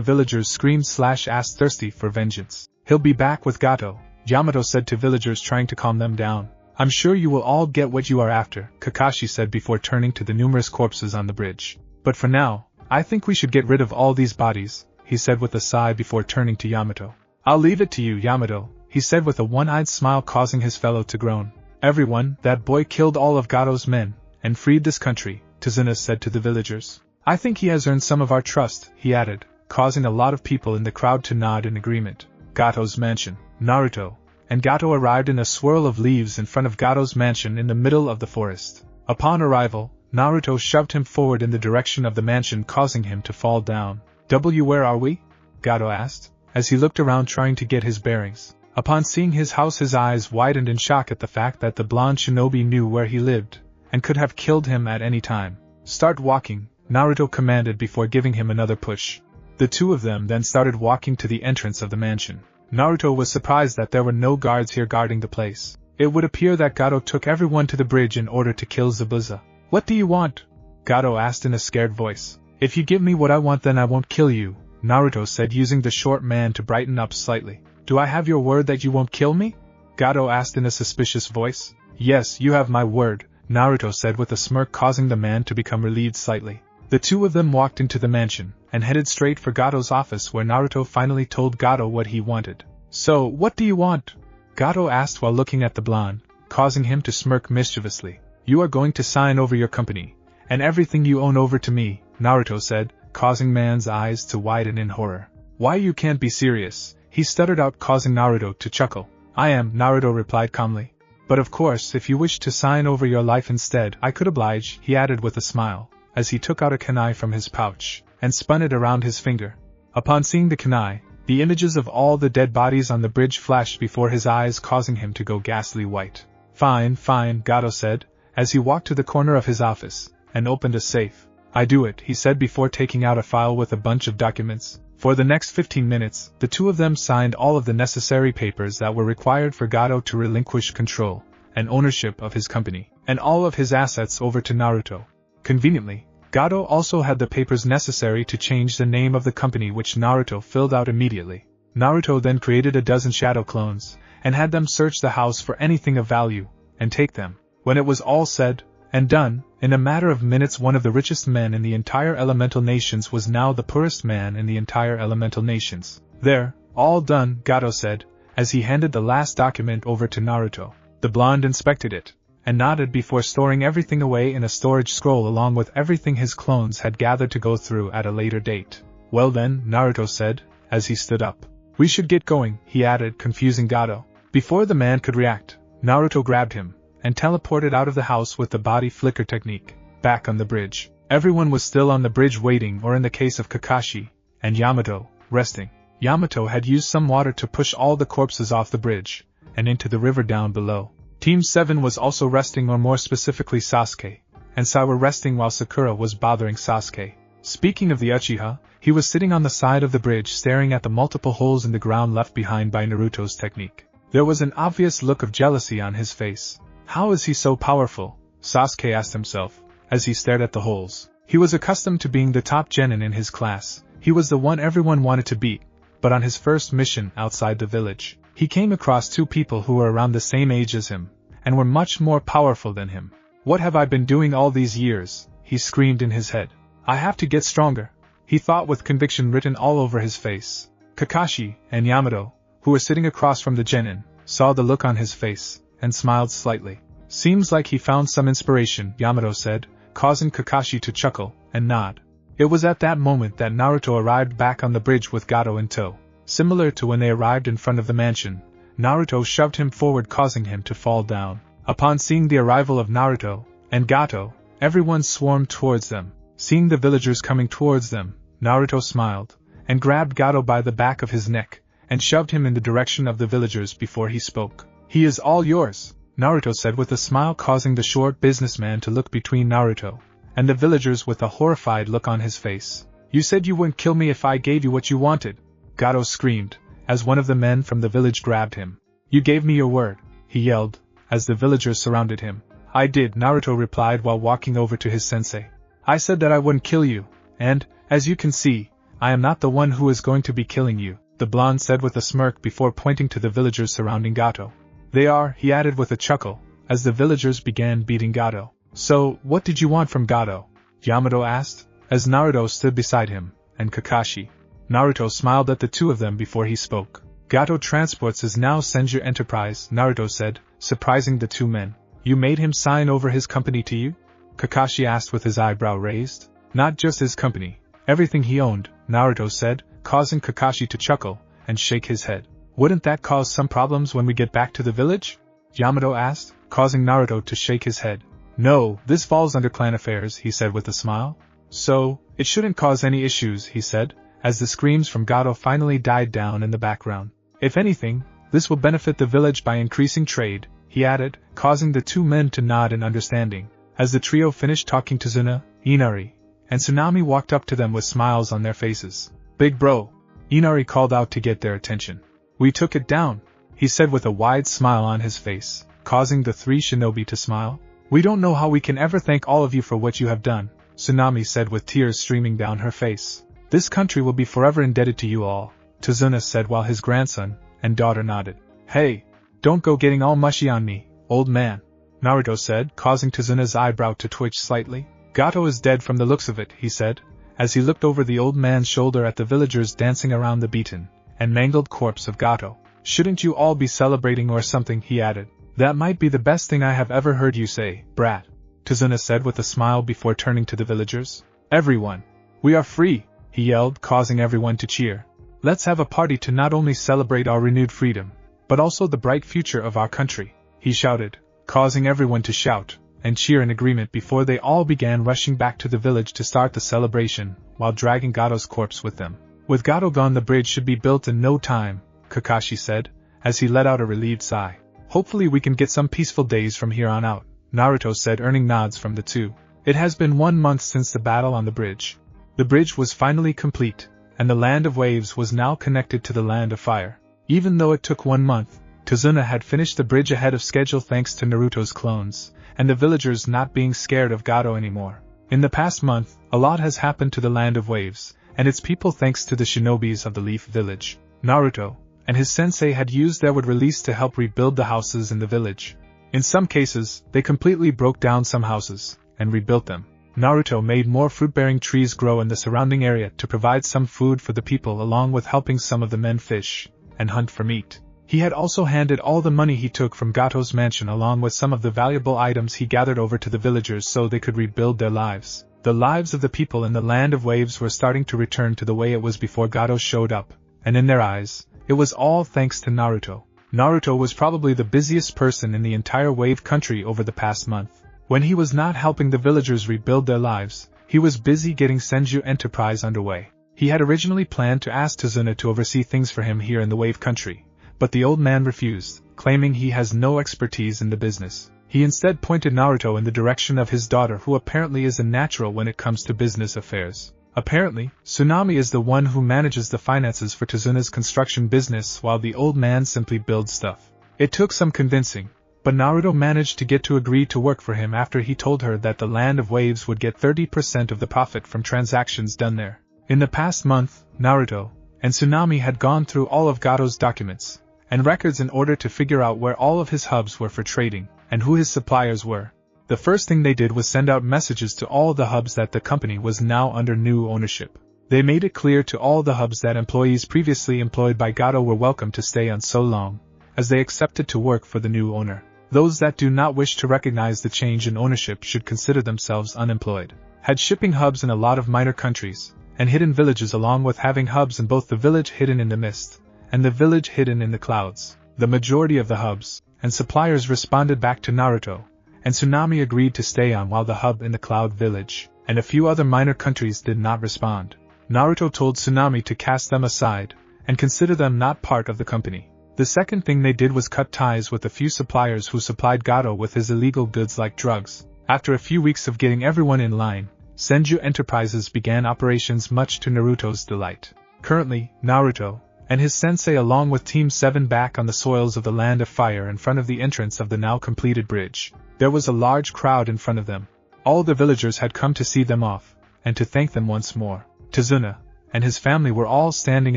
villagers screamed / asked, thirsty for vengeance. "He'll be back with Gato," Yamato said to villagers, trying to calm them down. "I'm sure you will all get what you are after," Kakashi said before turning to the numerous corpses on the bridge. "But for now, I think we should get rid of all these bodies," he said with a sigh before turning to Yamato. "I'll leave it to you, Yamato," he said with a one-eyed smile, causing his fellow to groan. "Everyone, that boy killed all of Gato's men, and freed this country," Tsunade said to the villagers. "I think he has earned some of our trust," he added, causing a lot of people in the crowd to nod in agreement. Gato's mansion. Naruto and Gato arrived in a swirl of leaves in front of Gato's mansion in the middle of the forest. Upon arrival, Naruto shoved him forward in the direction of the mansion, causing him to fall down. "Where are we?" Gato asked, as he looked around trying to get his bearings. Upon seeing his house, his eyes widened in shock at the fact that the blonde shinobi knew where he lived, and could have killed him at any time. "Start walking," Naruto commanded before giving him another push. The two of them then started walking to the entrance of the mansion. Naruto was surprised that there were no guards here guarding the place. It would appear that Gato took everyone to the bridge in order to kill Zabuza. "What do you want?" Gato asked in a scared voice. "If you give me what I want, then I won't kill you," Naruto said, using the short man to brighten up slightly. "Do I have your word that you won't kill me?" Gato asked in a suspicious voice. "Yes, you have my word," Naruto said with a smirk, causing the man to become relieved slightly. The two of them walked into the mansion, and headed straight for Gato's office, where Naruto finally told Gato what he wanted. "So, what do you want?" Gato asked while looking at the blonde, causing him to smirk mischievously. "You are going to sign over your company, and everything you own over to me," Naruto said, causing man's eyes to widen in horror. "Why, you can't be serious," he stuttered out, causing Naruto to chuckle. "I am," Naruto replied calmly. "But of course, if you wish to sign over your life instead, I could oblige," he added with a smile, as he took out a kunai from his pouch, and spun it around his finger. Upon seeing the kunai, the images of all the dead bodies on the bridge flashed before his eyes, causing him to go ghastly white. Fine, Gato said, as he walked to the corner of his office, and opened a safe. "I do it," he said before taking out a file with a bunch of documents. For the next 15 minutes, the two of them signed all of the necessary papers that were required for Gato to relinquish control and ownership of his company, and all of his assets over to Naruto. Conveniently, Gato also had the papers necessary to change the name of the company, which Naruto filled out immediately. Naruto then created a dozen shadow clones, and had them search the house for anything of value, and take them. When it was all said and done, in a matter of minutes one of the richest men in the entire elemental nations was now the poorest man in the entire elemental nations. There, all done, Gato said, as he handed the last document over to Naruto. The blonde inspected it, and nodded before storing everything away in a storage scroll along with everything his clones had gathered to go through at a later date. Well then, Naruto said, as he stood up. We should get going, he added, confusing Gato. Before the man could react, Naruto grabbed him, and teleported out of the house with the body flicker technique. Back on the bridge. Everyone was still on the bridge waiting, or in the case of Kakashi and Yamato, resting. Yamato had used some water to push all the corpses off the bridge, and into the river down below. Team 7 was also resting, or more specifically Sasuke, and Sai were resting while Sakura was bothering Sasuke. Speaking of the Uchiha, he was sitting on the side of the bridge staring at the multiple holes in the ground left behind by Naruto's technique. There was an obvious look of jealousy on his face. How is he so powerful? Sasuke asked himself, as he stared at the holes. He was accustomed to being the top genin in his class. He was the one everyone wanted to beat, but on his first mission outside the village, he came across two people who were around the same age as him, and were much more powerful than him. What have I been doing all these years? He screamed in his head. I have to get stronger, he thought with conviction written all over his face. Kakashi and Yamato, who were sitting across from the genin, saw the look on his face, and smiled slightly. Seems like he found some inspiration, Yamato said, causing Kakashi to chuckle and nod. It was at that moment that Naruto arrived back on the bridge with Gato in tow. Similar to when they arrived in front of the mansion, Naruto shoved him forward, causing him to fall down. Upon seeing the arrival of Naruto and Gato, everyone swarmed towards them. Seeing the villagers coming towards them, Naruto smiled, and grabbed Gato by the back of his neck, and shoved him in the direction of the villagers before he spoke. He is all yours, Naruto said with a smile, causing the short businessman to look between Naruto and the villagers with a horrified look on his face. You said you wouldn't kill me if I gave you what you wanted, Gato screamed, as one of the men from the village grabbed him. You gave me your word, he yelled, as the villagers surrounded him. I did, Naruto replied while walking over to his sensei. I said that I wouldn't kill you, and, as you can see, I am not the one who is going to be killing you, the blonde said with a smirk before pointing to the villagers surrounding Gato. They are, he added with a chuckle, as the villagers began beating Gato. So, what did you want from Gato? Yamato asked, as Naruto stood beside him, and Kakashi. Naruto smiled at the two of them before he spoke. Gato Transports is now Senju Enterprise, Naruto said, surprising the two men. You made him sign over his company to you? Kakashi asked with his eyebrow raised. Not just his company, everything he owned, Naruto said, causing Kakashi to chuckle and shake his head. Wouldn't that cause some problems when we get back to the village? Yamato asked, causing Naruto to shake his head. No, this falls under clan affairs, he said with a smile. So, it shouldn't cause any issues, he said, as the screams from Gato finally died down in the background. If anything, this will benefit the village by increasing trade, he added, causing the two men to nod in understanding. As the trio finished talking, Tsunade, Inari, and Tsunade walked up to them with smiles on their faces. Big bro, Inari called out to get their attention. We took it down, he said with a wide smile on his face, causing the three shinobi to smile. We don't know how we can ever thank all of you for what you have done, Tsunade said with tears streaming down her face. This country will be forever indebted to you all, Tsunade said while his grandson and daughter nodded. Hey, don't go getting all mushy on me, old man, Naruto said, causing Tsunade's eyebrow to twitch slightly. Gato is dead from the looks of it, he said, as he looked over the old man's shoulder at the villagers dancing around the beaten and mangled corpse of Gato. Shouldn't you all be celebrating or something, he added. That might be the best thing I have ever heard you say, brat, Tsunade said with a smile before turning to the villagers. Everyone, we are free, he yelled, causing everyone to cheer. Let's have a party to not only celebrate our renewed freedom, but also the bright future of our country, he shouted, causing everyone to shout and cheer in agreement before they all began rushing back to the village to start the celebration, while dragging Gato's corpse with them. With Gato gone, the bridge should be built in no time, Kakashi said, as he let out a relieved sigh. Hopefully we can get some peaceful days from here on out, Naruto said, earning nods from the two. It has been 1 month since the battle on the bridge. The bridge was finally complete, and the land of waves was now connected to the land of fire. Even though it took 1 month, Tsunade had finished the bridge ahead of schedule thanks to Naruto's clones, and the villagers not being scared of Gato anymore. In the past month, a lot has happened to the land of waves, and its people thanks to the shinobis of the Leaf Village. Naruto and his sensei had used their wood release to help rebuild the houses in the village. In some cases, they completely broke down some houses and rebuilt them. Naruto made more fruit-bearing trees grow in the surrounding area to provide some food for the people, along with helping some of the men fish and hunt for meat. He had also handed all the money he took from Gato's mansion along with some of the valuable items he gathered over to the villagers so they could rebuild their lives. The lives of the people in the land of waves were starting to return to the way it was before Gato showed up, and in their eyes, it was all thanks to Naruto. Naruto was probably the busiest person in the entire wave country over the past month. When he was not helping the villagers rebuild their lives, he was busy getting Senju Enterprise underway. He had originally planned to ask Tsunade to oversee things for him here in the wave country, but the old man refused, claiming he has no expertise in the business. He instead pointed Naruto in the direction of his daughter, who apparently is a natural when it comes to business affairs. Apparently, Tsunade is the one who manages the finances for Tsunade's construction business while the old man simply builds stuff. It took some convincing, but Naruto managed to get to agree to work for him after he told her that the Land of Waves would get 30% of the profit from transactions done there. In the past month, Naruto and Tsunade had gone through all of Gato's documents and records in order to figure out where all of his hubs were for trading and who his suppliers were. The first thing they did was send out messages to all the hubs that the company was now under new ownership. They made it clear to all the hubs that employees previously employed by Gato were welcome to stay on so long as they accepted to work for the new owner. Those that do not wish to recognize the change in ownership should consider themselves unemployed. Had shipping hubs in a lot of minor countries and hidden villages, along with having hubs in both the village hidden in the mist and the village hidden in the clouds. The majority of the hubs and suppliers responded back to Naruto, and Tsunade agreed to stay on, while the hub in the Cloud Village and a few other minor countries did not respond. Naruto told Tsunade to cast them aside and consider them not part of the company. The second thing they did was cut ties with a few suppliers who supplied Gato with his illegal goods like drugs. After a few weeks of getting everyone in line, Senju Enterprises began operations, much to Naruto's delight. Currently, Naruto and his sensei, along with Team 7, back on the soils of the Land of Fire in front of the entrance of the now completed bridge. There was a large crowd in front of them. All the villagers had come to see them off and to thank them once more. Tsunade and his family were all standing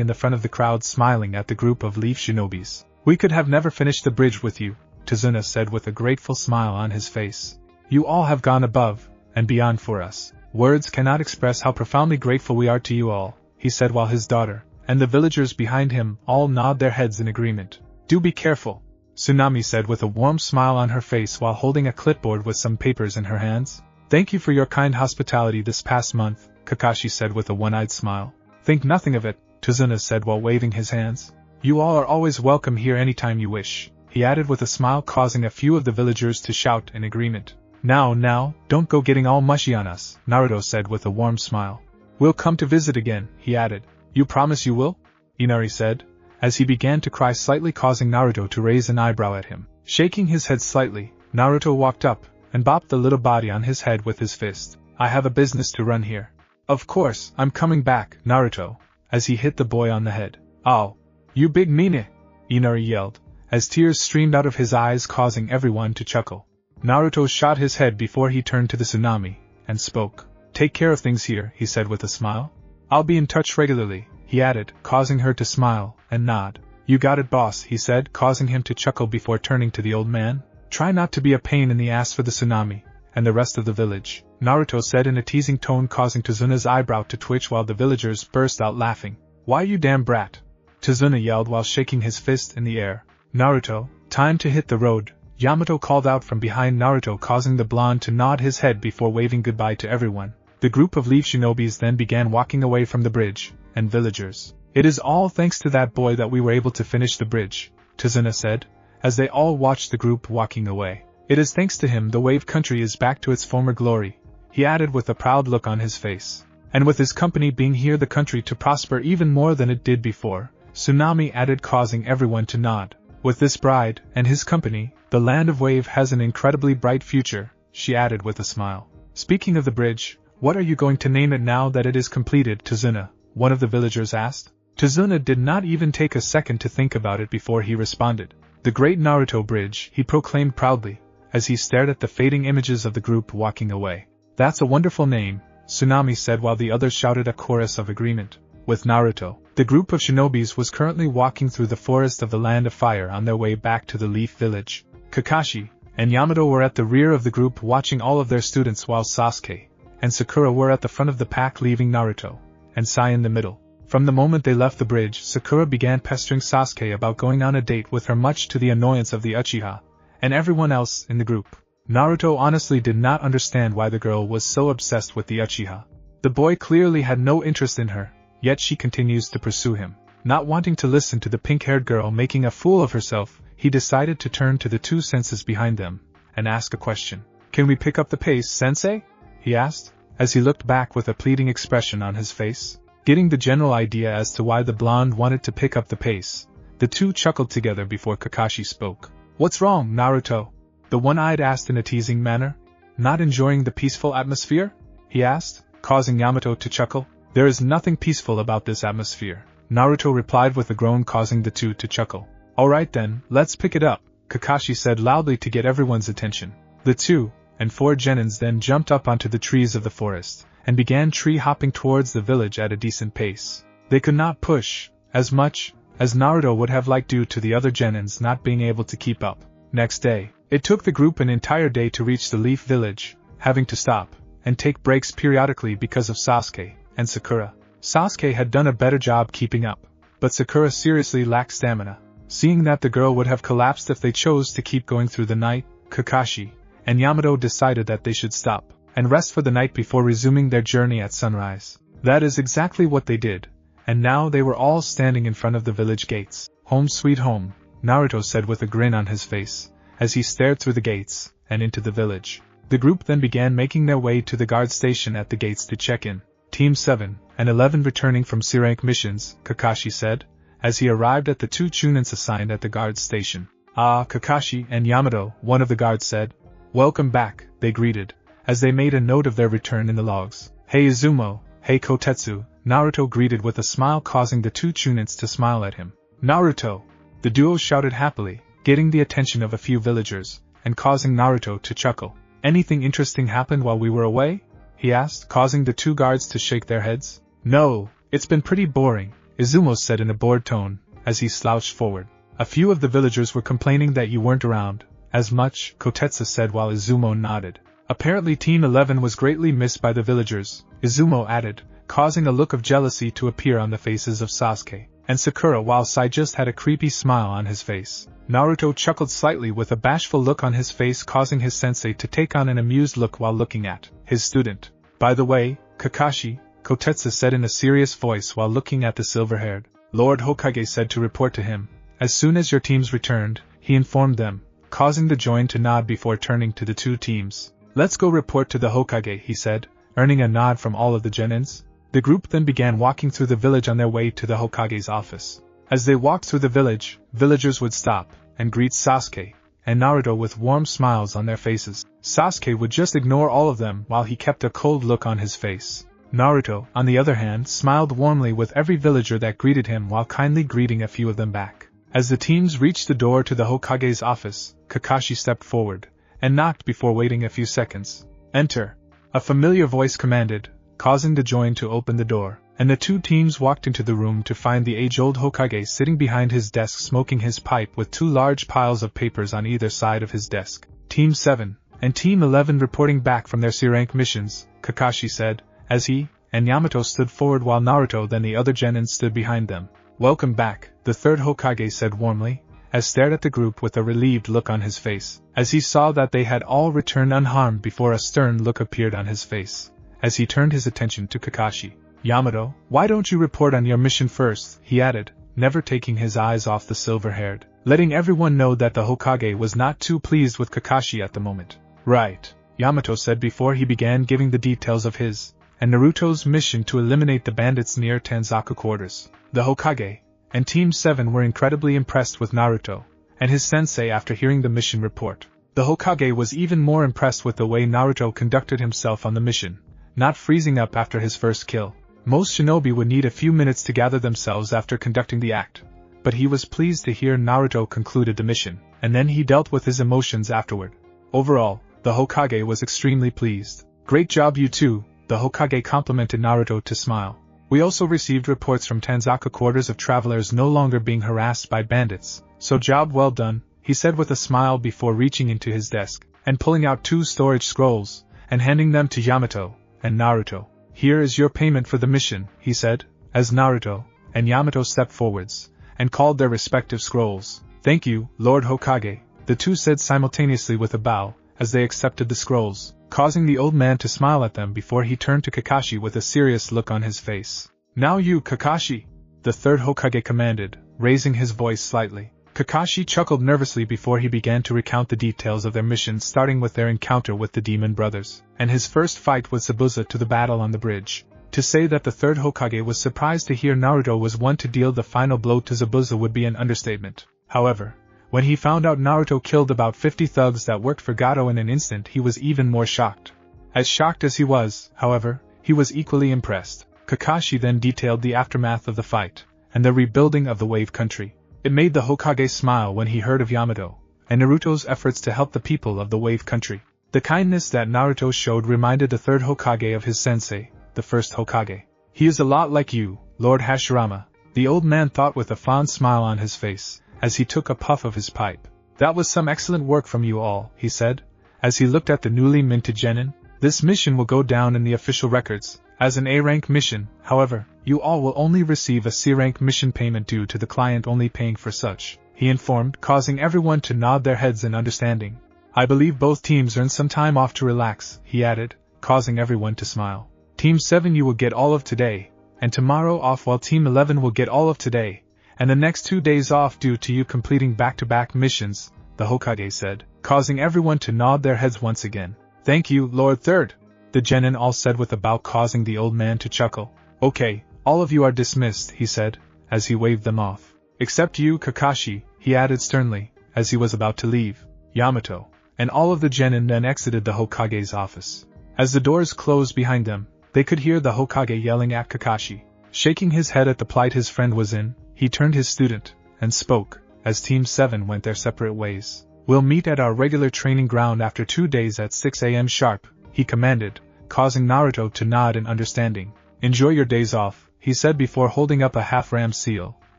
in the front of the crowd, smiling at the group of leaf shinobis. "We could have never finished the bridge with you," Tsunade said with a grateful smile on his face. "You all have gone above and beyond for us. Words cannot express how profoundly grateful we are to you all," he said, while his daughter and the villagers behind him all nod their heads in agreement. "Do be careful," Tsunade said with a warm smile on her face while holding a clipboard with some papers in her hands. "Thank you for your kind hospitality this past month," Kakashi said with a one-eyed smile. "Think nothing of it," Tsunade said while waving his hands. "You all are always welcome here anytime you wish," he added with a smile, causing a few of the villagers to shout in agreement. Now, don't go getting all mushy on us," Naruto said with a warm smile. "We'll come to visit again," he added. "You promise you will?" Inari said, as he began to cry slightly, causing Naruto to raise an eyebrow at him. Shaking his head slightly, Naruto walked up and bopped the little body on his head with his fist. "I have a business to run here." "Of course, I'm coming back, Naruto," as he hit the boy on the head. "Oh, you big meanie!" Inari yelled, as tears streamed out of his eyes, causing everyone to chuckle. Naruto shot his head before he turned to the Tsunade and spoke. "Take care of things here," he said with a smile. "I'll be in touch regularly," he added, causing her to smile and nod. "You got it, boss," he said, causing him to chuckle before turning to the old man. "Try not to be a pain in the ass for the Tsunade and the rest of the village," Naruto said in a teasing tone, causing Tsunade's eyebrow to twitch while the villagers burst out laughing. "Why, you damn brat!" Tsunade yelled while shaking his fist in the air. "Naruto, time to hit the road," Yamato called out from behind Naruto, causing the blonde to nod his head before waving goodbye to everyone. The group of leaf shinobis then began walking away from the bridge and villagers. "It is all thanks to that boy that we were able to finish the bridge," Tsunade said, as they all watched the group walking away. "It is thanks to him the wave country is back to its former glory," he added with a proud look on his face. "And with his company being here, the country to prosper even more than it did before," Tsunade added, causing everyone to nod. "With this bride and his company, the Land of Wave has an incredibly bright future," she added with a smile. "Speaking of the bridge, what are you going to name it now that it is completed, Tsunade?" one of the villagers asked. Tsunade did not even take a second to think about it before he responded. "The Great Naruto Bridge," he proclaimed proudly, as he stared at the fading images of the group walking away. "That's a wonderful name," Tsunade said while the others shouted a chorus of agreement. With Naruto The group of shinobis was currently walking through the forest of the Land of Fire on their way back to the Leaf Village. Kakashi and Yamato were at the rear of the group watching all of their students while Sasuke and Sakura were at the front of the pack leaving Naruto and Sai in the middle. From the moment they left the bridge, Sakura began pestering Sasuke about going on a date with her, much to the annoyance of the Uchiha and everyone else in the group. Naruto honestly did not understand why the girl was so obsessed with the Uchiha. The boy clearly had no interest in her, yet she continues to pursue him. Not wanting to listen to the pink-haired girl making a fool of herself, he decided to turn to the two senseis behind them and ask a question. "Can we pick up the pace, sensei?" he asked, as he looked back with a pleading expression on his face. Getting the general idea as to why the blonde wanted to pick up the pace, the two chuckled together before Kakashi spoke. "What's wrong, Naruto?" the one-eyed asked in a teasing manner. "Not enjoying the peaceful atmosphere?" he asked, causing Yamato to chuckle. "There is nothing peaceful about this atmosphere," Naruto replied with a groan, causing the two to chuckle. "Alright then, let's pick it up," Kakashi said loudly to get everyone's attention. The 2 and 4 genins then jumped up onto the trees of the forest and began tree-hopping towards the village at a decent pace. They could not push as much as Naruto would have liked due to the other genins not being able to keep up. Next day, it took the group an entire day to reach the Leaf Village, having to stop and take breaks periodically because of Sasuke and Sakura. Sasuke had done a better job keeping up, but Sakura seriously lacked stamina. Seeing that the girl would have collapsed if they chose to keep going through the night, Kakashi and Yamato decided that they should stop and rest for the night before resuming their journey at sunrise. That is exactly what they did, and now they were all standing in front of the village gates. "Home sweet home," Naruto said with a grin on his face, as he stared through the gates and into the village. The group then began making their way to the guard station at the gates to check in. Team 7 and 11 returning from C-rank missions, Kakashi said, as he arrived at the two chunins assigned at the guard station. "Ah, Kakashi and Yamato," one of the guards said. "Welcome back," they greeted, as they made a note of their return in the logs. "Hey Izumo, hey Kotetsu," Naruto greeted with a smile, causing the two chunins to smile at him. "Naruto!" the duo shouted happily, getting the attention of a few villagers, and causing Naruto to chuckle. "Anything interesting happened while we were away?" he asked, causing the two guards to shake their heads. "No, it's been pretty boring," Izumo said in a bored tone, as he slouched forward. "A few of the villagers were complaining that you weren't around as much," Kotetsu said while Izumo nodded. "Apparently Team 11 was greatly missed by the villagers," Izumo added, causing a look of jealousy to appear on the faces of Sasuke and Sakura, while Sai just had a creepy smile on his face. Naruto chuckled slightly with a bashful look on his face, causing his sensei to take on an amused look while looking at his student. "By the way, Kakashi," Kotetsu said in a serious voice while looking at the silver-haired Lord Hokage, said to report to him. "As soon as your teams returned," he informed them, causing the join to nod before turning to the two teams. "Let's go report to the Hokage," he said, earning a nod from all of the genins. The group then began walking through the village on their way to the Hokage's office. As they walked through the village, villagers would stop and greet Sasuke and Naruto with warm smiles on their faces. Sasuke would just ignore all of them while he kept a cold look on his face. Naruto, on the other hand, smiled warmly with every villager that greeted him while kindly greeting a few of them back. As the teams reached the door to the Hokage's office, Kakashi stepped forward and knocked before waiting a few seconds. "Enter," a familiar voice commanded, causing the join to open the door, and the two teams walked into the room to find the age-old Hokage sitting behind his desk smoking his pipe with two large piles of papers on either side of his desk. "Team 7 and Team 11 reporting back from their C-rank missions," Kakashi said, as he and Yamato stood forward while Naruto then the other genins stood behind them. "Welcome back," the third Hokage said warmly, as stared at the group with a relieved look on his face, as he saw that they had all returned unharmed before a stern look appeared on his face, as he turned his attention to Kakashi. "Yamato, why don't you report on your mission first?" he added, never taking his eyes off the silver-haired, letting everyone know that the Hokage was not too pleased with Kakashi at the moment. "Right," Yamato said before he began giving the details of his and Naruto's mission to eliminate the bandits near Tanzaku quarters. The Hokage and Team 7 were incredibly impressed with Naruto and his sensei after hearing the mission report. The Hokage was even more impressed with the way Naruto conducted himself on the mission, not freezing up after his first kill. Most shinobi would need a few minutes to gather themselves after conducting the act, but he was pleased to hear Naruto concluded the mission, and then he dealt with his emotions afterward. Overall, the Hokage was extremely pleased. "Great job you two," the Hokage complimented Naruto to smile. We also received reports from Tanzaka quarters of travelers no longer being harassed by bandits, so job well done, he said with a smile before reaching into his desk, and pulling out 2 storage scrolls, and handing them to Yamato and Naruto. Here is your payment for the mission, he said, as Naruto and Yamato stepped forwards, and called their respective scrolls. Thank you, Lord Hokage, the 2 said simultaneously with a bow, as they accepted the scrolls, causing the old man to smile at them before he turned to Kakashi with a serious look on his face. Now you, Kakashi, the 3rd Hokage commanded, raising his voice slightly. Kakashi chuckled nervously before he began to recount the details of their mission, starting with their encounter with the demon brothers, and his first fight with Zabuza to the battle on the bridge. To say that the 3rd Hokage was surprised to hear Naruto was one to deal the final blow to Zabuza would be an understatement. However, when he found out Naruto killed about 50 thugs that worked for Gato in an instant, he was even more shocked. As shocked as he was, however, he was equally impressed. Kakashi then detailed the aftermath of the fight, and the rebuilding of the Wave Country. It made the Hokage smile when he heard of Yamato and Naruto's efforts to help the people of the Wave Country. The kindness that Naruto showed reminded the 3rd Hokage of his sensei, the 1st Hokage. He is a lot like you, Lord Hashirama, the old man thought with a fond smile on his face, as he took a puff of his pipe. That was some excellent work from you all, he said, as he looked at the newly minted genin. This mission will go down in the official records as an A-rank mission. However, you all will only receive a C-rank mission payment due to the client only paying for such, he informed, causing everyone to nod their heads in understanding. I believe both teams earned some time off to relax, he added, causing everyone to smile. Team 7 you will get all of today, and tomorrow off, while Team 11 will get all of today, and the next 2 days off due to you completing back-to-back missions, the Hokage said, causing everyone to nod their heads once again. Thank you, Lord 3rd, the genin all said with a bow, causing the old man to chuckle. Okay, all of you are dismissed, he said, as he waved them off. Except you, Kakashi, he added sternly, as he was about to leave. Yamato and all of the genin then exited the Hokage's office. As the doors closed behind them, they could hear the Hokage yelling at Kakashi. Shaking his head at the plight his friend was in, he turned his student and spoke, as Team 7 went their separate ways. We'll meet at our regular training ground after 2 days at 6 a.m. sharp, he commanded, causing Naruto to nod in understanding. Enjoy your days off, he said before holding up a half-ram seal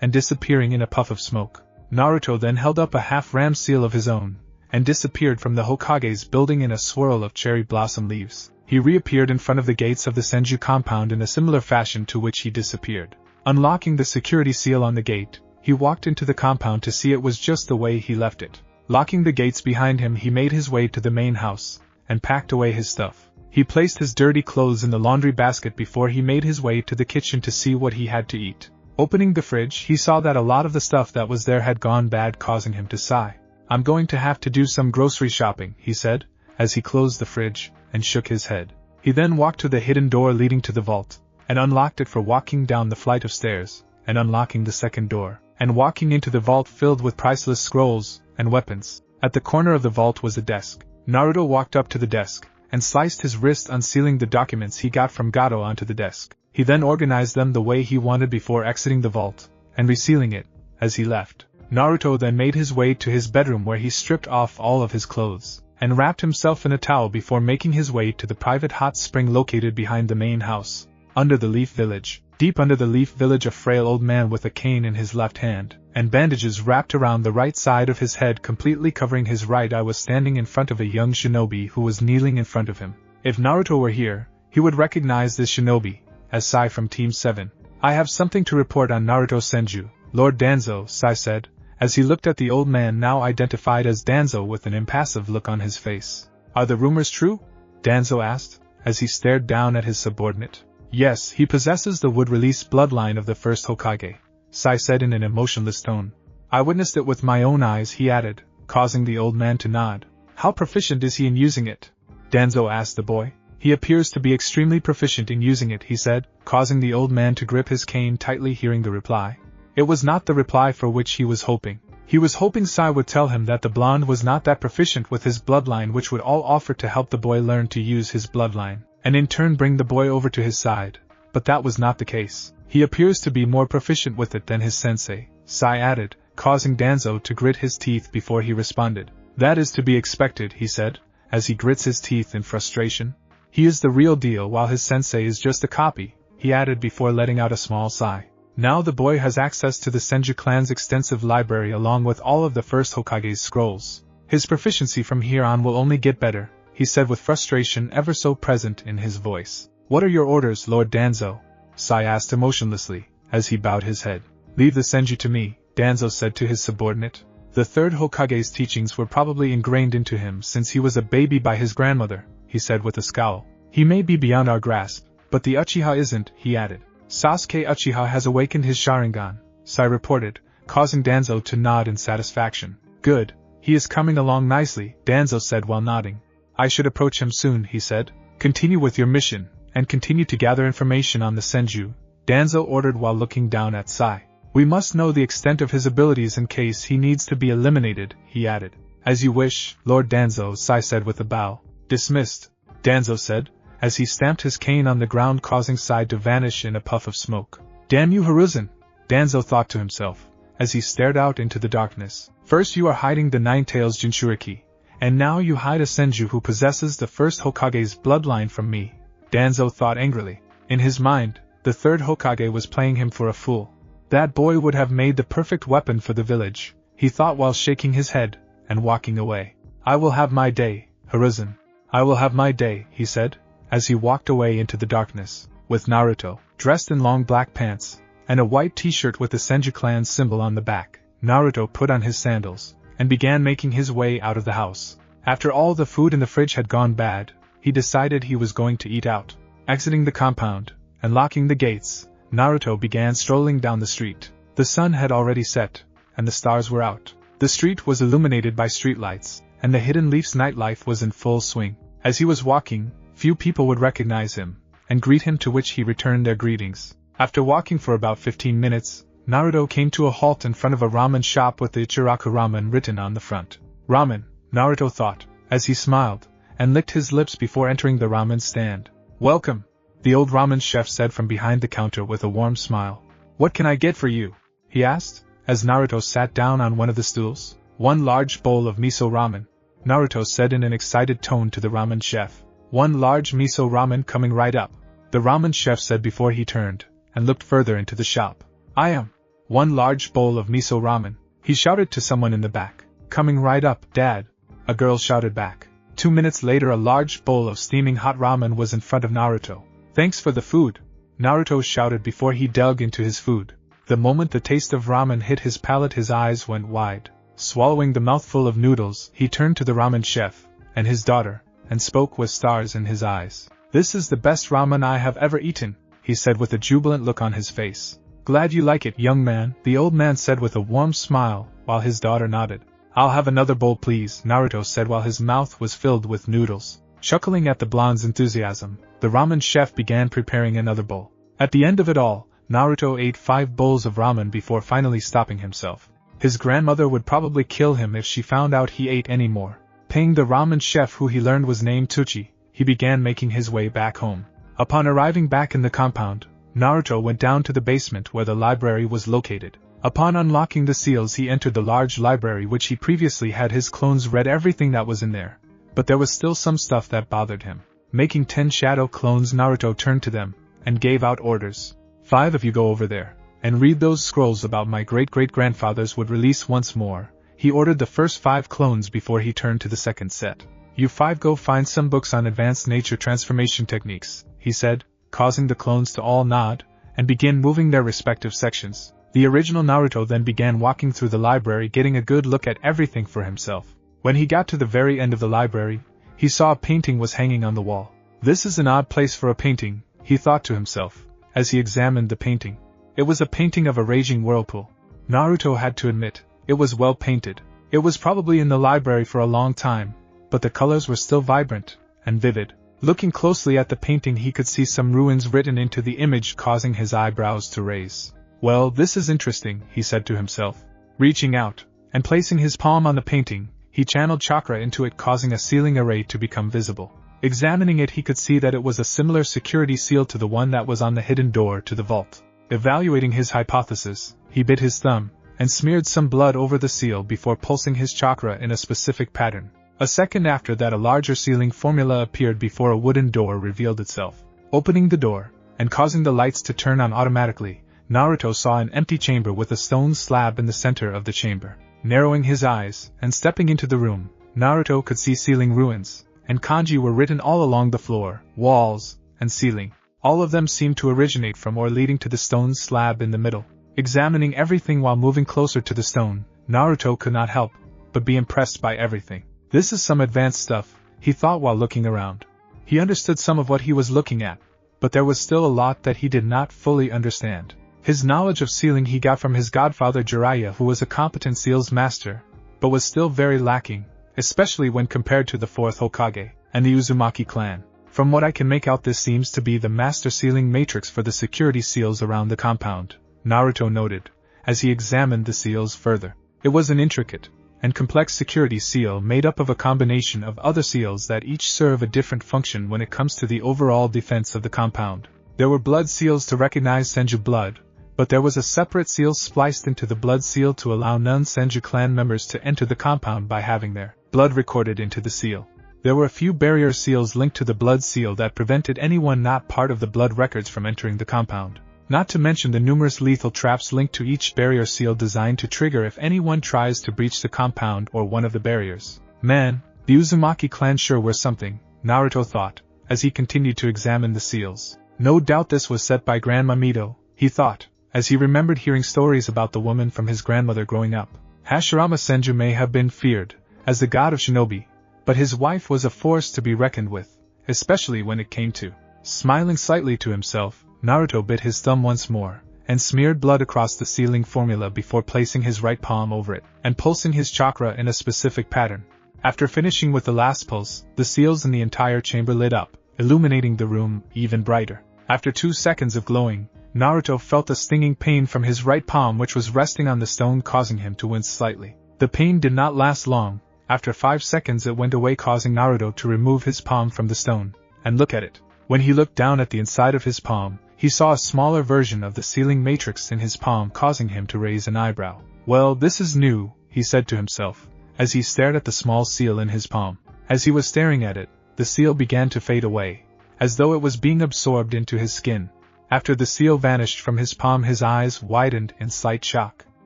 and disappearing in a puff of smoke. Naruto then held up a half-ram seal of his own and disappeared from the Hokage's building in a swirl of cherry blossom leaves. He reappeared in front of the gates of the Senju compound in a similar fashion to which he disappeared. Unlocking the security seal on the gate, he walked into the compound to see it was just the way he left it. Locking the gates behind him, he made his way to the main house and packed away his stuff. He placed his dirty clothes in the laundry basket before he made his way to the kitchen to see what he had to eat. Opening the fridge, he saw that a lot of the stuff that was there had gone bad, causing him to sigh. I'm going to have to do some grocery shopping, he said, as he closed the fridge and shook his head. He then walked to the hidden door leading to the vault and unlocked it for walking down the flight of stairs and unlocking the second door and walking into the vault filled with priceless scrolls and weapons. At the corner of the vault was a desk. Naruto walked up to the desk and sliced his wrist, unsealing the documents he got from Gato onto the desk. He then organized them the way he wanted before exiting the vault and resealing it as he left. Naruto then made his way to his bedroom where he stripped off all of his clothes and wrapped himself in a towel before making his way to the private hot spring located behind the main house. Under the Leaf Village. Deep under the Leaf Village, a frail old man with a cane in his left hand and bandages wrapped around the right side of his head, completely covering his right eye, was standing in front of a young shinobi who was kneeling in front of him. If Naruto were here, he would recognize this shinobi as Sai from Team 7. I have something to report on Naruto Senju, Lord Danzo, Sai said, as he looked at the old man now identified as Danzo with an impassive look on his face. Are the rumors true? Danzo asked, as he stared down at his subordinate. Yes, he possesses the wood-release bloodline of the first Hokage, Sai said in an emotionless tone. I witnessed it with my own eyes, he added, causing the old man to nod. How proficient is he in using it? Danzo asked the boy. He appears to be extremely proficient in using it, he said, causing the old man to grip his cane tightly. Hearing the reply, it was not the reply for which he was hoping. He was hoping Sai would tell him that the blonde was not that proficient with his bloodline, which would all offer to help the boy learn to use his bloodline, and in turn bring the boy over to his side. But that was not the case. He appears to be more proficient with it than his sensei, Sai added, causing Danzo to grit his teeth before he responded. That is to be expected, he said, as he grits his teeth in frustration. He is the real deal while his sensei is just a copy, he added before letting out a small sigh. Now the boy has access to the Senju clan's extensive library along with all of the first Hokage's scrolls. His proficiency from here on will only get better, he said with frustration ever so present in his voice. What are your orders, Lord Danzo? Sai asked emotionlessly, as he bowed his head. Leave the Senju to me, Danzo said to his subordinate. The third Hokage's teachings were probably ingrained into him since he was a baby by his grandmother, he said with a scowl. He may be beyond our grasp, but the Uchiha isn't, he added. Sasuke Uchiha has awakened his Sharingan, Sai reported, causing Danzo to nod in satisfaction. Good, he is coming along nicely, Danzo said while nodding. I should approach him soon, he said. Continue with your mission, and continue to gather information on the Senju, Danzo ordered while looking down at Sai. We must know the extent of his abilities in case he needs to be eliminated, he added. As you wish, Lord Danzo, Sai said with a bow. Dismissed, Danzo said, as he stamped his cane on the ground causing Sai to vanish in a puff of smoke. Damn you Hiruzen, Danzo thought to himself, as he stared out into the darkness. First you are hiding the Nine-Tails Jinchuriki, and now you hide a Senju who possesses the first Hokage's bloodline from me, Danzo thought angrily. In his mind, the third Hokage was playing him for a fool. That boy would have made the perfect weapon for the village, he thought while shaking his head, and walking away. I will have my day, Hiruzen. I will have my day, he said, as he walked away into the darkness, with Naruto, dressed in long black pants, and a white t-shirt with the Senju clan symbol on the back. Naruto put on his sandals, and began making his way out of the house. After all the food in the fridge had gone bad, he decided he was going to eat out. Exiting the compound, and locking the gates, Naruto began strolling down the street. The sun had already set, and the stars were out. The street was illuminated by streetlights, and the Hidden Leaf's nightlife was in full swing. As he was walking, few people would recognize him, and greet him, to which he returned their greetings. After walking for about 15 minutes, Naruto came to a halt in front of a ramen shop with the Ichiraku ramen written on the front. Ramen, Naruto thought, as he smiled, and licked his lips before entering the ramen stand. Welcome, the old ramen chef said from behind the counter with a warm smile. What can I get for you? He asked, as Naruto sat down on one of the stools. One large bowl of miso ramen, Naruto said in an excited tone to the ramen chef. One large miso ramen coming right up, the ramen chef said before he turned, and looked further into the shop. I am. One large bowl of miso ramen, he shouted to someone in the back. Coming right up, Dad, a girl shouted back. 2 minutes later a large bowl of steaming hot ramen was in front of Naruto. Thanks for the food, Naruto shouted before he dug into his food. The moment the taste of ramen hit his palate his eyes went wide. Swallowing the mouthful of noodles, he turned to the ramen chef, and his daughter, and spoke with stars in his eyes. This is the best ramen I have ever eaten, he said with a jubilant look on his face. Glad you like it, young man, the old man said with a warm smile, while his daughter nodded. I'll have another bowl please, Naruto said while his mouth was filled with noodles. Chuckling at the blonde's enthusiasm, the ramen chef began preparing another bowl. At the end of it all, Naruto ate 5 bowls of ramen before finally stopping himself. His grandmother would probably kill him if she found out he ate any more. Paying the ramen chef, who he learned was named Tsuchi, he began making his way back home. Upon arriving back in the compound, Naruto went down to the basement where the library was located. Upon unlocking the seals he entered the large library which he previously had his clones read everything that was in there. But there was still some stuff that bothered him. Making 10 shadow clones, Naruto turned to them, and gave out orders. 5 of you go over there, and read those scrolls about my great-great-grandfathers would release once more. He ordered the first 5 clones before he turned to the second set. You 5 go find some books on advanced nature transformation techniques, he said, causing the clones to all nod, and begin moving their respective sections. The original Naruto then began walking through the library, getting a good look at everything for himself. When he got to the very end of the library, he saw a painting was hanging on the wall. This is an odd place for a painting, he thought to himself, as he examined the painting. It was a painting of a raging whirlpool. Naruto had to admit, it was well painted. It was probably in the library for a long time, but the colors were still vibrant and vivid. Looking closely at the painting he could see some runes written into the image, causing his eyebrows to raise. Well, this is interesting, he said to himself. Reaching out, and placing his palm on the painting, he channeled chakra into it, causing a sealing array to become visible. Examining it he could see that it was a similar security seal to the one that was on the hidden door to the vault. Evaluating his hypothesis, he bit his thumb, and smeared some blood over the seal before pulsing his chakra in a specific pattern. A second after that a larger sealing formula appeared before a wooden door revealed itself. Opening the door, and causing the lights to turn on automatically, Naruto saw an empty chamber with a stone slab in the center of the chamber. Narrowing his eyes, and stepping into the room, Naruto could see ceiling ruins, and kanji were written all along the floor, walls, and ceiling. All of them seemed to originate from or leading to the stone slab in the middle. Examining everything while moving closer to the stone, Naruto could not help but be impressed by everything. This is some advanced stuff, he thought while looking around. He understood some of what he was looking at, but there was still a lot that he did not fully understand. His knowledge of sealing he got from his godfather Jiraiya, who was a competent seals master, but was still very lacking, especially when compared to the 4th Hokage and the Uzumaki clan. From what I can make out, this seems to be the master sealing matrix for the security seals around the compound, Naruto noted, as he examined the seals further. It was an intricate and complex security seal made up of a combination of other seals that each serve a different function when it comes to the overall defense of the compound. There were blood seals to recognize Senju blood, but there was a separate seal spliced into the blood seal to allow non-Senju clan members to enter the compound by having their blood recorded into the seal. There were a few barrier seals linked to the blood seal that prevented anyone not part of the blood records from entering the compound. Not to mention the numerous lethal traps linked to each barrier seal designed to trigger if anyone tries to breach the compound or one of the barriers. Man, the Uzumaki clan sure were something, Naruto thought, as he continued to examine the seals. No doubt this was set by Grandma Mito, he thought, as he remembered hearing stories about the woman from his grandmother growing up. Hashirama Senju may have been feared as the god of shinobi, but his wife was a force to be reckoned with, especially when it came to. Smiling slightly to himself, Naruto bit his thumb once more, and smeared blood across the sealing formula before placing his right palm over it, and pulsing his chakra in a specific pattern. After finishing with the last pulse, the seals in the entire chamber lit up, illuminating the room even brighter. After 2 seconds of glowing, Naruto felt a stinging pain from his right palm which was resting on the stone, causing him to wince slightly. The pain did not last long. After 5 seconds it went away, causing Naruto to remove his palm from the stone, and look at it. When he looked down at the inside of his palm, he saw a smaller version of the sealing matrix in his palm, causing him to raise an eyebrow. Well, this is new, he said to himself, as he stared at the small seal in his palm. As he was staring at it, the seal began to fade away, as though it was being absorbed into his skin. After the seal vanished from his palm, his eyes widened in slight shock.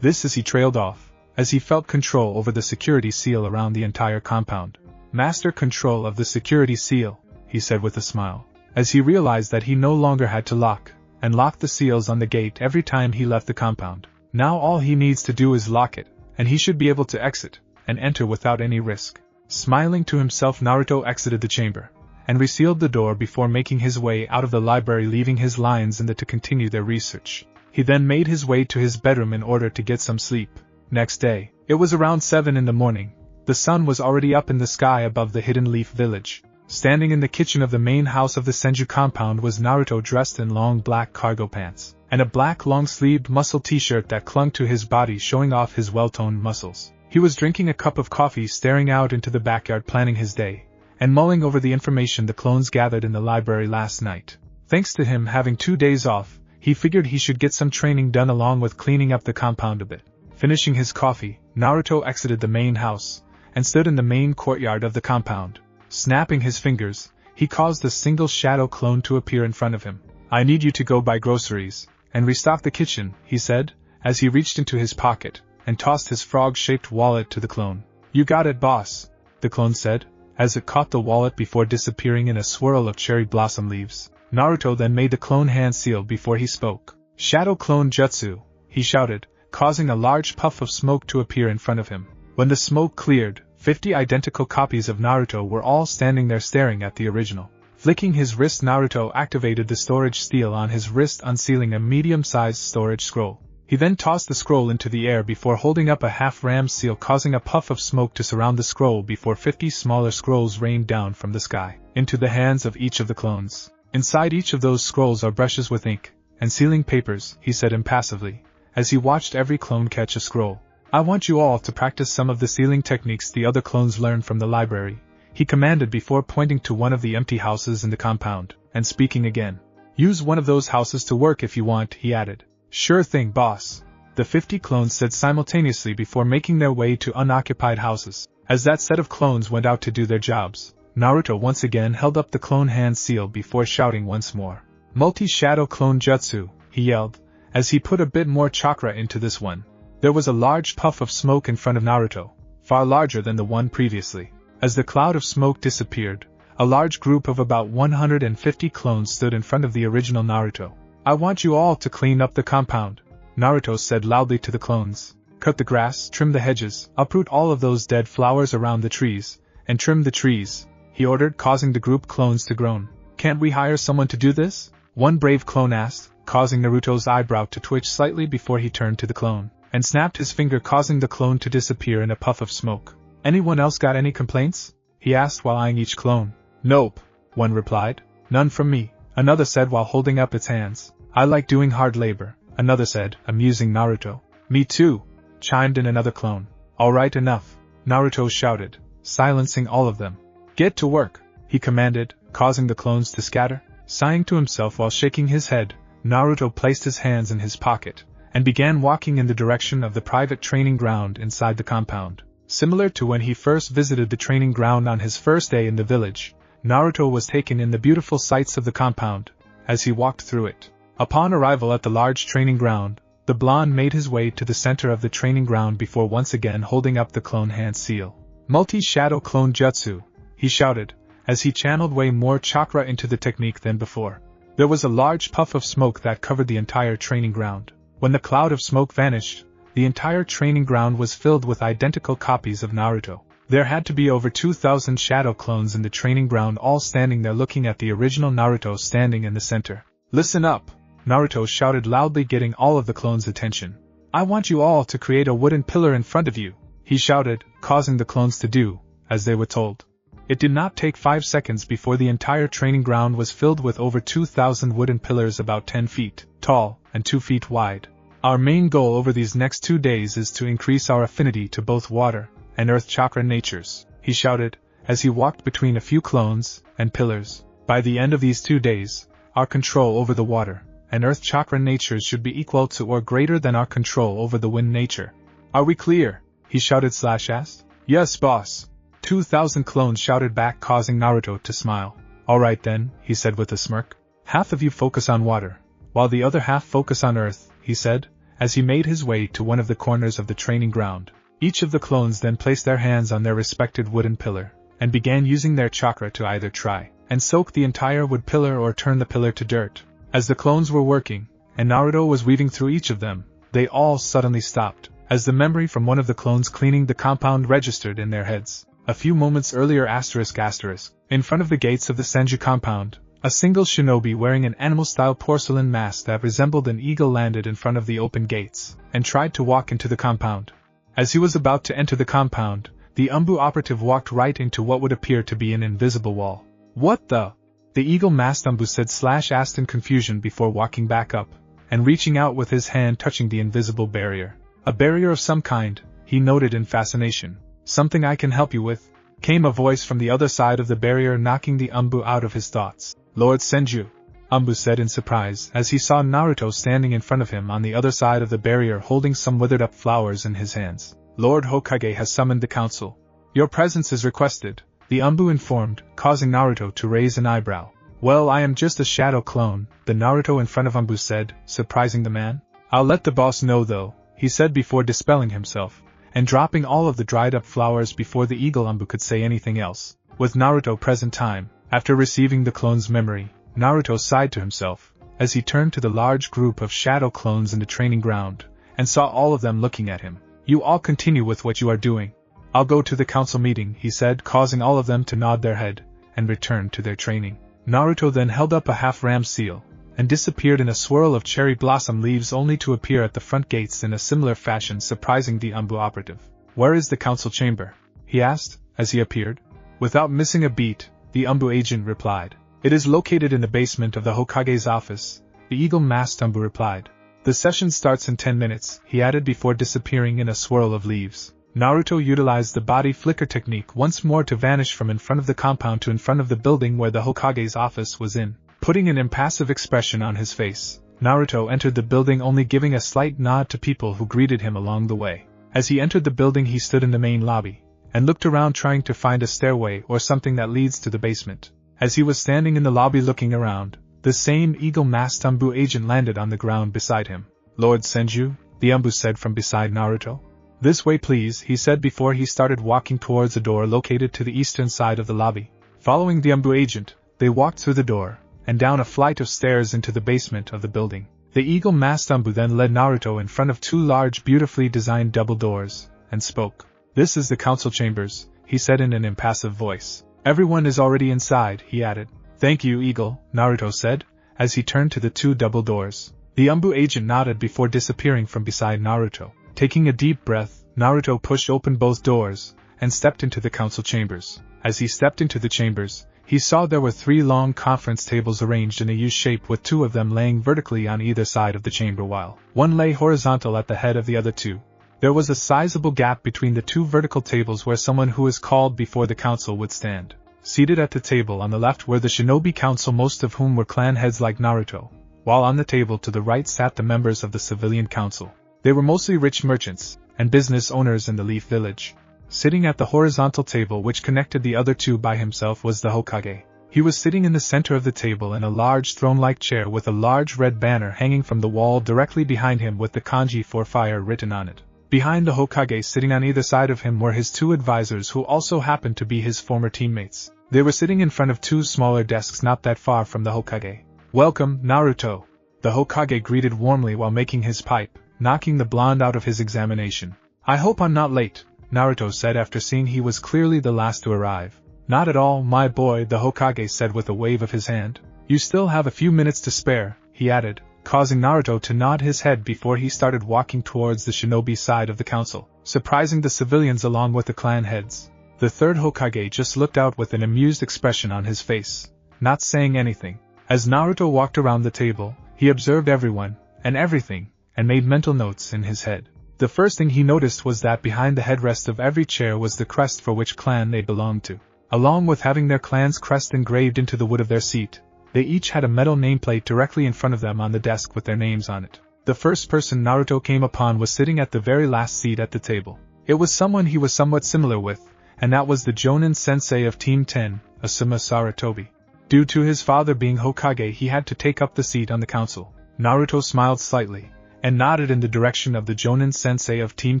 This as he trailed off, as he felt control over the security seal around the entire compound. Master control of the security seal, he said with a smile, as he realized that he no longer had to lock and lock the seals on the gate every time he left the compound. Now all he needs to do is lock it, and he should be able to exit and enter without any risk. Smiling to himself, Naruto exited the chamber and resealed the door before making his way out of the library, leaving his lions in there to continue their research. He then made his way to his bedroom in order to get some sleep. Next day, it was around 7 in the morning. The sun was already up in the sky above the Hidden Leaf village. Standing in the kitchen of the main house of the Senju compound was Naruto, dressed in long black cargo pants and a black long-sleeved muscle t-shirt that clung to his body, showing off his well-toned muscles. He was drinking a cup of coffee, staring out into the backyard, planning his day, and mulling over the information the clones gathered in the library last night. Thanks to him having 2 days off, he figured he should get some training done along with cleaning up the compound a bit. Finishing his coffee, Naruto exited the main house and stood in the main courtyard of the compound. Snapping his fingers, he caused a single shadow clone to appear in front of him. I need you to go buy groceries and restock the kitchen, he said, as he reached into his pocket and tossed his frog-shaped wallet to the clone. You got it, boss, the clone said, as it caught the wallet before disappearing in a swirl of cherry blossom leaves. Naruto then made the clone hand seal before he spoke. Shadow clone jutsu, he shouted, causing a large puff of smoke to appear in front of him. When the smoke cleared, 50 identical copies of Naruto were all standing there staring at the original. Flicking his wrist, Naruto activated the storage seal on his wrist, unsealing a medium-sized storage scroll. He then tossed the scroll into the air before holding up a half-rammed seal, causing a puff of smoke to surround the scroll before 50 smaller scrolls rained down from the sky into the hands of each of the clones. Inside each of those scrolls are brushes with ink and sealing papers, he said impassively, as he watched every clone catch a scroll. I want you all to practice some of the sealing techniques the other clones learned from the library, he commanded before pointing to one of the empty houses in the compound, and speaking again. Use one of those houses to work if you want, he added. Sure thing, boss, the 50 clones said simultaneously before making their way to unoccupied houses. As that set of clones went out to do their jobs, Naruto once again held up the clone hand seal before shouting once more. Multi-shadow clone jutsu, he yelled, as he put a bit more chakra into this one. There was a large puff of smoke in front of Naruto, far larger than the one previously. As the cloud of smoke disappeared, a large group of about 150 clones stood in front of the original Naruto. I want you all to clean up the compound, Naruto said loudly to the clones. Cut the grass, trim the hedges, uproot all of those dead flowers around the trees, and trim the trees, he ordered, causing the group clones to groan. Can't we hire someone to do this? One brave clone asked, causing Naruto's eyebrow to twitch slightly before he turned to the clone, and snapped his finger, causing the clone to disappear in a puff of smoke. Anyone else got any complaints? He asked while eyeing each clone. Nope, one replied. None from me, another said while holding up its hands. I like doing hard labor, another said, amusing Naruto. Me too, chimed in another clone. Alright, enough, Naruto shouted, silencing all of them. Get to work, he commanded, causing the clones to scatter. Sighing to himself while shaking his head, Naruto placed his hands in his pocket, and began walking in the direction of the private training ground inside the compound. Similar to when he first visited the training ground on his first day in the village, Naruto was taken in the beautiful sights of the compound, as he walked through it. Upon arrival at the large training ground, the blonde made his way to the center of the training ground before once again holding up the clone hand seal. Multi-shadow clone jutsu, he shouted, as he channeled way more chakra into the technique than before. There was a large puff of smoke that covered the entire training ground. When the cloud of smoke vanished, the entire training ground was filled with identical copies of Naruto. There had to be over 2,000 shadow clones in the training ground, all standing there looking at the original Naruto standing in the center. Listen up, Naruto shouted loudly, getting all of the clones' attention. I want you all to create a wooden pillar in front of you, he shouted, causing the clones to do as they were told. It did not take 5 seconds before the entire training ground was filled with over 2,000 wooden pillars about 10 feet tall and 2 feet wide. Our main goal over these next 2 days is to increase our affinity to both water and earth chakra natures, he shouted, as he walked between a few clones and pillars. By the end of these 2 days, our control over the water and earth chakra natures should be equal to or greater than our control over the wind nature. Are we clear? He shouted / asked. Yes, boss. 2,000 clones shouted back, causing Naruto to smile. Alright then, he said with a smirk. Half of you focus on water, while the other half focus on earth, he said, as he made his way to one of the corners of the training ground. Each of the clones then placed their hands on their respected wooden pillar, and began using their chakra to either try and soak the entire wood pillar or turn the pillar to dirt. As the clones were working, and Naruto was weaving through each of them, they all suddenly stopped, as the memory from one of the clones cleaning the compound registered in their heads. A few moments earlier in front of the gates of the Senju compound, a single shinobi wearing an animal-style porcelain mask that resembled an eagle landed in front of the open gates, and tried to walk into the compound. As he was about to enter the compound, the Umbu operative walked right into what would appear to be an invisible wall. What the? The eagle-masked Umbu said / asked in confusion before walking back up, and reaching out with his hand touching the invisible barrier. A barrier of some kind, he noted in fascination. Something I can help you with? Came a voice from the other side of the barrier, knocking the Umbu out of his thoughts. Lord Senju, Umbu said in surprise as he saw Naruto standing in front of him on the other side of the barrier holding some withered up flowers in his hands. Lord Hokage has summoned the council. Your presence is requested, the Umbu informed, causing Naruto to raise an eyebrow. Well, I am just a shadow clone, the Naruto in front of Umbu said, surprising the man. I'll let the boss know though, he said before dispelling himself, and dropping all of the dried-up flowers before the eagle Umbu could say anything else. With Naruto present time, after receiving the clone's memory, Naruto sighed to himself, as he turned to the large group of shadow clones in the training ground, and saw all of them looking at him. You all continue with what you are doing. I'll go to the council meeting, he said, causing all of them to nod their head, and return to their training. Naruto then held up a half-ram seal, and disappeared in a swirl of cherry blossom leaves only to appear at the front gates in a similar fashion, surprising the Umbu operative. Where is the council chamber? He asked, as he appeared. Without missing a beat, the Umbu agent replied. It is located in the basement of the Hokage's office, the eagle-masked Umbu replied. The session starts in 10 minutes, he added before disappearing in a swirl of leaves. Naruto utilized the body flicker technique once more to vanish from in front of the compound to in front of the building where the Hokage's office was in. Putting an impassive expression on his face, Naruto entered the building, only giving a slight nod to people who greeted him along the way. As he entered the building, he stood in the main lobby, and looked around trying to find a stairway or something that leads to the basement. As he was standing in the lobby looking around, the same eagle-masked Umbu agent landed on the ground beside him. "Lord Senju," the Umbu said from beside Naruto. "This way please," he said before he started walking towards a door located to the eastern side of the lobby. Following the Umbu agent, they walked through the door, and down a flight of stairs into the basement of the building. The eagle-masked Umbu then led Naruto in front of two large beautifully designed double doors, and spoke. "This is the council chambers," he said in an impassive voice. "Everyone is already inside," he added. "Thank you, Eagle," Naruto said, as he turned to the two double doors. The Umbu agent nodded before disappearing from beside Naruto. Taking a deep breath, Naruto pushed open both doors, and stepped into the council chambers. As he stepped into the chambers, he saw there were 3 long conference tables arranged in a U shape with 2 of them laying vertically on either side of the chamber while one lay horizontal at the head of the other 2. There was a sizable gap between the 2 vertical tables where someone who is called before the council would stand. Seated at the table on the left were the Shinobi Council, most of whom were clan heads like Naruto, while on the table to the right sat the members of the Civilian Council. They were mostly rich merchants and business owners in the Leaf Village. Sitting at the horizontal table which connected the other 2 by himself was the Hokage. He was sitting in the center of the table in a large throne-like chair with a large red banner hanging from the wall directly behind him with the kanji for fire written on it. Behind the Hokage, sitting on either side of him, were his 2 advisors who also happened to be his former teammates. They were sitting in front of 2 smaller desks not that far from the Hokage. "Welcome, Naruto," the Hokage greeted warmly while making his pipe, knocking the blonde out of his examination. "I hope I'm not late," Naruto said after seeing he was clearly the last to arrive. "Not at all, my boy," the Hokage said with a wave of his hand. "You still have a few minutes to spare," he added, causing Naruto to nod his head before he started walking towards the shinobi side of the council, surprising the civilians along with the clan heads. The third Hokage just looked out with an amused expression on his face, not saying anything. As Naruto walked around the table, he observed everyone, and everything, and made mental notes in his head. The first thing he noticed was that behind the headrest of every chair was the crest for which clan they belonged to. Along with having their clan's crest engraved into the wood of their seat, they each had a metal nameplate directly in front of them on the desk with their names on it. The first person Naruto came upon was sitting at the very last seat at the table. It was someone he was somewhat similar with, and that was the jonin sensei of Team 10, Asuma Saratobi. Due to his father being Hokage, he had to take up the seat on the council. Naruto smiled slightly, and nodded in the direction of the jonin sensei of Team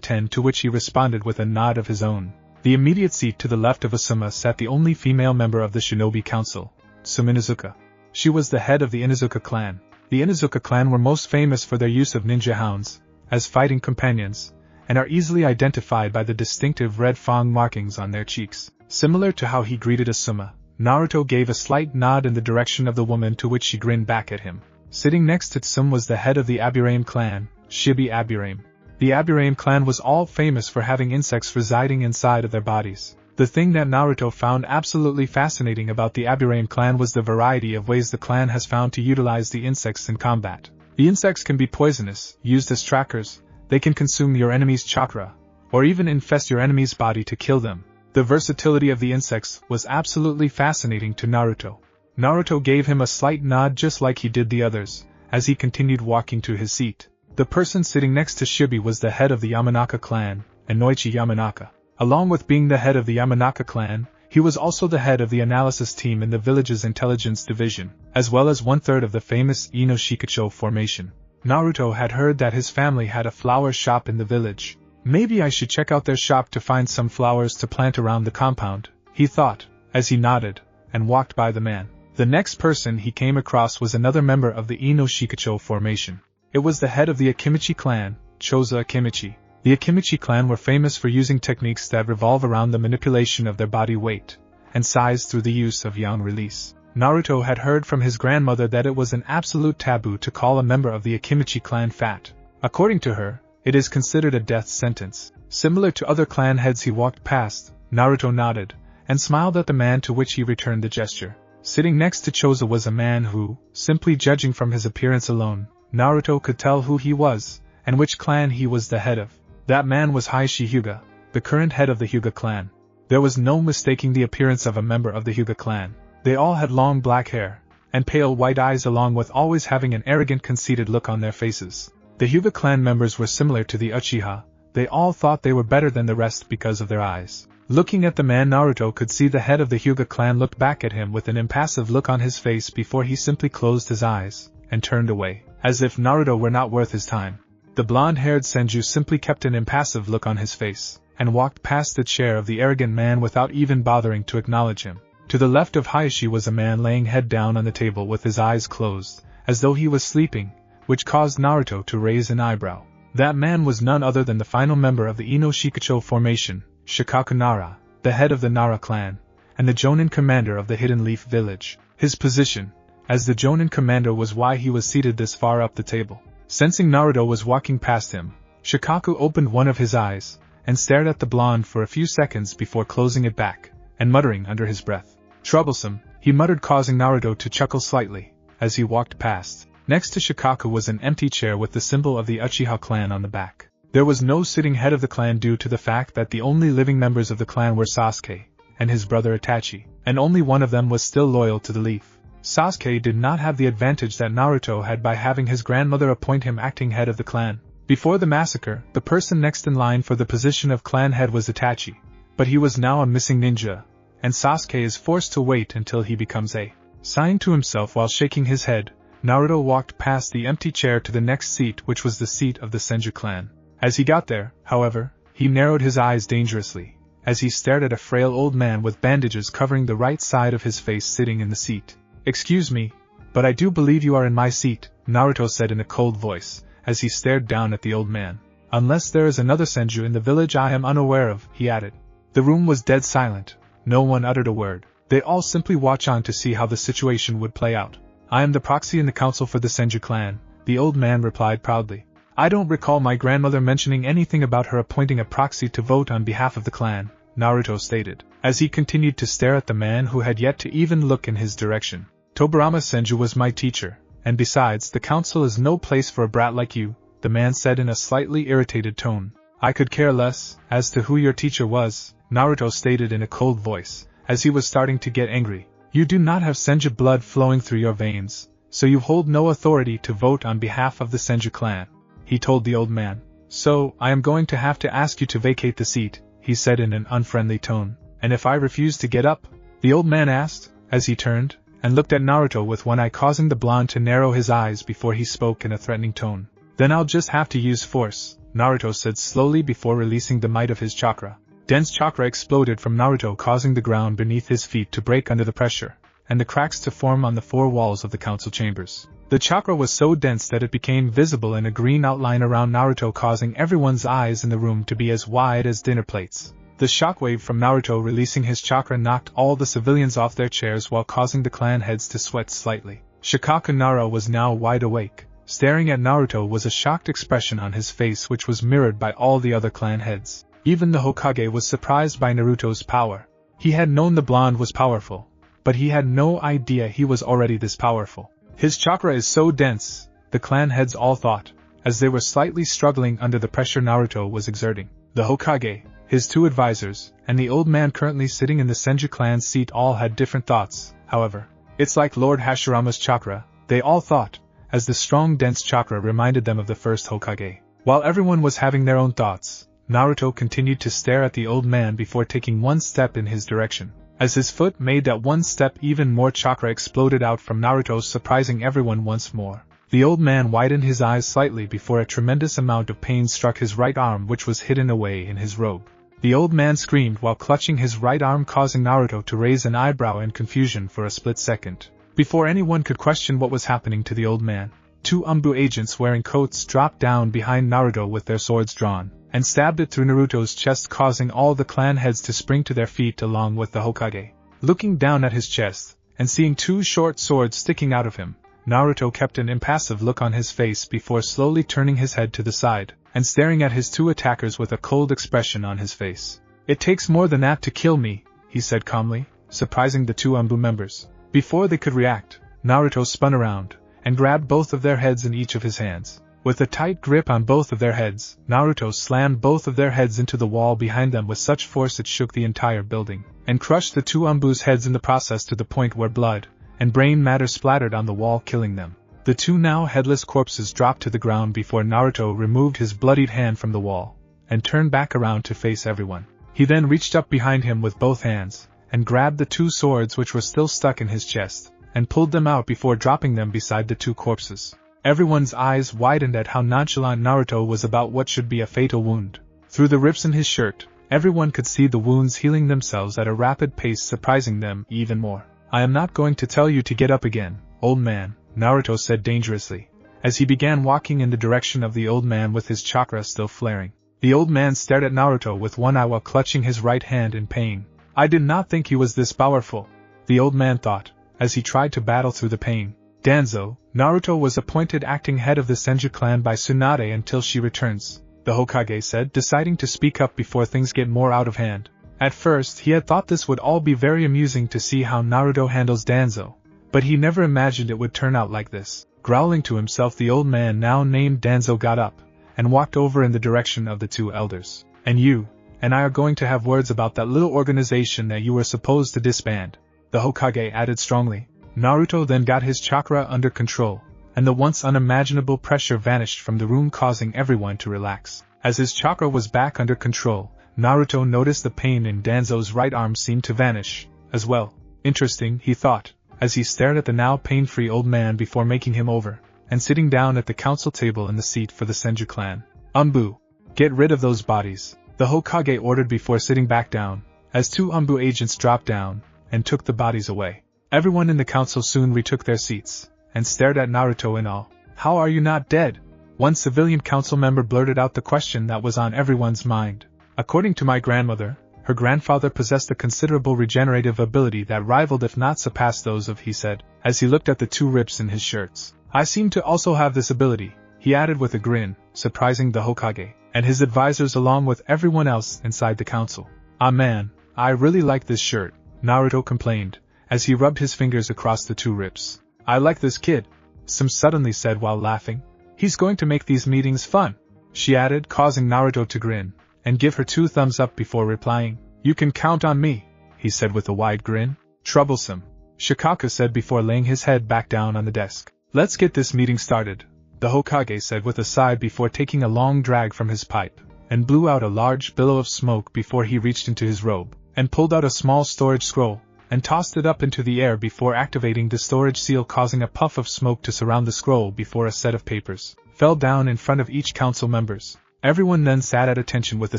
10, to which he responded with a nod of his own. The immediate seat to the left of Asuma sat the only female member of the Shinobi Council, Tsuminazuka. She was the head of the Inuzuka clan. The Inuzuka clan were most famous for their use of ninja hounds as fighting companions, and are easily identified by the distinctive red fang markings on their cheeks. Similar to how he greeted Asuma, Naruto gave a slight nod in the direction of the woman, to which she grinned back at him. Sitting next to Tsum was the head of the Aburame clan, Shibi Aburame. The Aburame clan was all famous for having insects residing inside of their bodies. The thing that Naruto found absolutely fascinating about the Aburame clan was the variety of ways the clan has found to utilize the insects in combat. The insects can be poisonous, used as trackers, they can consume your enemy's chakra, or even infest your enemy's body to kill them. The versatility of the insects was absolutely fascinating to Naruto. Naruto gave him a slight nod just like he did the others, as he continued walking to his seat. The person sitting next to Shibi was the head of the Yamanaka clan, Inoichi Yamanaka. Along with being the head of the Yamanaka clan, he was also the head of the analysis team in the village's intelligence division, as well as 1/3 of the famous Ino Shikacho formation. Naruto had heard that his family had a flower shop in the village. Maybe I should check out their shop to find some flowers to plant around the compound, he thought, as he nodded, and walked by the man. The next person he came across was another member of the Ino Shikacho formation. It was the head of the Akimichi clan, Choza Akimichi. The Akimichi clan were famous for using techniques that revolve around the manipulation of their body weight and size through the use of yang release. Naruto had heard from his grandmother that it was an absolute taboo to call a member of the Akimichi clan fat. According to her, it is considered a death sentence. Similar to other clan heads he walked past, Naruto nodded, and smiled at the man, to which he returned the gesture. Sitting next to Choza was a man who, simply judging from his appearance alone, Naruto could tell who he was, and which clan he was the head of. That man was Heishi Hyuga, the current head of the Hyuga clan. There was no mistaking the appearance of a member of the Hyuga clan. They all had long black hair, and pale white eyes, along with always having an arrogant, conceited look on their faces. The Hyuga clan members were similar to the Uchiha. They all thought they were better than the rest because of their eyes. Looking at the man, Naruto could see the head of the Hyuga clan looked back at him with an impassive look on his face before he simply closed his eyes and turned away, as if Naruto were not worth his time. The blonde-haired Senju simply kept an impassive look on his face, and walked past the chair of the arrogant man without even bothering to acknowledge him. To the left of Hayashi was a man laying head down on the table with his eyes closed, as though he was sleeping, which caused Naruto to raise an eyebrow. That man was none other than the final member of the Ino Shikacho formation, Shikaku Nara, the head of the Nara clan, and the jonin commander of the Hidden Leaf village. His position, as the jonin commander, was why he was seated this far up the table. Sensing Naruto was walking past him, Shikaku opened one of his eyes, and stared at the blonde for a few seconds before closing it back, and muttering under his breath. Troublesome, he muttered, causing Naruto to chuckle slightly, as he walked past. Next to Shikaku was an empty chair with the symbol of the Uchiha clan on the back. There was no sitting head of the clan due to the fact that the only living members of the clan were Sasuke and his brother Itachi, and only one of them was still loyal to the leaf. Sasuke did not have the advantage that Naruto had by having his grandmother appoint him acting head of the clan. Before the massacre, the person next in line for the position of clan head was Itachi, but he was now a missing ninja, and Sasuke is forced to wait until he becomes a. Sighing to himself while shaking his head, Naruto walked past the empty chair to the next seat, which was the seat of the Senju clan. As he got there, however, he narrowed his eyes dangerously, as he stared at a frail old man with bandages covering the right side of his face sitting in the seat. "Excuse me, but I do believe you are in my seat," Naruto said in a cold voice, as he stared down at the old man. "Unless there is another Senju in the village I am unaware of," he added. The room was dead silent. No one uttered a word. They all simply watched on to see how the situation would play out. "I am the proxy in the council for the Senju clan," the old man replied proudly. "I don't recall my grandmother mentioning anything about her appointing a proxy to vote on behalf of the clan," Naruto stated, as he continued to stare at the man who had yet to even look in his direction. "Tobirama Senju was my teacher, and besides, the council is no place for a brat like you," the man said in a slightly irritated tone. "I could care less as to who your teacher was," Naruto stated in a cold voice, as he was starting to get angry. "You do not have Senju blood flowing through your veins, so you hold no authority to vote on behalf of the Senju clan," he told the old man. "So, I am going to have to ask you to vacate the seat," he said in an unfriendly tone. "And if I refuse to get up?" the old man asked, as he turned and looked at Naruto with one eye, causing the blonde to narrow his eyes before he spoke in a threatening tone. "Then I'll just have to use force," Naruto said slowly before releasing the might of his chakra. Dense chakra exploded from Naruto, causing the ground beneath his feet to break under the pressure, and the cracks to form on the four walls of the council chambers. The chakra was so dense that it became visible in a green outline around Naruto, causing everyone's eyes in the room to be as wide as dinner plates. The shockwave from Naruto releasing his chakra knocked all the civilians off their chairs while causing the clan heads to sweat slightly. Shikaku Nara was now wide awake. Staring at Naruto was a shocked expression on his face, which was mirrored by all the other clan heads. Even the Hokage was surprised by Naruto's power. He had known the blonde was powerful, but he had no idea he was already this powerful. "His chakra is so dense," the clan heads all thought, as they were slightly struggling under the pressure Naruto was exerting. The Hokage, his two advisors, and the old man currently sitting in the Senju clan seat all had different thoughts, however. "It's like Lord Hashirama's chakra," they all thought, as the strong dense chakra reminded them of the first Hokage. While everyone was having their own thoughts, Naruto continued to stare at the old man before taking one step in his direction. As his foot made that one step, even more chakra exploded out from Naruto, surprising everyone once more. The old man widened his eyes slightly before a tremendous amount of pain struck his right arm, which was hidden away in his robe. The old man screamed while clutching his right arm, causing Naruto to raise an eyebrow in confusion for a split second. Before anyone could question what was happening to the old man, two Umbu agents wearing coats dropped down behind Naruto with their swords drawn, and stabbed it through Naruto's chest, causing all the clan heads to spring to their feet along with the Hokage. Looking down at his chest, and seeing two short swords sticking out of him, Naruto kept an impassive look on his face before slowly turning his head to the side, and staring at his two attackers with a cold expression on his face. "It takes more than that to kill me," he said calmly, surprising the two Umbu members. Before they could react, Naruto spun around, and grabbed both of their heads in each of his hands. With a tight grip on both of their heads, Naruto slammed both of their heads into the wall behind them with such force it shook the entire building, and crushed the two Umbu's heads in the process to the point where blood and brain matter splattered on the wall, killing them. The two now headless corpses dropped to the ground before Naruto removed his bloodied hand from the wall, and turned back around to face everyone. He then reached up behind him with both hands, and grabbed the 2 swords which were still stuck in his chest, and pulled them out before dropping them beside the 2 corpses. Everyone's eyes widened at how nonchalant Naruto was about what should be a fatal wound. Through the rips in his shirt, everyone could see the wounds healing themselves at a rapid pace, surprising them even more. "I am not going to tell you to get up again, old man," Naruto said dangerously, as he began walking in the direction of the old man with his chakra still flaring. The old man stared at Naruto with one eye while clutching his right hand in pain. "I did not think he was this powerful," the old man thought, as he tried to battle through the pain. "Danzo, Naruto was appointed acting head of the Senju clan by Tsunade until she returns," the Hokage said, deciding to speak up before things get more out of hand. At first, he had thought this would all be very amusing to see how Naruto handles Danzo, but he never imagined it would turn out like this. Growling to himself, the old man now named Danzo got up, and walked over in the direction of the 2 elders. "And you, and I are going to have words about that little organization that you were supposed to disband," the Hokage added strongly. Naruto then got his chakra under control, and the once unimaginable pressure vanished from the room, causing everyone to relax. As his chakra was back under control, Naruto noticed the pain in Danzo's right arm seemed to vanish, as well. Interesting, he thought, as he stared at the now pain-free old man before making him over, and sitting down at the council table in the seat for the Senju clan. "Umbu, get rid of those bodies," the Hokage ordered before sitting back down, as 2 Umbu agents dropped down, and took the bodies away. Everyone in the council soon retook their seats, and stared at Naruto in awe. "How are you not dead?" One civilian council member blurted out the question that was on everyone's mind. "According to my grandmother, her grandfather possessed a considerable regenerative ability that rivaled if not surpassed those of," he said, as he looked at the 2 rips in his shirts. "I seem to also have this ability," he added with a grin, surprising the Hokage, and his advisors along with everyone else inside the council. "Ah man, I really like this shirt," Naruto complained, as he rubbed his fingers across the 2 rips. "I like this kid," Sim suddenly said while laughing. "He's going to make these meetings fun," she added, causing Naruto to grin, and give her 2 thumbs up before replying. "You can count on me," he said with a wide grin. "Troublesome," Shikaku said before laying his head back down on the desk. "Let's get this meeting started," the Hokage said with a sigh before taking a long drag from his pipe, and blew out a large billow of smoke before he reached into his robe, and pulled out a small storage scroll, and tossed it up into the air before activating the storage seal, causing a puff of smoke to surround the scroll before a set of papers fell down in front of each council members. Everyone then sat at attention with a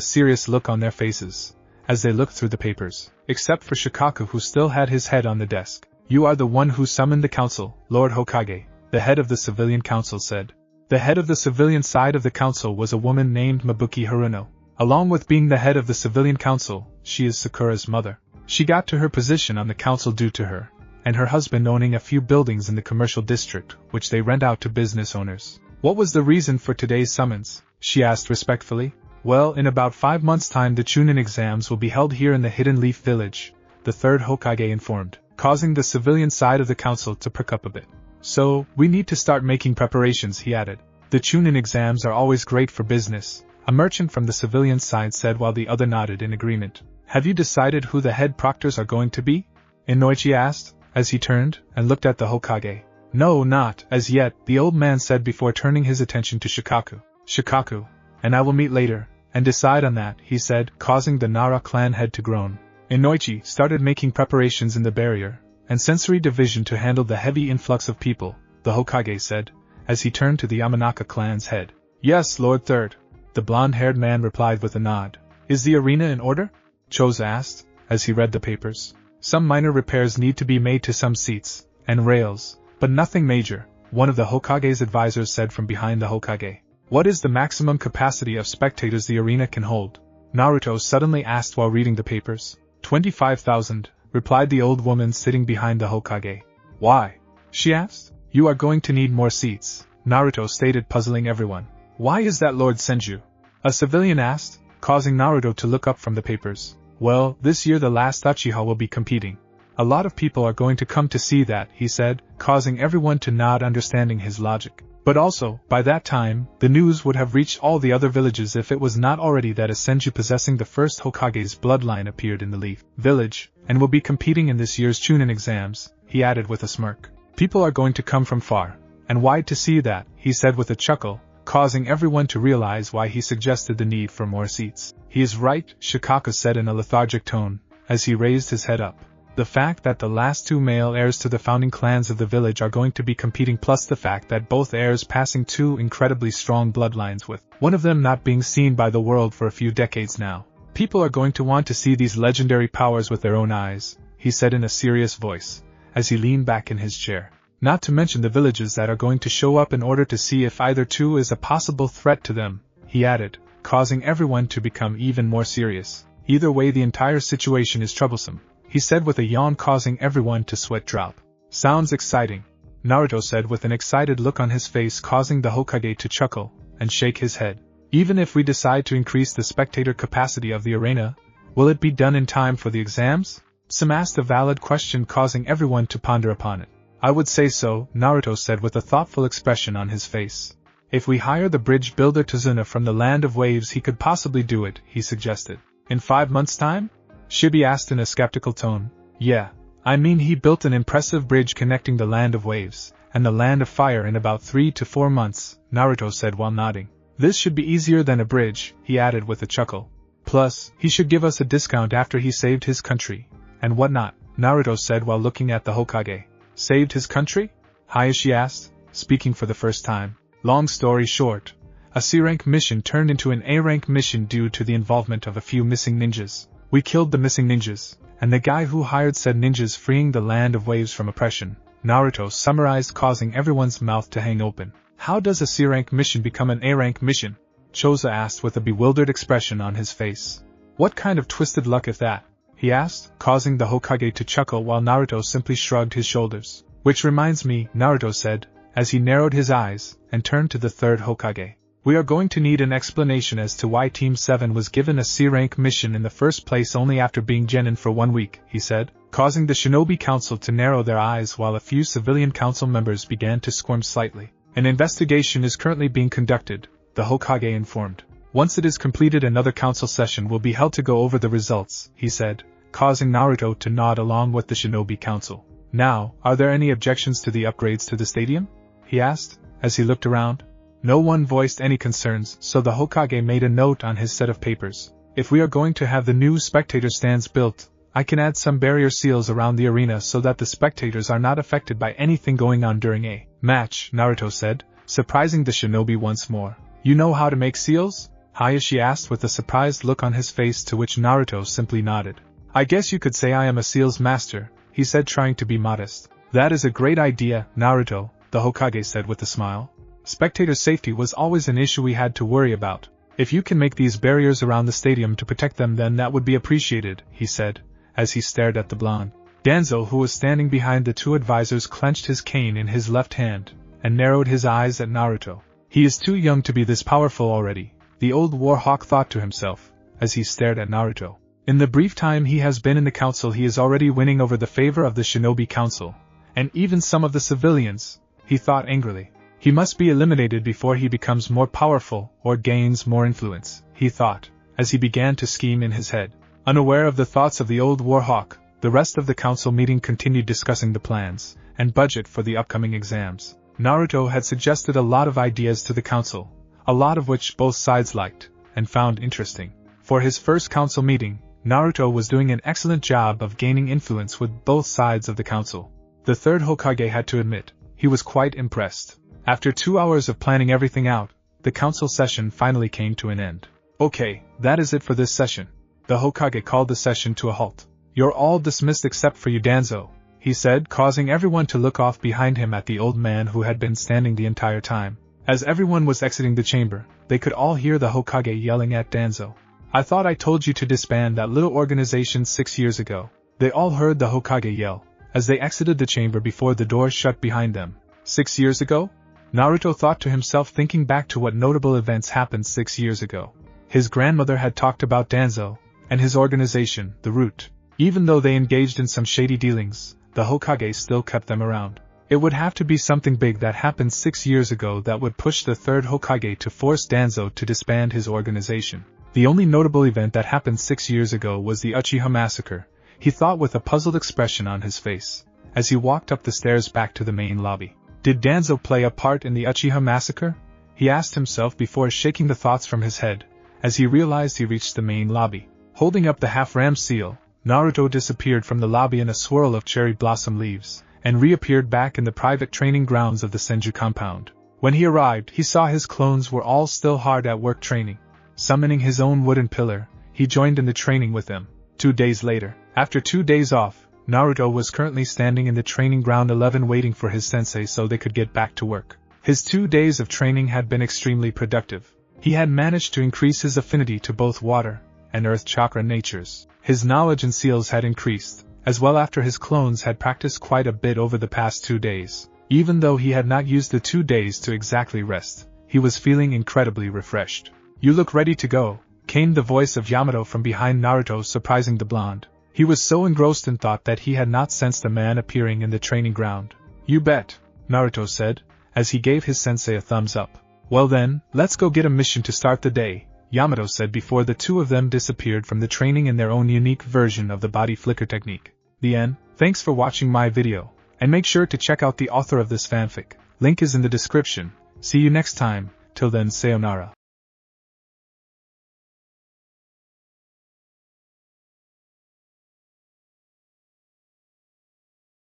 serious look on their faces, as they looked through the papers, except for Shikaku, who still had his head on the desk. "You are the one who summoned the council, Lord Hokage," the head of the civilian council said. The head of the civilian side of the council was a woman named Mabuki Haruno. Along with being the head of the civilian council, she is Sakura's mother. She got to her position on the council due to her, and her husband owning a few buildings in the commercial district, which they rent out to business owners. "What was the reason for today's summons?" she asked respectfully. "Well, in about 5 months' time the Chunin exams will be held here in the Hidden Leaf Village," the 3rd Hokage informed, causing the civilian side of the council to perk up a bit. "So, we need to start making preparations," he added. "The Chunin exams are always great for business," a merchant from the civilian side said while the other nodded in agreement. "Have you decided who the head proctors are going to be?" Inoichi asked, as he turned and looked at the Hokage. "No, not as yet," the old man said before turning his attention to Shikaku. "Shikaku, and I will meet later, and decide on that," he said, causing the Nara clan head to groan. Inoichi started making preparations in the barrier and sensory division to handle the heavy influx of people, the Hokage said, as he turned to the Yamanaka clan's head. "Yes, Lord Third," the blonde-haired man replied with a nod. "Is the arena in order?" Choza asked, as he read the papers. "Some minor repairs need to be made to some seats and rails, but nothing major," one of the Hokage's advisors said from behind the Hokage. "What is the maximum capacity of spectators the arena can hold?" Naruto suddenly asked while reading the papers. 25,000, replied the old woman sitting behind the Hokage. "Why?" she asked. "You are going to need more seats," Naruto stated, puzzling everyone. "Why is that, Lord Senju?" a civilian asked, causing Naruto to look up from the papers. "Well, this year the last Uchiha will be competing. A lot of people are going to come to see that," he said, causing everyone to nod, understanding his logic. "But also, by that time, the news would have reached all the other villages if it was not already that a Senju possessing the first Hokage's bloodline appeared in the Leaf Village, and will be competing in this year's Chunin exams," he added with a smirk. "People are going to come from far and wide to see that," he said with a chuckle, causing everyone to realize why he suggested the need for more seats. He is right, Shikako said in a lethargic tone, as he raised his head up. The fact that the last two male heirs to the founding clans of the village are going to be competing, plus the fact that both heirs passing two incredibly strong bloodlines, with one of them not being seen by the world for a few decades now. People are going to want to see these legendary powers with their own eyes, he said in a serious voice, as he leaned back in his chair. Not to mention the villages that are going to show up in order to see if either two is a possible threat to them, he added, causing everyone to become even more serious. Either way, the entire situation is troublesome, he said with a yawn, causing everyone to sweat drop. Sounds exciting, Naruto said with an excited look on his face, causing the Hokage to chuckle and shake his head. Even if we decide to increase the spectator capacity of the arena, will it be done in time for the exams? Sam asked a valid question, causing everyone to ponder upon it. I would say so, Naruto said with a thoughtful expression on his face. If we hire the bridge builder Tsunade from the Land of Waves, he could possibly do it, he suggested. In 5 months' time? Shibi asked in a skeptical tone. Yeah, I mean he built an impressive bridge connecting the Land of Waves and the Land of Fire in about 3 to 4 months, Naruto said while nodding. This should be easier than a bridge, he added with a chuckle. Plus, he should give us a discount after he saved his country, and whatnot, Naruto said while looking at the Hokage. Saved his country? Hayashi asked, speaking for the first time. Long story short, a C-rank mission turned into an A-rank mission due to the involvement of a few missing ninjas. We killed the missing ninjas, and the guy who hired said ninjas, freeing the Land of Waves from oppression, Naruto summarized, causing everyone's mouth to hang open. How does a C-rank mission become an A-rank mission? Choza asked with a bewildered expression on his face. What kind of twisted luck is that? He asked, causing the Hokage to chuckle while Naruto simply shrugged his shoulders. Which reminds me, Naruto said, as he narrowed his eyes and turned to the third Hokage. We are going to need an explanation as to why Team 7 was given a C-rank mission in the first place only after being genin for 1 week, he said, causing the Shinobi Council to narrow their eyes while a few civilian council members began to squirm slightly. An investigation is currently being conducted, the Hokage informed. Once it is completed, another council session will be held to go over the results, he said, causing Naruto to nod along with the Shinobi Council. Now, are there any objections to the upgrades to the stadium? He asked, as he looked around. No one voiced any concerns, so the Hokage made a note on his set of papers. If we are going to have the new spectator stands built, I can add some barrier seals around the arena so that the spectators are not affected by anything going on during a match, Naruto said, surprising the shinobi once more. You know how to make seals? Hayashi asked with a surprised look on his face, to which Naruto simply nodded. I guess you could say I am a seals master, he said, trying to be modest. That is a great idea, Naruto, the Hokage said with a smile. Spectator safety was always an issue we had to worry about. If you can make these barriers around the stadium to protect them, then that would be appreciated, he said, as he stared at the blonde. Danzo, who was standing behind the two advisors, clenched his cane in his left hand and narrowed his eyes at Naruto. He is too young to be this powerful already, the old warhawk thought to himself, as he stared at Naruto. In the brief time he has been in the council, he is already winning over the favor of the Shinobi Council, and even some of the civilians, he thought angrily. He must be eliminated before he becomes more powerful or gains more influence, he thought, as he began to scheme in his head. Unaware of the thoughts of the old warhawk, the rest of the council meeting continued discussing the plans and budget for the upcoming exams. Naruto had suggested a lot of ideas to the council, a lot of which both sides liked and found interesting. For his first council meeting, Naruto was doing an excellent job of gaining influence with both sides of the council. The third Hokage had to admit, he was quite impressed. After 2 hours of planning everything out, the council session finally came to an end. Okay, that is it for this session. The Hokage called the session to a halt. You're all dismissed except for you, Danzo, he said, causing everyone to look off behind him at the old man who had been standing the entire time. As everyone was exiting the chamber, they could all hear the Hokage yelling at Danzo. I thought I told you to disband that little organization 6 years ago. They all heard the Hokage yell, as they exited the chamber before the door shut behind them. 6 years ago? Naruto thought to himself, thinking back to what notable events happened 6 years ago. His grandmother had talked about Danzo and his organization, the Root. Even though they engaged in some shady dealings, the Hokage still kept them around. It would have to be something big that happened 6 years ago that would push the third Hokage to force Danzo to disband his organization. The only notable event that happened 6 years ago was the Uchiha massacre, he thought with a puzzled expression on his face, as he walked up the stairs back to the main lobby. Did Danzo play a part in the Uchiha massacre? he asked himself before shaking the thoughts from his head, as he realized he reached the main lobby. Holding up the half-ram seal, Naruto disappeared from the lobby in a swirl of cherry blossom leaves, and reappeared back in the private training grounds of the Senju compound. When he arrived, he saw his clones were all still hard at work training. Summoning his own wooden pillar, he joined in the training with them. 2 days later, after 2 days off, Naruto was currently standing in the training ground 11 waiting for his sensei so they could get back to work. His 2 days of training had been extremely productive. He had managed to increase his affinity to both water and earth chakra natures. His knowledge and skills had increased, as well after his clones had practiced quite a bit over the past 2 days. Even though he had not used the 2 days to exactly rest, he was feeling incredibly refreshed. "You look ready to go," came the voice of Yamato from behind Naruto, surprising the blonde. He was so engrossed in thought that he had not sensed a man appearing in the training ground. "You bet," Naruto said, as he gave his sensei a thumbs up. "Well then, let's go get a mission to start the day," Yamato said before the two of them disappeared from the training in their own unique version of the body flicker technique. The end. Thanks for watching my video, and make sure to check out the author of this fanfic. Link is in the description. See you next time. Till then, sayonara.